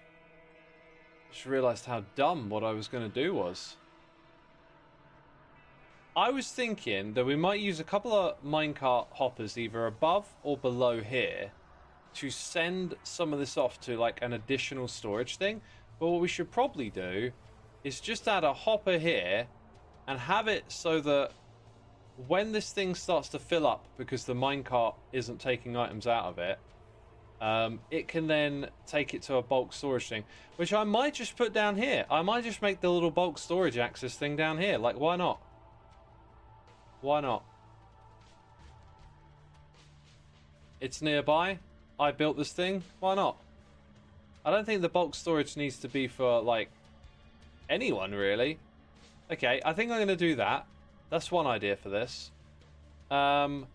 how dumb what I was going to do was. I was thinking that we might use a couple of minecart hoppers either above or below here to send some of this off to like an additional storage thing. But what we should probably do is just add a hopper here and have it so that when this thing starts to fill up because the minecart isn't taking items out of it, it can then take it to a bulk storage thing, which I might just put down here. I might just make the little bulk storage access thing down here. Like, why not? Why not? It's nearby. I built this thing. Why not? I don't think the bulk storage needs to be for, like, anyone, really. Okay, I think I'm going to do that. That's one idea for this. The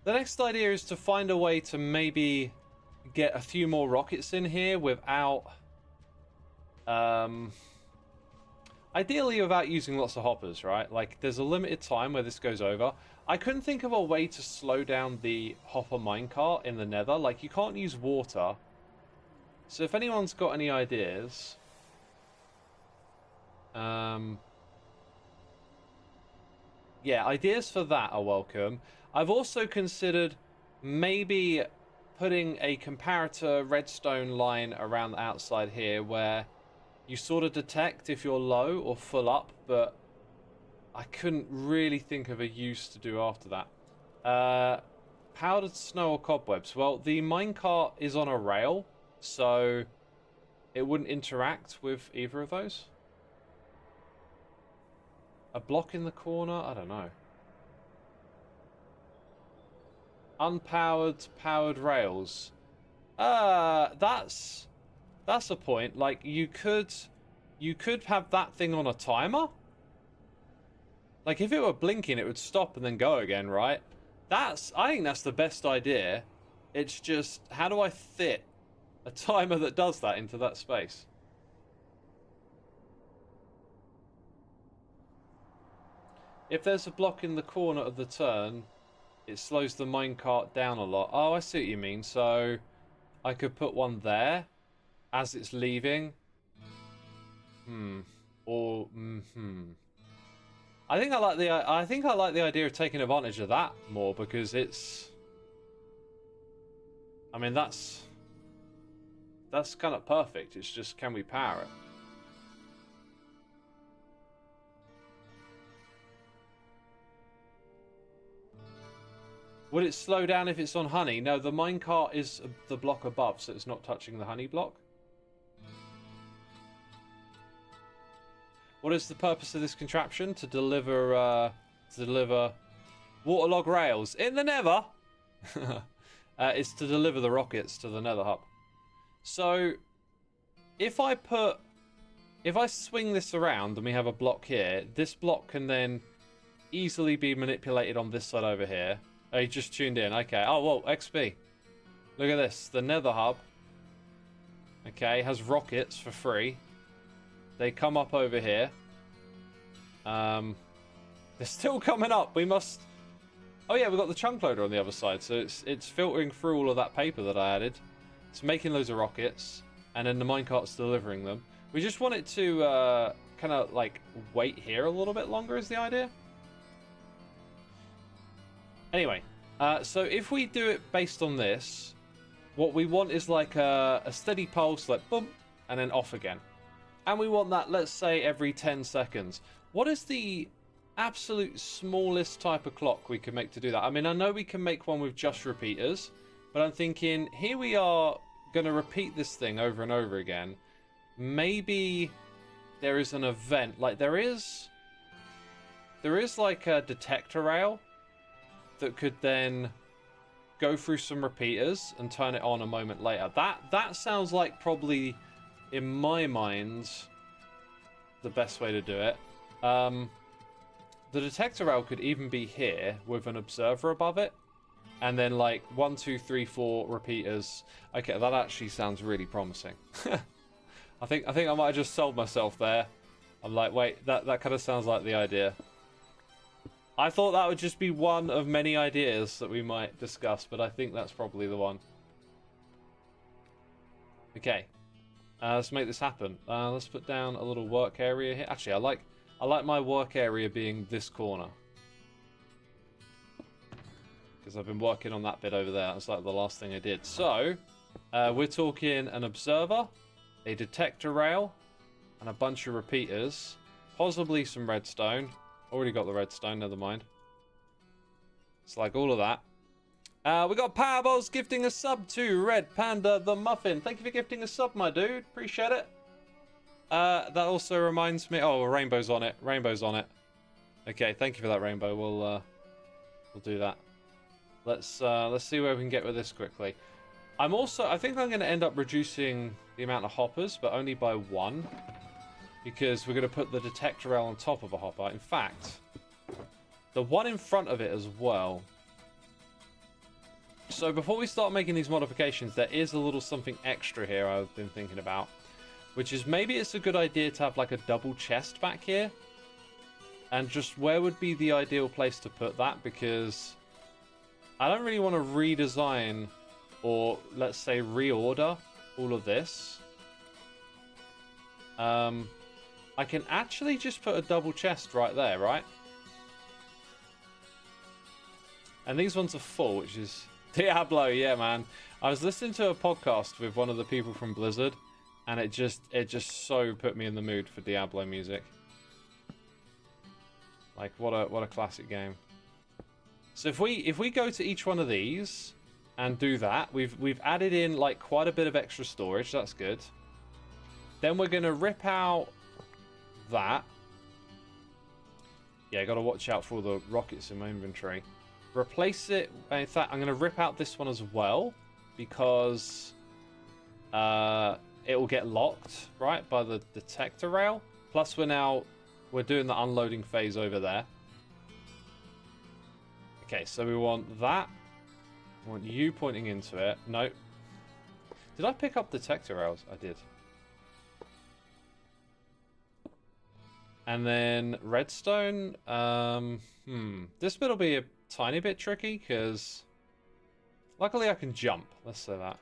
next idea is to find a way to maybe get a few more rockets in here without... ideally without using lots of hoppers, right? Like, there's a limited time where this goes over. I couldn't think of a way to slow down the hopper minecart in the nether. Like, you can't use water. So if anyone's got any ideas... yeah, ideas for that are welcome. I've also considered maybe putting a comparator redstone line around the outside here where you sort of detect if you're low or full up, but I couldn't really think of a use to do after that. Powdered snow or cobwebs? Well, the minecart is on a rail, so it wouldn't interact with either of those. A block in the corner? I don't know. Unpowered, powered rails. That's a point. Like, you could have that thing on a timer. Like, if it were blinking, it would stop and then go again, right? I think that's the best idea. It's just, how do I fit a timer that does that into that space? If there's a block in the corner of the turn, it slows the minecart down a lot. Oh, I see what you mean. So I could put one there as it's leaving. Or I think I like the idea of taking advantage of that more, because it's, I mean, that's kind of perfect. It's just, can we power it? Would it slow down if it's on honey? No, the minecart is the block above, so it's not touching the honey block. What is the purpose of this contraption? To deliver waterlog rails in the nether. It's to deliver the rockets to the nether hub. So if I swing this around and we have a block here, this block can then easily be manipulated on this side over here. Oh, you just tuned in. Okay. Oh, whoa, XP. Look at this. The nether hub, okay, has rockets for free. They come up over here. They're still coming up. We must... Oh, yeah, we've got the chunk loader on the other side. So it's filtering through all of that paper that I added. It's making loads of rockets. And then the minecart's delivering them. We just want it to kind of, like, wait here a little bit longer is the idea. Anyway, so if we do it based on this, what we want is like a steady pulse, like boom, and then off again. And we want that, let's say, every 10 seconds. What is the absolute smallest type of clock we can make to do that? I mean, I know we can make one with just repeaters, but I'm thinking, here we are going to repeat this thing over and over again. Maybe there is an event, like there is like a detector rail that could then go through some repeaters and turn it on a moment later. That sounds like probably, in my mind, the best way to do it. The detector rail could even be here with an observer above it, and then like 1, 2, 3, 4 repeaters. Okay, that actually sounds really promising. I think I might have just sold myself there. I'm like, wait, that kind of sounds like the idea. I thought that would just be one of many ideas that we might discuss, but I think that's probably the one. Okay, let's make this happen. Let's put down a little work area here. Actually, I like my work area being this corner, because I've been working on that bit over there. That's like the last thing I did. So, we're talking an observer, a detector rail, and a bunch of repeaters. Possibly some redstone. Already got the redstone, never mind. It's like all of that. We got Powerballs gifting a sub to Red Panda the Muffin. Thank you for gifting a sub, my dude. Appreciate it. That also reminds me... Oh, rainbow's on it. Rainbow's on it. Okay, thank you for that, Rainbow. We'll do that. Let's see where we can get with this quickly. I think I'm going to end up reducing the amount of hoppers, but only by 1. Because we're going to put the detector rail on top of a hopper. In fact, the one in front of it as well. So before we start making these modifications, there is a little something extra here I've been thinking about. Which is maybe it's a good idea to have like a double chest back here. And just where would be the ideal place to put that? Because I don't really want to redesign or, let's say, reorder all of this. I can actually just put a double chest right there, right? And these ones are full, which is... Diablo, yeah, man. I was listening to a podcast with one of the people from Blizzard, and it just so put me in the mood for Diablo music. Like, what a classic game. So if we go to each one of these and do that, we've added in like quite a bit of extra storage. That's good. Then we're gonna rip out that. Yeah, got to watch out for all the rockets in my inventory. Replace it. In fact, I'm gonna rip out this one as well because it will get locked, right, by the detector rail. Plus, we're doing the unloading phase over there. Okay, so we want that. I want you pointing into it. No. Did I pick up detector rails? I did. And then redstone. This bit will be a tiny bit tricky because luckily I can jump. Let's say that.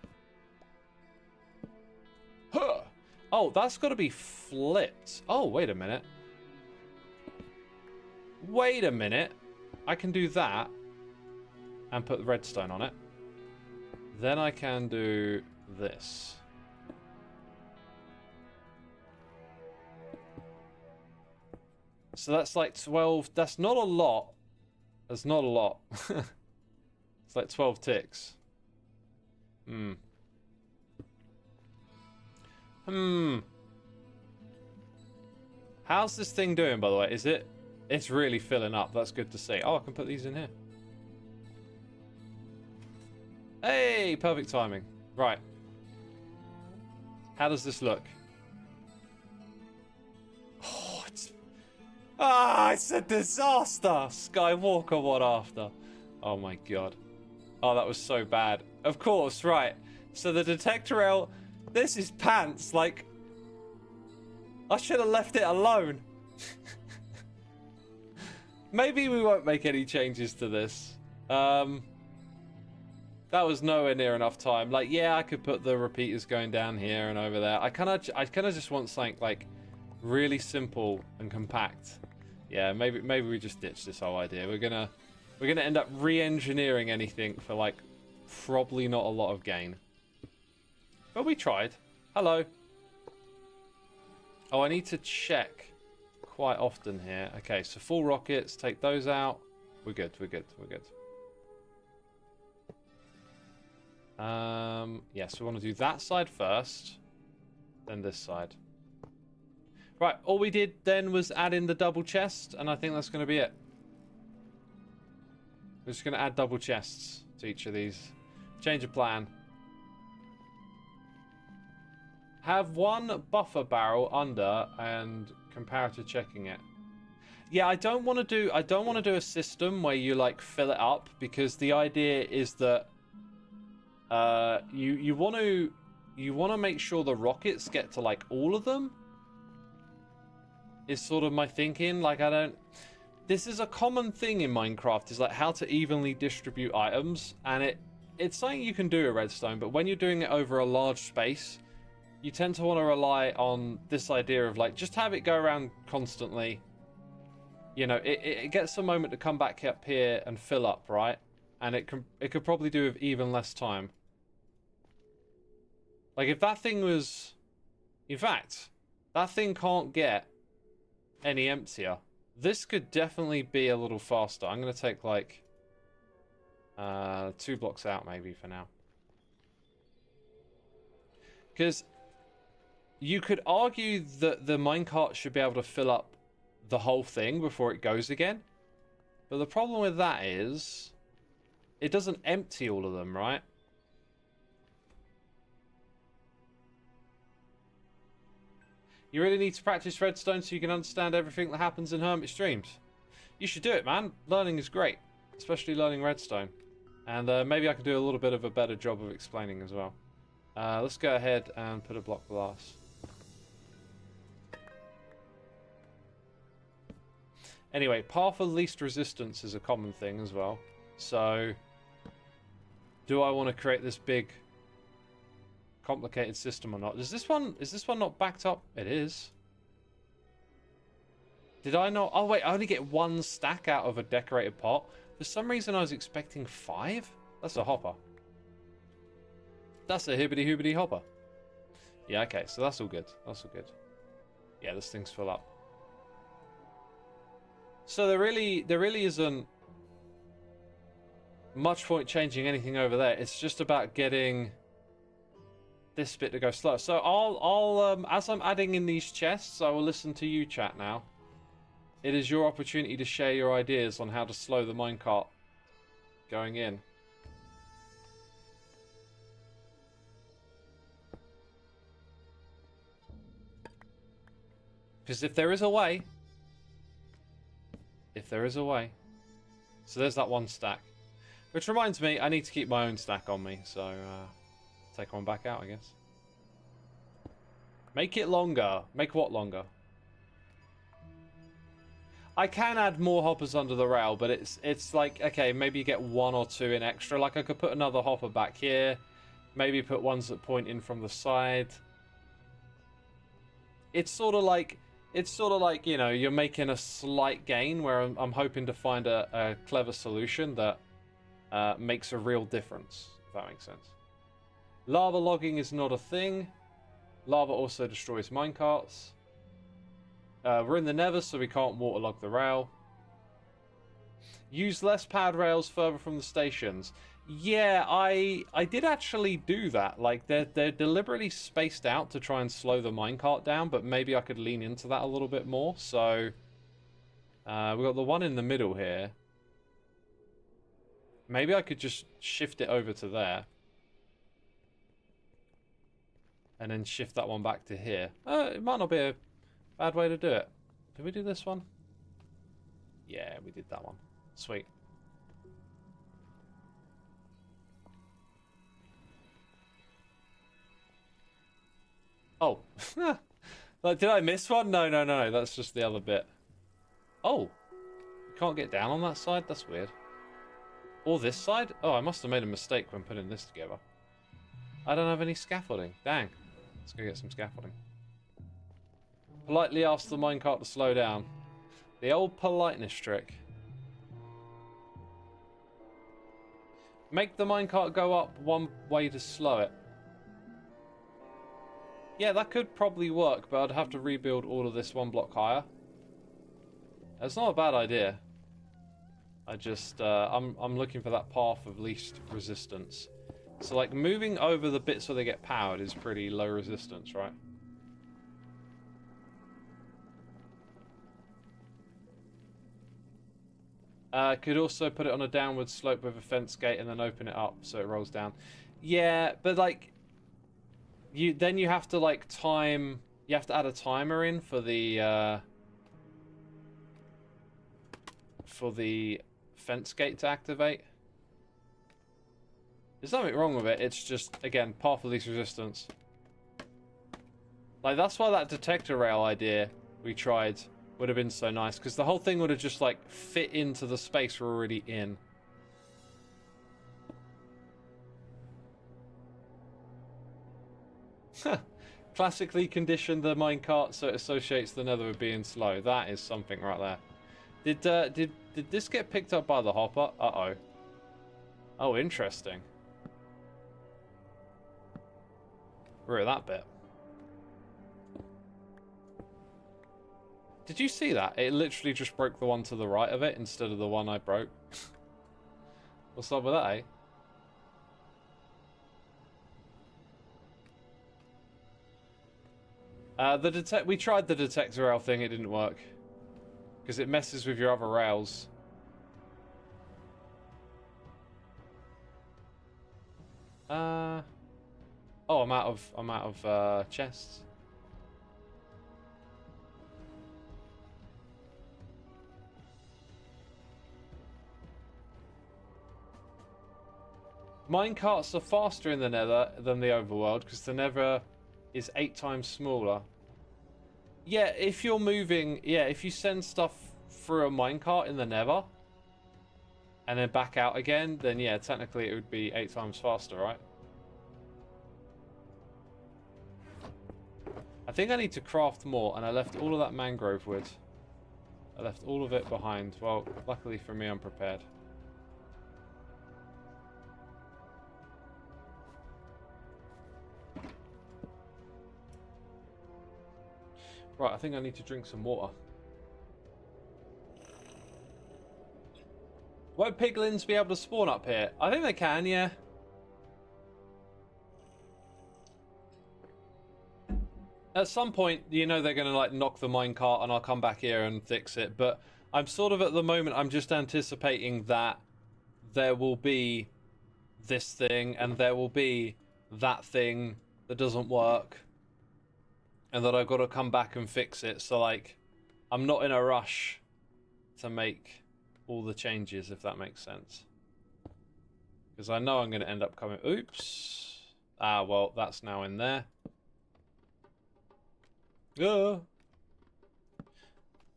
Huh. Oh, that's got to be flipped. Oh, wait a minute. Wait a minute. I can do that and put redstone on it. Then I can do this. So that's like 12. That's not a lot. That's not a lot. It's like 12 ticks. How's this thing doing, by the way? Is it... It's really filling up. That's good to see. Oh, I can put these in here. Hey, perfect timing. Right. How does this look? Oh, it's a disaster. Skywalker, what after? Oh my god. Oh, that was so bad. Of course, right. So the detector rail, this is pants. Like, I should have left it alone. Maybe we won't make any changes to this. That was nowhere near enough time. Like, yeah, I could put the repeaters going down here and over there. I kind of just want something like really simple and compact. Yeah, maybe we just ditch this whole idea. We're gonna end up re-engineering anything for like probably not a lot of gain. But we tried. Hello. Oh, I need to check quite often here. Okay, so full rockets, take those out. We're good. Yes, we want to do that side first, then this side. Right, all we did then was add in the double chest, and I think that's going to be it. We're just going to add double chests to each of these. Change of plan. Have one buffer barrel under and comparator checking it. Yeah, I don't want to do a system where you like fill it up, because the idea is that you want to make sure the rockets get to like all of them. Is sort of my thinking. Like, this is a common thing in Minecraft, is like how to evenly distribute items, and it's something you can do in Redstone, but when you're doing it over a large space, you tend to want to rely on this idea of like, just have it go around constantly. You know, it gets a moment to come back up here and fill up, right? And it could probably do with even less time. Like if that thing was, in fact, that thing can't get any emptier. This could definitely be a little faster. I'm going to take like 2 blocks out maybe for now. Because you could argue that the minecart should be able to fill up the whole thing before it goes again. But the problem with that is it doesn't empty all of them, right? You really need to practice Redstone so you can understand everything that happens in Hermit streams. You should do it, man. Learning is great, especially learning Redstone. And maybe I can do a little bit of a better job of explaining as well. Let's go ahead and put a block glass. Anyway, path of least resistance is a common thing as well. So, do I want to create this big, complicated system or not? Is this one not backed up? It is. Did I not? Oh wait, I only get 1 stack out of a decorated pot. For some reason, I was expecting 5. That's a hopper. That's a hibbity-hoobity hopper. Yeah, okay, so that's all good. That's all good. Yeah, this thing's full up. So there really isn't much point changing anything over there. It's just about getting this bit to go slow. So I'll as I'm adding in these chests, I will listen to you chat now. It is your opportunity to share your ideas on how to slow the minecart going in. Because if there is a way, so there's that 1 stack. Which reminds me, I need to keep my own stack on me, so take one back out, I guess. Make it longer. Make what longer? I can add more hoppers under the rail, but it's like, okay, maybe you get 1 or 2 in extra. Like I could put another hopper back here, maybe put ones that point in from the side. It's sort of like, you know, you're making a slight gain where I'm hoping to find a clever solution that makes a real difference, if that makes sense. Lava logging is not a thing. Lava also destroys minecarts. We're in the Nether, so we can't waterlog the rail. Use less pad rails further from the stations. Yeah, I did actually do that. Like, they're deliberately spaced out to try and slow the minecart down, but maybe I could lean into that a little bit more. So, we've got the one in the middle here. Maybe I could just shift it over to there. And then shift that one back to here. It might not be a bad way to do it. Did we do this one? Yeah, we did that one. Sweet. Oh. Like, did I miss one? No. That's just the other bit. Oh. You can't get down on that side? That's weird. Or this side? Oh, I must have made a mistake when putting this together. I don't have any scaffolding. Dang. Let's go get some scaffolding. Politely ask the minecart to slow down. The old politeness trick. Make the minecart go up one way to slow it. Yeah, that could probably work, but I'd have to rebuild all of this 1 block higher. That's not a bad idea. I just, I'm looking for that path of least resistance. So, like, moving over the bits where they get powered is pretty low resistance, right? Could also put it on a downward slope with a fence gate and then open it up so it rolls down. Yeah, but, like, you have to, like, time... You have to add a timer in for the fence gate to activate. There's nothing wrong with it, it's just, again, path of least resistance. Like, that's why that detector rail idea we tried would have been so nice, because the whole thing would have just like fit into the space we're already in. Classically conditioned the minecart so it associates the nether with being slow. That is something right there. Did this get picked up by the hopper? Uh-oh. Oh, interesting. We're at that bit. Did you see that? It literally just broke the one to the right of it instead of the one I broke. What's up with that, eh? We tried the detector rail thing, it didn't work. Because it messes with your other rails. Oh, I'm out of chests. Minecarts are faster in the nether than the overworld because the nether is 8 times smaller. Yeah, if you're moving, yeah, if you send stuff through a minecart in the nether and then back out again, then yeah, technically it would be 8 times faster, right? I think I need to craft more, and I left all of that mangrove wood. I left all of it behind. Well, luckily for me, I'm prepared. Right, I think I need to drink some water. Won't piglins be able to spawn up here? I think they can, yeah. At some point, you know they're going to like knock the minecart and I'll come back here and fix it. But I'm sort of at the moment, I'm just anticipating that there will be this thing and there will be that thing that doesn't work. And that I've got to come back and fix it. So like, I'm not in a rush to make all the changes, if that makes sense. Because I know I'm going to end up coming... Oops. Ah, well, that's now in there.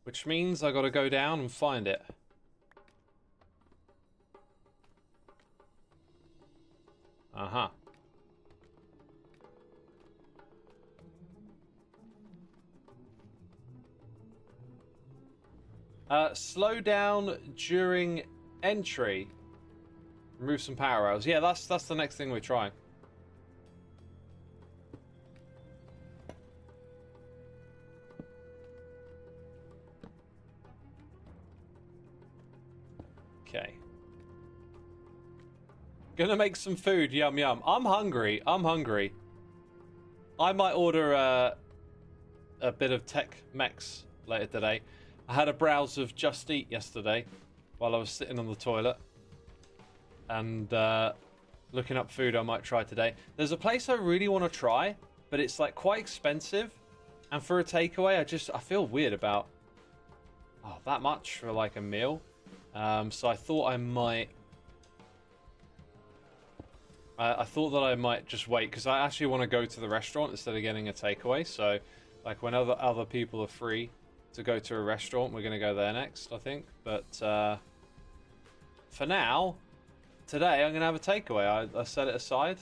Which means I got to go down and find it. Uh-huh. Slow down during entry. Remove some power rails. Yeah, that's the next thing we're trying. Okay. Gonna make some food. Yum yum. I'm hungry. I'm hungry. I might order a bit of Tex-Mex later today. I had a browse of Just Eat yesterday while I was sitting on the toilet and looking up food I might try today. There's a place I really want to try, but it's like quite expensive, and for a takeaway I feel weird about that much for like a meal. So I thought I might I thought that I might just wait because I actually want to go to the restaurant instead of getting a takeaway. So like when other people are free to go to a restaurant, we're going to go there next, I think. But for now, today I'm going to have a takeaway. I set it aside.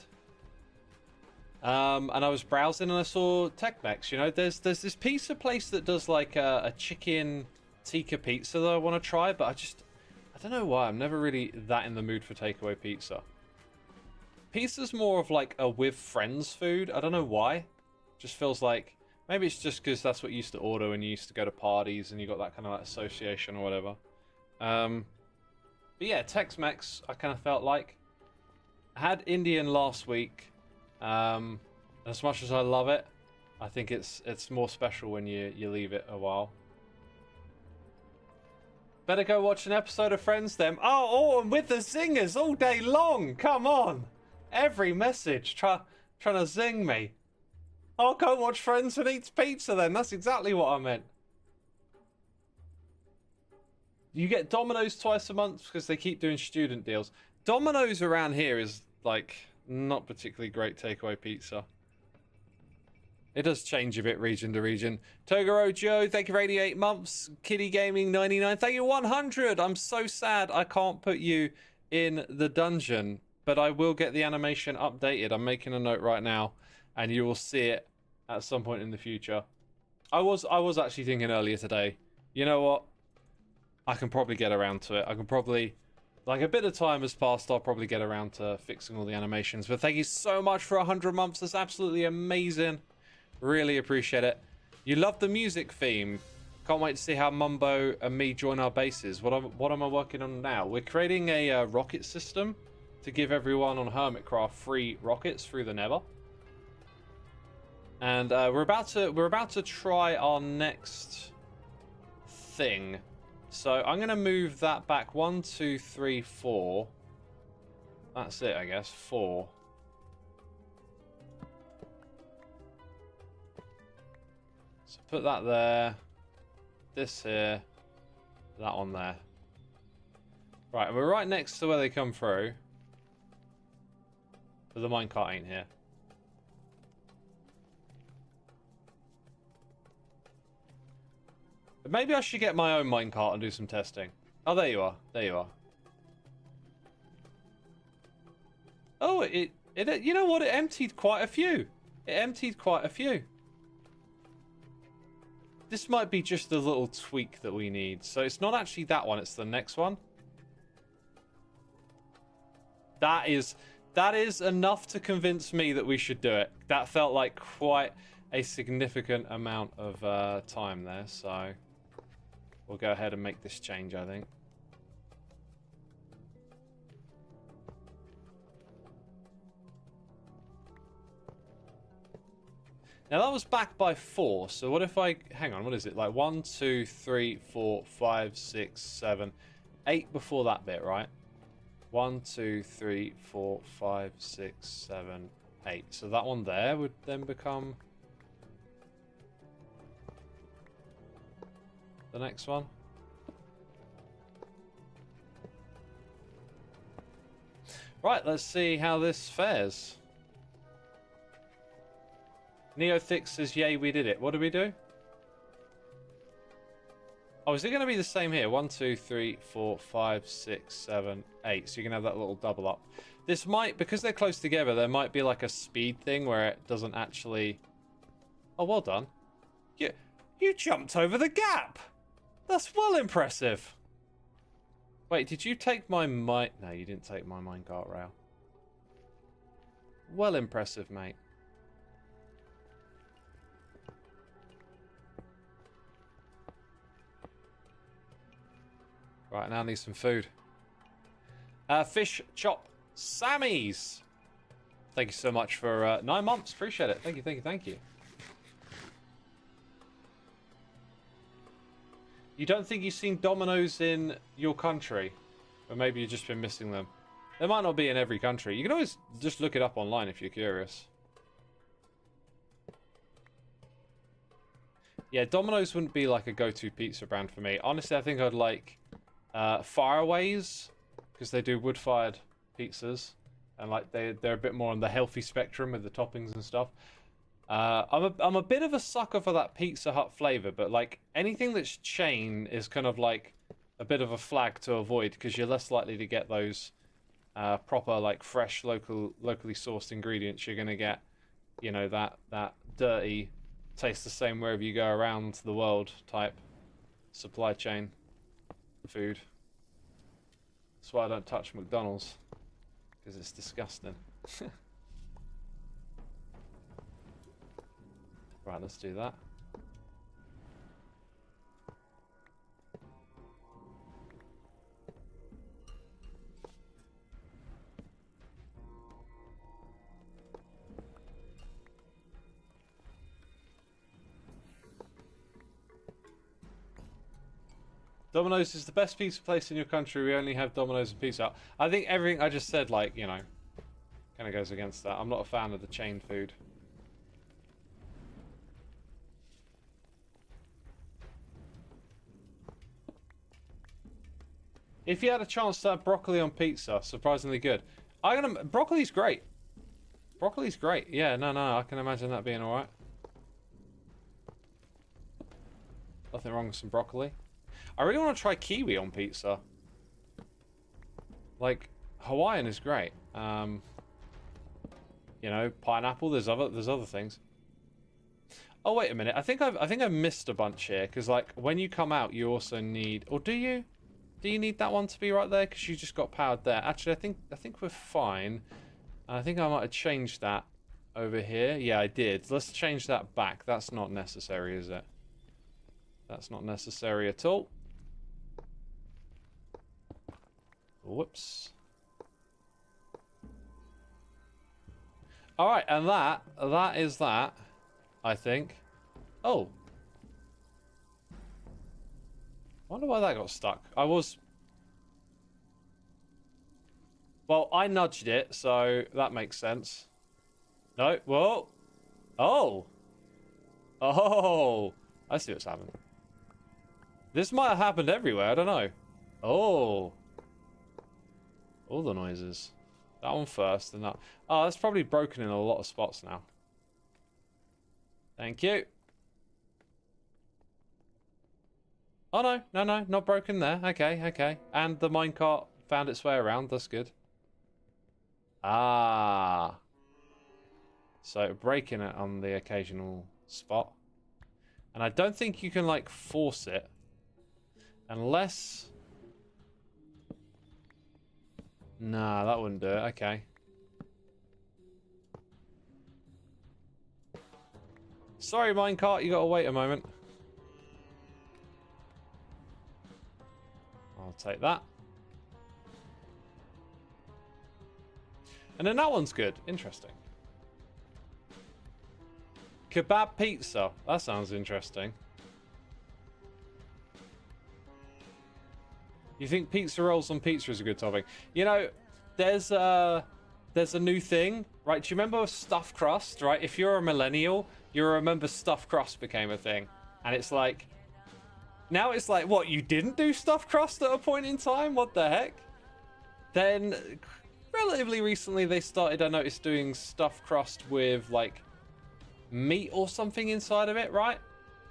And I was browsing and I saw Tex-Mex. You know, there's this pizza place that does like a chicken tikka pizza that I want to try, but I don't know why. I'm never really that in the mood for takeaway pizza. Pizza's more of like a with friends food. I don't know why. Just feels like... Maybe it's just because that's what you used to order when you used to go to parties and you got that kind of like association or whatever. But yeah, Tex-Mex, I kind of felt like. I had Indian last week. As much as I love it, I think it's more special when you leave it a while. Better go watch an episode of Friends then. Oh, and with the zingers all day long. Come on. Every message trying to zing me. I'll go watch Friends and eat pizza then. That's exactly what I meant. You get Domino's twice a month because they keep doing student deals. Domino's around here is like not particularly great takeaway pizza. It does change a bit region to region. Toguro Joe, thank you for 88 months. Kitty Gaming 99, thank you 100. I'm so sad I can't put you in the dungeon, but I will get the animation updated. I'm making a note right now, and you will see it at some point in the future. I was actually thinking earlier today, you know what? I can probably get around to it. I can probably, like, a bit of time has passed, I'll probably get around to fixing all the animations. But thank you so much for 100 months. That's absolutely amazing. Really appreciate it. You love the music theme. Can't wait to see how Mumbo and me join our bases. What am I working on now? We're creating a rocket system to give everyone on Hermitcraft free rockets through the Nether. And we're about to try our next thing. So I'm gonna move that back 1, 2, 3, 4. That's it, I guess. 4. So put that there. This here. That one there. Right, and we're right next to where they come through. But the minecart ain't here. Maybe I should get my own minecart and do some testing. Oh, there you are. There you are. Oh, it you know what? It emptied quite a few. It emptied quite a few. This might be just a little tweak that we need. So it's not actually that one, it's the next one. That is enough to convince me that we should do it. That felt like quite a significant amount of time there, so we'll go ahead and make this change, I think. Now that was back by 4, so what if I... Hang on, what is it? Like 1, 2, 3, 4, 5, 6, 7, 8 before that bit, right? 1, 2, 3, 4, 5, 6, 7, 8. So that one there would then become... the next one. Right, let's see how this fares. Neothix says, yay, we did it. What do we do? Oh, is it going to be the same here? 1, 2, 3, 4, 5, 6, 7, 8. So you can have that little double up. This might, because they're close together, there might be like a speed thing where it doesn't actually... Oh, well done. You jumped over the gap! That's well impressive. Wait, did you take my No, you didn't take my minecart rail. Well impressive, mate. Right, now I need some food. Fish Chop Sammy's. Thank you so much for 9 months. Appreciate it. Thank you, thank you, thank you. You don't think you've seen dominoes in your country? Or maybe you've just been missing them. They might not be in every country. You can always just look it up online if you're curious. Yeah, Domino's wouldn't be like a go-to pizza brand for me. Honestly, I think I'd like Faraways, because they do wood-fired pizzas. And like they're a bit more on the healthy spectrum with the toppings and stuff. I'm a bit of a sucker for that Pizza Hut flavor, but like anything that's chain is kind of like a bit of a flag to avoid, because you're less likely to get those proper like fresh locally sourced ingredients. You're gonna get, you know, that dirty, tastes the same wherever you go around the world type supply chain food. That's why I don't touch McDonald's, because it's disgusting. Right, let's do that. Domino's is the best pizza place in your country. We only have Domino's and Pizza Hut. I think everything I just said, like, you know, kind of goes against that. I'm not a fan of the chain food. If you had a chance to have broccoli on pizza, surprisingly good. Broccoli's great. Broccoli's great. Yeah, no, I can imagine that being alright. Nothing wrong with some broccoli. I really want to try kiwi on pizza. Like, Hawaiian is great. You know, pineapple. There's other things. Oh wait a minute. I think I've missed a bunch here because like when you come out, you also need. Or do you? Do you need that one to be right there? Because you just got powered there. Actually, I think we're fine. I think I might have changed that over here. Yeah, I did. Let's change that back. That's not necessary, is it? That's not necessary at all. Whoops. Alright, and that is that, I think. Oh. Wonder why that got stuck. Well, I nudged it, so that makes sense. No, whoa. Oh. Oh. I see what's happened. This might have happened everywhere, I don't know. Oh. All the noises. That one first, and that. Oh, that's probably broken in a lot of spots now. Thank you. Oh, no, not broken there. Okay. And the minecart found its way around. That's good. Ah. So, breaking it on the occasional spot. And I don't think you can, like, force it. Unless... Nah, that wouldn't do it. Okay. Sorry, minecart, you gotta wait a moment. I'll take that. And then that one's good. Interesting. Kebab pizza. That sounds interesting. You think pizza rolls on pizza is a good topping? You know, there's a new thing, right? Do you remember stuffed crust, right? If you're a millennial, you remember stuffed crust became a thing. And it's like, now it's like, what, you didn't do stuffed crust at a point in time? What the heck? Then, relatively recently, they started, I noticed, doing stuffed crust with, like, meat or something inside of it, right?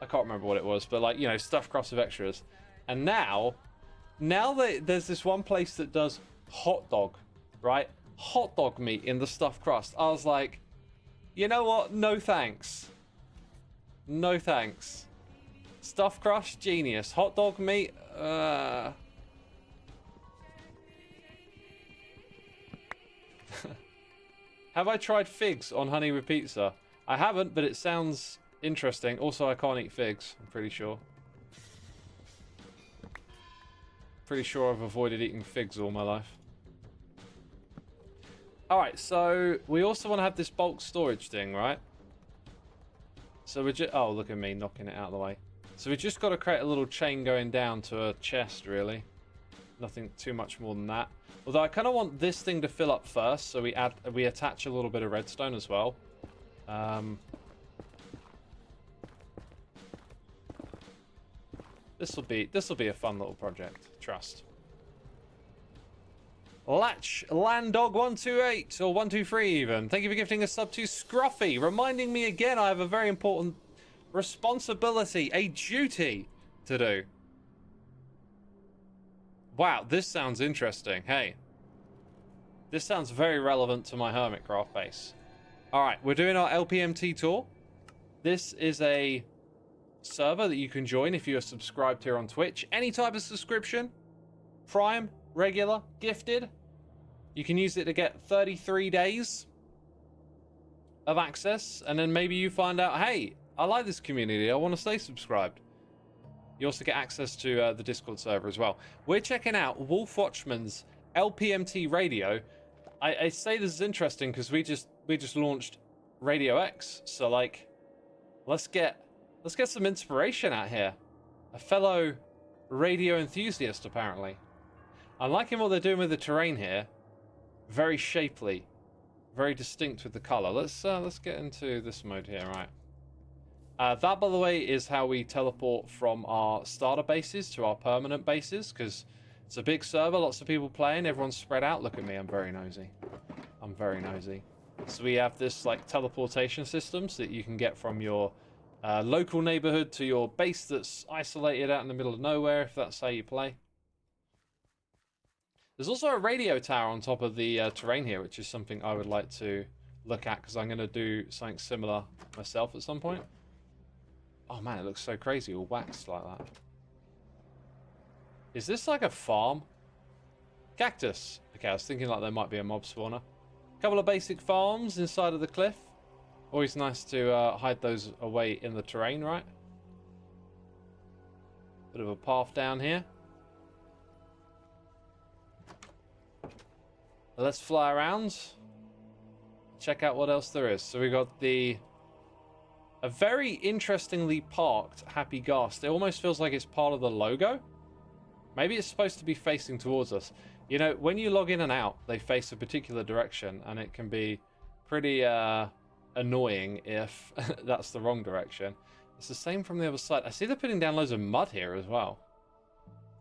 I can't remember what it was, but, like, you know, stuffed crust with extras. And now there's this one place that does hot dog, right? Hot dog meat in the stuffed crust. I was like, you know what? No thanks. No thanks. Stuffed crust, genius. Hot dog meat, Have I tried figs on honey with pizza? I haven't, but it sounds interesting. Also, I can't eat figs, I'm pretty sure. Pretty sure I've avoided eating figs all my life. Alright, so we also want to have this bulk storage thing, right? So we're just... Oh, look at me knocking it out of the way. So we just got to create a little chain going down to a chest, really. Nothing too much more than that. Although I kind of want this thing to fill up first, so we attach a little bit of redstone as well. This will be a fun little project. Trust. Latch Landog 128 or 123 even. Thank you for gifting a sub to Scruffy, reminding me again I have a very important responsibility, a duty to do. Wow, this sounds interesting. Hey, this sounds very relevant to my Hermitcraft base. All right, we're doing our LPMT tour. This is a server that you can join if you're subscribed here on Twitch. Any type of subscription, Prime, regular, gifted. You can use it to get 33 days of access, and then maybe you find out, hey, I like this community, I want to stay subscribed. You also get access to the Discord server as well. We're checking out Wolf Watchman's LPMT radio. I say this is interesting because we just launched Radio X, so like, let's get some inspiration out here. A fellow radio enthusiast, apparently. I'm liking what they're doing with the terrain here. Very shapely, very distinct with the color. Let's get into this mode here, right? That, by the way, is how we teleport from our starter bases to our permanent bases, because it's a big server, lots of people playing, everyone's spread out. Look at me, I'm very nosy. I'm very nosy. So we have this like teleportation system so that you can get from your local neighborhood to your base that's isolated out in the middle of nowhere, if that's how you play. There's also a radio tower on top of the terrain here, which is something I would like to look at, because I'm going to do something similar myself at some point. Oh man, it looks so crazy, all waxed like that. Is this like a farm? Cactus. Okay, I was thinking like there might be a mob spawner. Couple of basic farms inside of the cliff. Always nice to hide those away in the terrain, right? Bit of a path down here. Let's fly around. Check out what else there is. So we got a very interestingly parked Happy Ghast. It almost feels like it's part of the logo. Maybe it's supposed to be facing towards us. You know, when you log in and out, they face a particular direction, and it can be pretty annoying if that's the wrong direction. It's the same from the other side. I see they're putting down loads of mud here as well.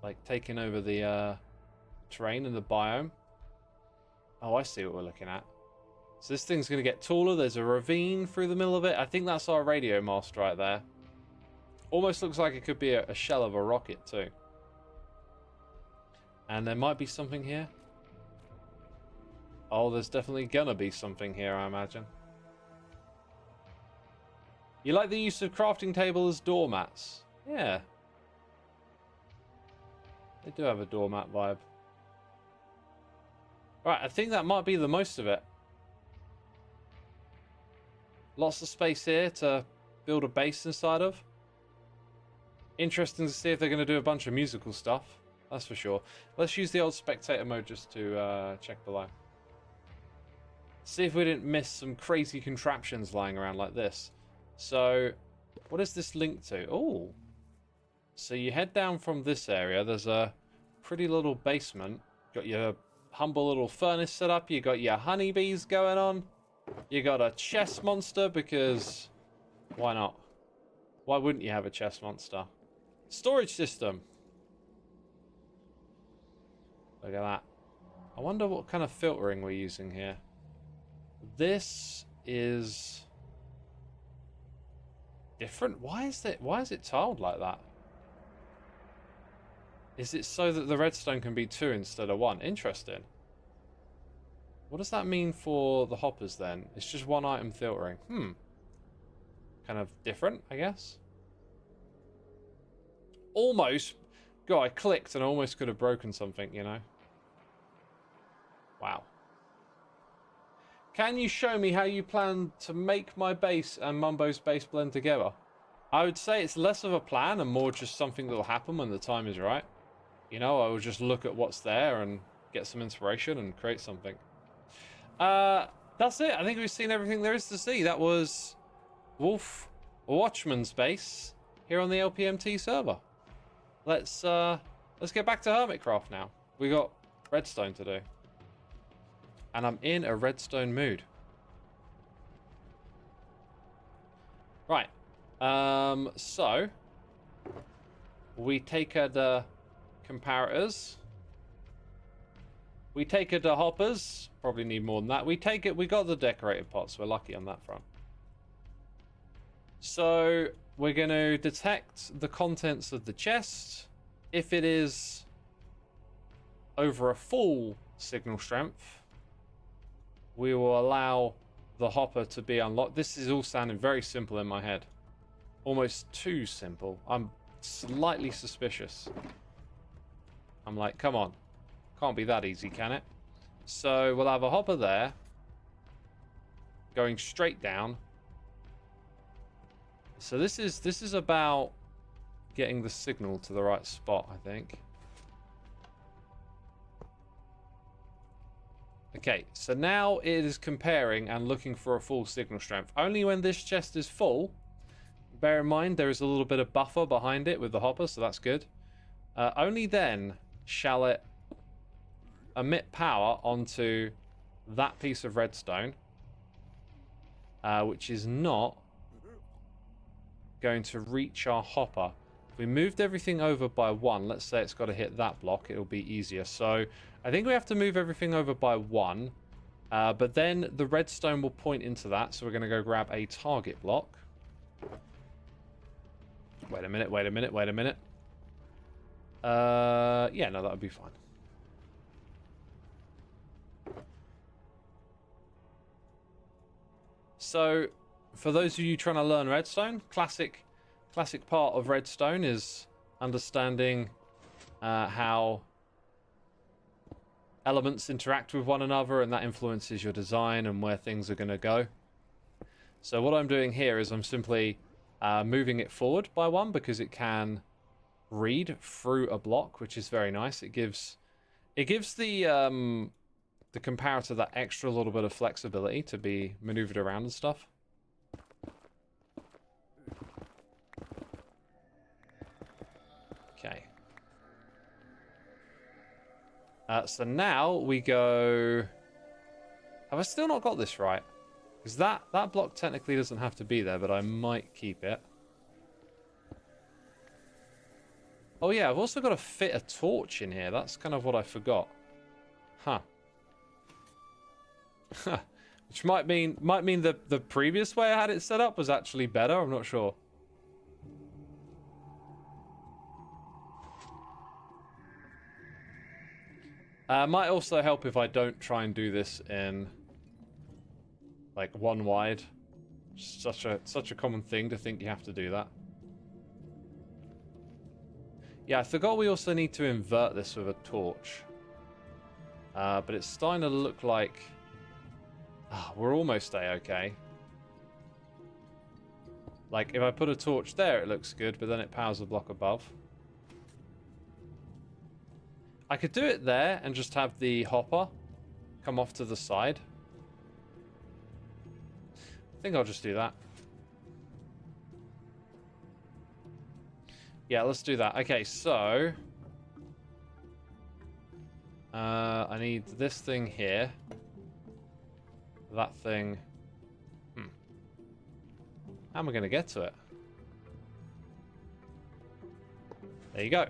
Like taking over the terrain and the biome. Oh, I see what we're looking at. So this thing's going to get taller. There's a ravine through the middle of it. I think that's our radio mast right there. Almost looks like it could be a shell of a rocket too. And there might be something here. Oh, there's definitely gonna be something here, I imagine. You like the use of crafting table as doormats? Yeah. They do have a doormat vibe. Right, I think that might be the most of it. Lots of space here to build a base inside of. Interesting to see if they're going to do a bunch of musical stuff. That's for sure. Let's use the old spectator mode just to check below. See if we didn't miss some crazy contraptions lying around like this. So, what is this linked to? Oh. So you head down from this area. There's a pretty little basement. Got your humble little furnace set up. You got your honeybees going on. You got a chest monster because why not? Why wouldn't you have a chest monster? Storage system. Look at that. I wonder what kind of filtering we're using here. This is different. Why is it tiled like that? Is it so that the redstone can be 2 instead of 1? Interesting. What does that mean for the hoppers then? It's just 1 item filtering. Kind of different, I guess. Almost. God, I clicked and I almost could have broken something, you know. Wow. Can you show me how you plan to make my base and Mumbo's base blend together? I would say it's less of a plan and more just something that will happen when the time is right. You know, I will just look at what's there and get some inspiration and create something. That's it. I think we've seen everything there is to see. That was Wolf Watchman's base here on the LPMT server. Let's get back to Hermitcraft now. We got redstone to do. And I'm in a redstone mood. Right. So we take the comparators. We take the hoppers. Probably need more than that. We got the decorated pots. We're lucky on that front. So we're going to detect the contents of the chest. If it is over a full signal strength, we will allow the hopper to be unlocked. This is all sounding very simple in my head. Almost too simple. I'm slightly suspicious. I'm like, come on. Can't be that easy, can it? So we'll have a hopper there. Going straight down. So this is about getting the signal to the right spot, I think. Okay, so now it is comparing and looking for a full signal strength. Only when this chest is full, bear in mind there is a little bit of buffer behind it with the hopper, so that's good. Only then shall it emit power onto that piece of redstone, which is not going to reach our hopper. If we moved everything over by 1, let's say it's got to hit that block, it'll be easier. So I think we have to move everything over by 1, but then the redstone will point into that. So we're going to go grab a target block. Wait a minute, wait a minute, wait a minute. Yeah, no, that would be fine. So, for those of you trying to learn Redstone, classic part of Redstone is understanding how elements interact with one another, and that influences your design and where things are going to go. So what I'm doing here is I'm simply moving it forward by one because it can read through a block, which is very nice. It gives the comparator that extra little bit of flexibility to be maneuvered around and stuff. Okay. So now we go... Have I still not got this right? Because that block technically doesn't have to be there, but I might keep it. Oh yeah, I've also got to fit a torch in here. That's kind of what I forgot. Huh. Which might mean the previous way I had it set up was actually better. I'm not sure. Might also help if I don't try and do this in like one wide. Such a common thing to think you have to do that. Yeah, I forgot we also need to invert this with a torch. But it's starting to look like we're almost A-okay. Like if I put a torch there, it looks good, but then it powers the block above. I could do it there and just have the hopper come off to the side. I think I'll just do that. Yeah, let's do that. Okay, so... I need this thing here. That thing... How am I going to get to it? There you go.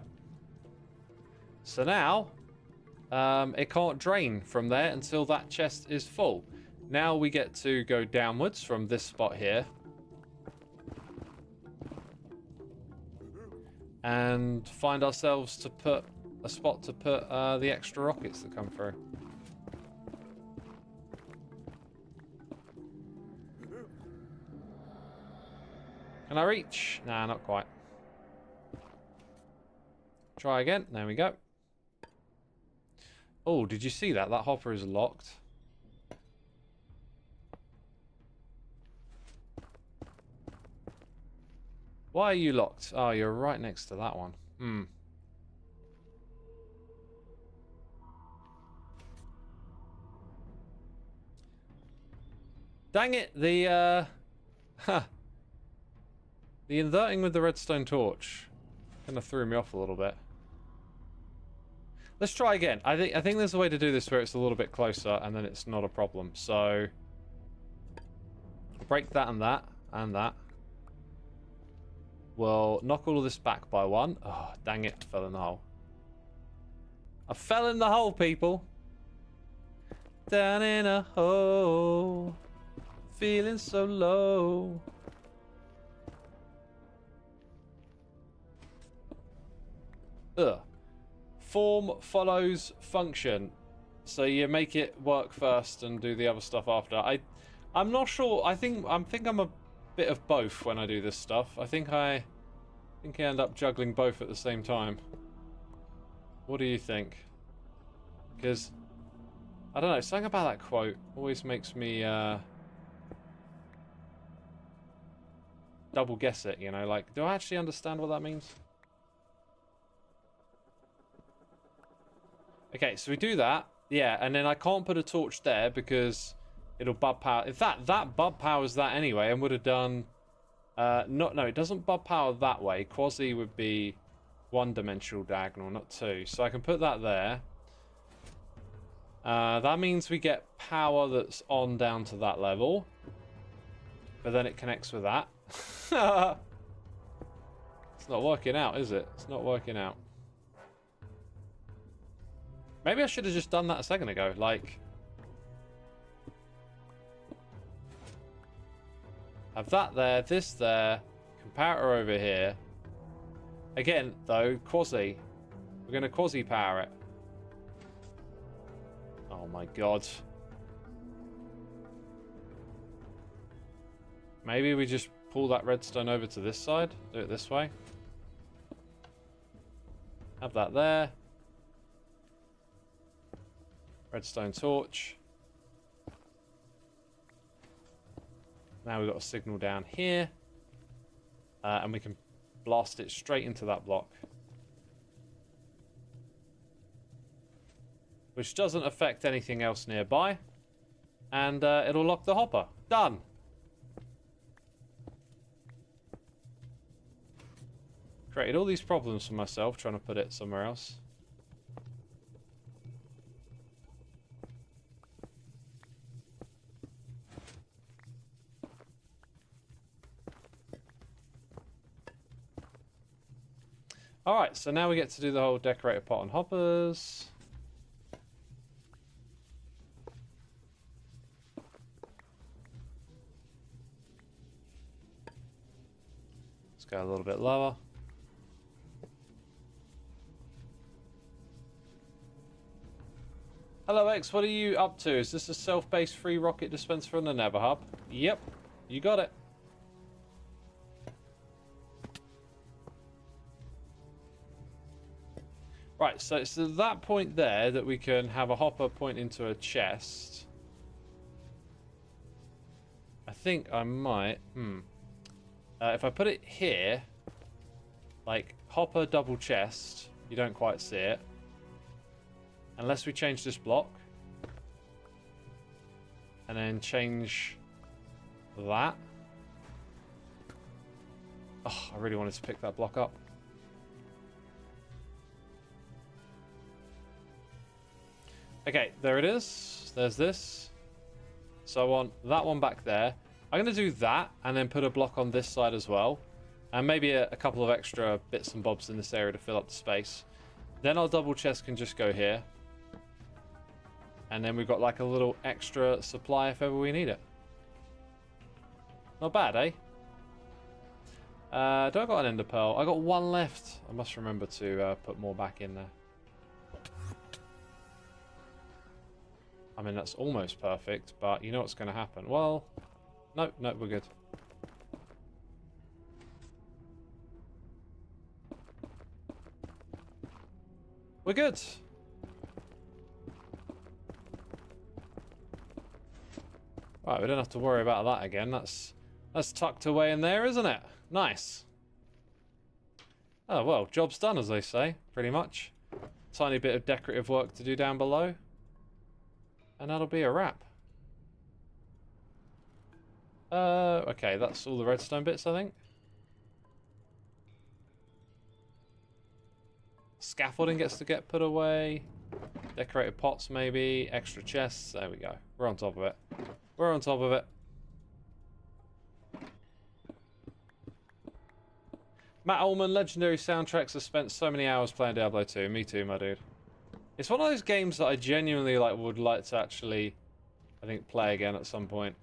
So now, it can't drain from there until that chest is full. Now we get to go downwards from this spot here. And find ourselves to put a spot to put the extra rockets that come through. Can I reach? Nah, not quite. Try again. There we go. Oh, did you see that? That hopper is locked. Why are you locked? Oh, you're right next to that one. Dang it, the inverting with the redstone torch kind of threw me off a little bit. Let's try again. I think there's a way to do this where it's a little bit closer and then it's not a problem. So break that and that and that. We'll knock all of this back by one. Oh, dang it, fell in the hole. I fell in the hole, people. Down in a hole. Feeling so low. Ugh. Form follows function. So you make it work first and do the other stuff after. I'm not sure. I think I'm a bit of both when I do this stuff. I think I end up juggling both at the same time. What do you think? Because I don't know, something about that quote always makes me double guess it, you know, like, do I actually understand what that means? Okay, so we do that. Yeah, and then I can't put a torch there because it'll bub power. In fact, that bub powers that anyway and would have done... no, it doesn't bub power that way. Quasi would be one-dimensional diagonal, not two. So I can put that there. That means we get power that's on down to that level. But then it connects with that. It's not working out, is it? It's not working out. Maybe I should have just done that a second ago, like... Have that there, this there, comparator over here, Again, though, quasi. We're going to quasi power it. Oh my god. Maybe we just pull that redstone over to this side. Do it this way. Have that there. Redstone torch. Now we've got a signal down here. And we can blast it straight into that block. Which doesn't affect anything else nearby. And it'll lock the hopper. Done! Created all these problems for myself trying to put it somewhere else. Alright, so now we get to do the whole decorated pot and hoppers. Let's go a little bit lower. Hello X, what are you up to? Is this a self-based free rocket dispenser from the Nether Hub? Yep, you got it. Right, so it's at that point there that we can have a hopper point into a chest. I think I might... if I put it here, like hopper double chest, you don't quite see it. Unless we change this block. And then change that. Oh, I really wanted to pick that block up. Okay, there it is. There's this. So I want that one back there. I'm going to do that and then put a block on this side as well. And maybe a couple of extra bits and bobs in this area to fill up the space. Then our double chest can just go here. And then we've got like a little extra supply if ever we need it. Not bad, eh? Do I got an ender pearl? I got one left. I must remember to put more back in there. I mean, that's almost perfect, but you know what's going to happen. Well, no, we're good. We're good. Right, we don't have to worry about that again. That's tucked away in there, isn't it? Nice. Oh, well, job's done, as they say, pretty much. Tiny bit of decorative work to do down below. And that'll be a wrap. Okay, that's all the redstone bits, I think. Scaffolding gets to get put away. Decorated pots, maybe. Extra chests. There we go. We're on top of it. We're on top of it. Matt Ullman, legendary soundtracks. Have spent so many hours playing Diablo 2. Me too, my dude. It's one of those games that I genuinely would like to actually, I think, play again at some point.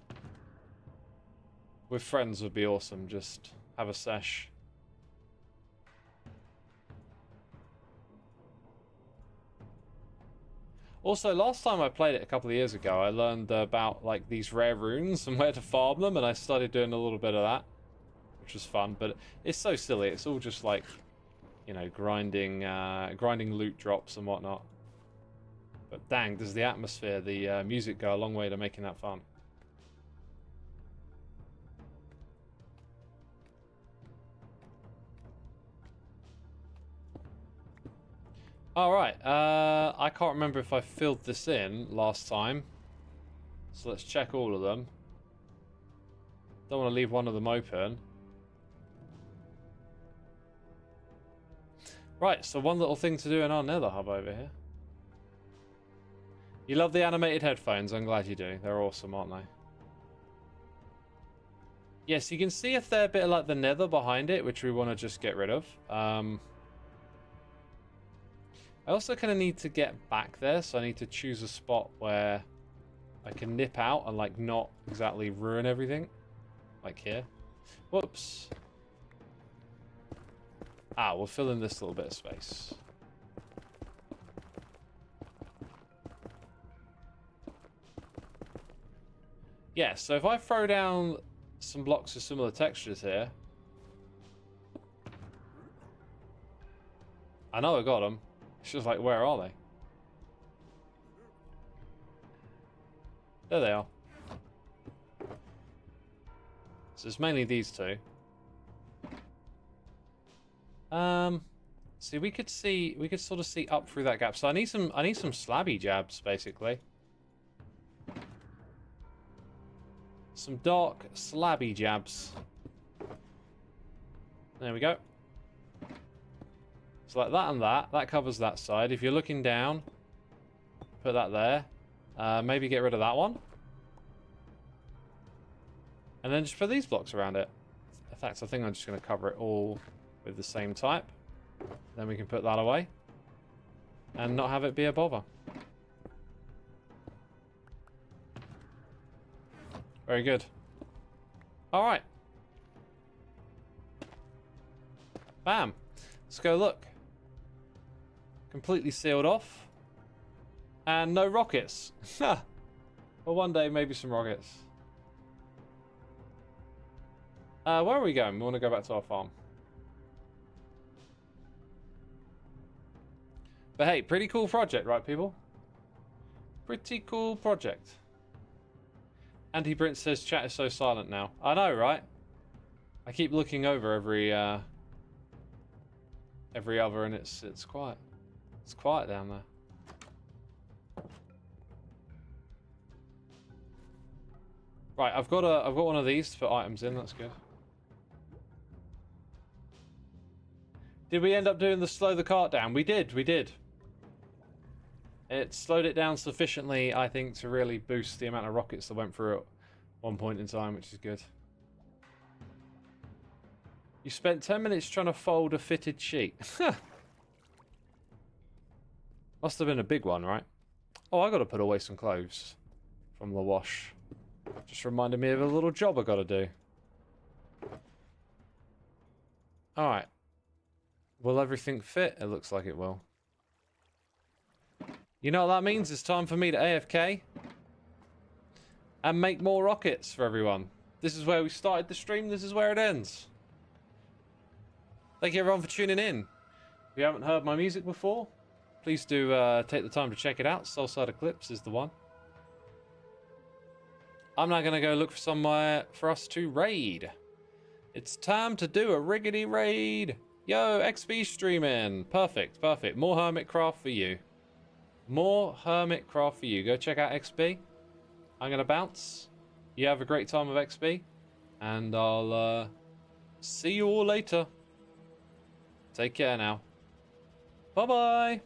With friends would be awesome. Just have a sesh. Also, last time I played it a couple of years ago, I learned about like these rare runes and where to farm them, and I started doing a little bit of that, which was fun. But it's so silly. It's all just like, you know, grinding loot drops and whatnot. But dang, does the atmosphere, the music go a long way to making that fun. Alright, I can't remember if I filled this in last time. So let's check all of them. Don't want to leave one of them open. Right, so one little thing to do in our Nether hub over here. You love the animated headphones, I'm glad you do. They're awesome, aren't they? Yes, you can see a fair bit of like the Nether behind it, which we want to just get rid of. I also kind of need to get back there, so I need to choose a spot where I can nip out and like not exactly ruin everything. Like here. Whoops. Ah, we'll fill in this little bit of space. Yeah, so if I throw down some blocks of similar textures here... I know I got them. It's just like, where are they? There they are. So it's mainly these two. See, we could sort of see up through that gap. So I need some slabby jabs, basically. Some dark slabby jabs. There we go. So like that and that. That covers that side. If you're looking down, put that there. Maybe get rid of that one. And then just put these blocks around it. In fact, I think I'm just going to cover it all with the same type. Then we can put that away. And not have it be a bother. Very good. Alright. Bam. Let's go look. Completely sealed off. And no rockets. But one day, maybe some rockets. Where are we going? We want to go back to our farm. But hey, pretty cool project, right, people? Pretty cool project. Anti-Brint says chat is so silent now. I know, right? I keep looking over every other, and it's quiet. It's quiet down there. Right, I've got one of these to put items in. That's good. Did we end up doing the slow the cart down? We did. We did. It slowed it down sufficiently, I think, to really boost the amount of rockets that went through at one point in time, which is good. You spent 10 minutes trying to fold a fitted sheet. Must have been a big one, right? Oh, I got to put away some clothes from the wash. Just reminded me of a little job I got to do. Alright. Will everything fit? It looks like it will. You know what that means? It's time for me to AFK and make more rockets for everyone. This is where we started the stream. This is where it ends. Thank you everyone for tuning in. If you haven't heard my music before, please do take the time to check it out. Soulside Eclipse is the one. I'm now going to go look for somewhere for us to raid. It's time to do a riggedy raid. Yo, XP streaming. Perfect, perfect. More Hermitcraft for you. More Hermitcraft for you. Go check out XP. I'm going to bounce. You have a great time of XP. And I'll see you all later. Take care now. Bye-bye.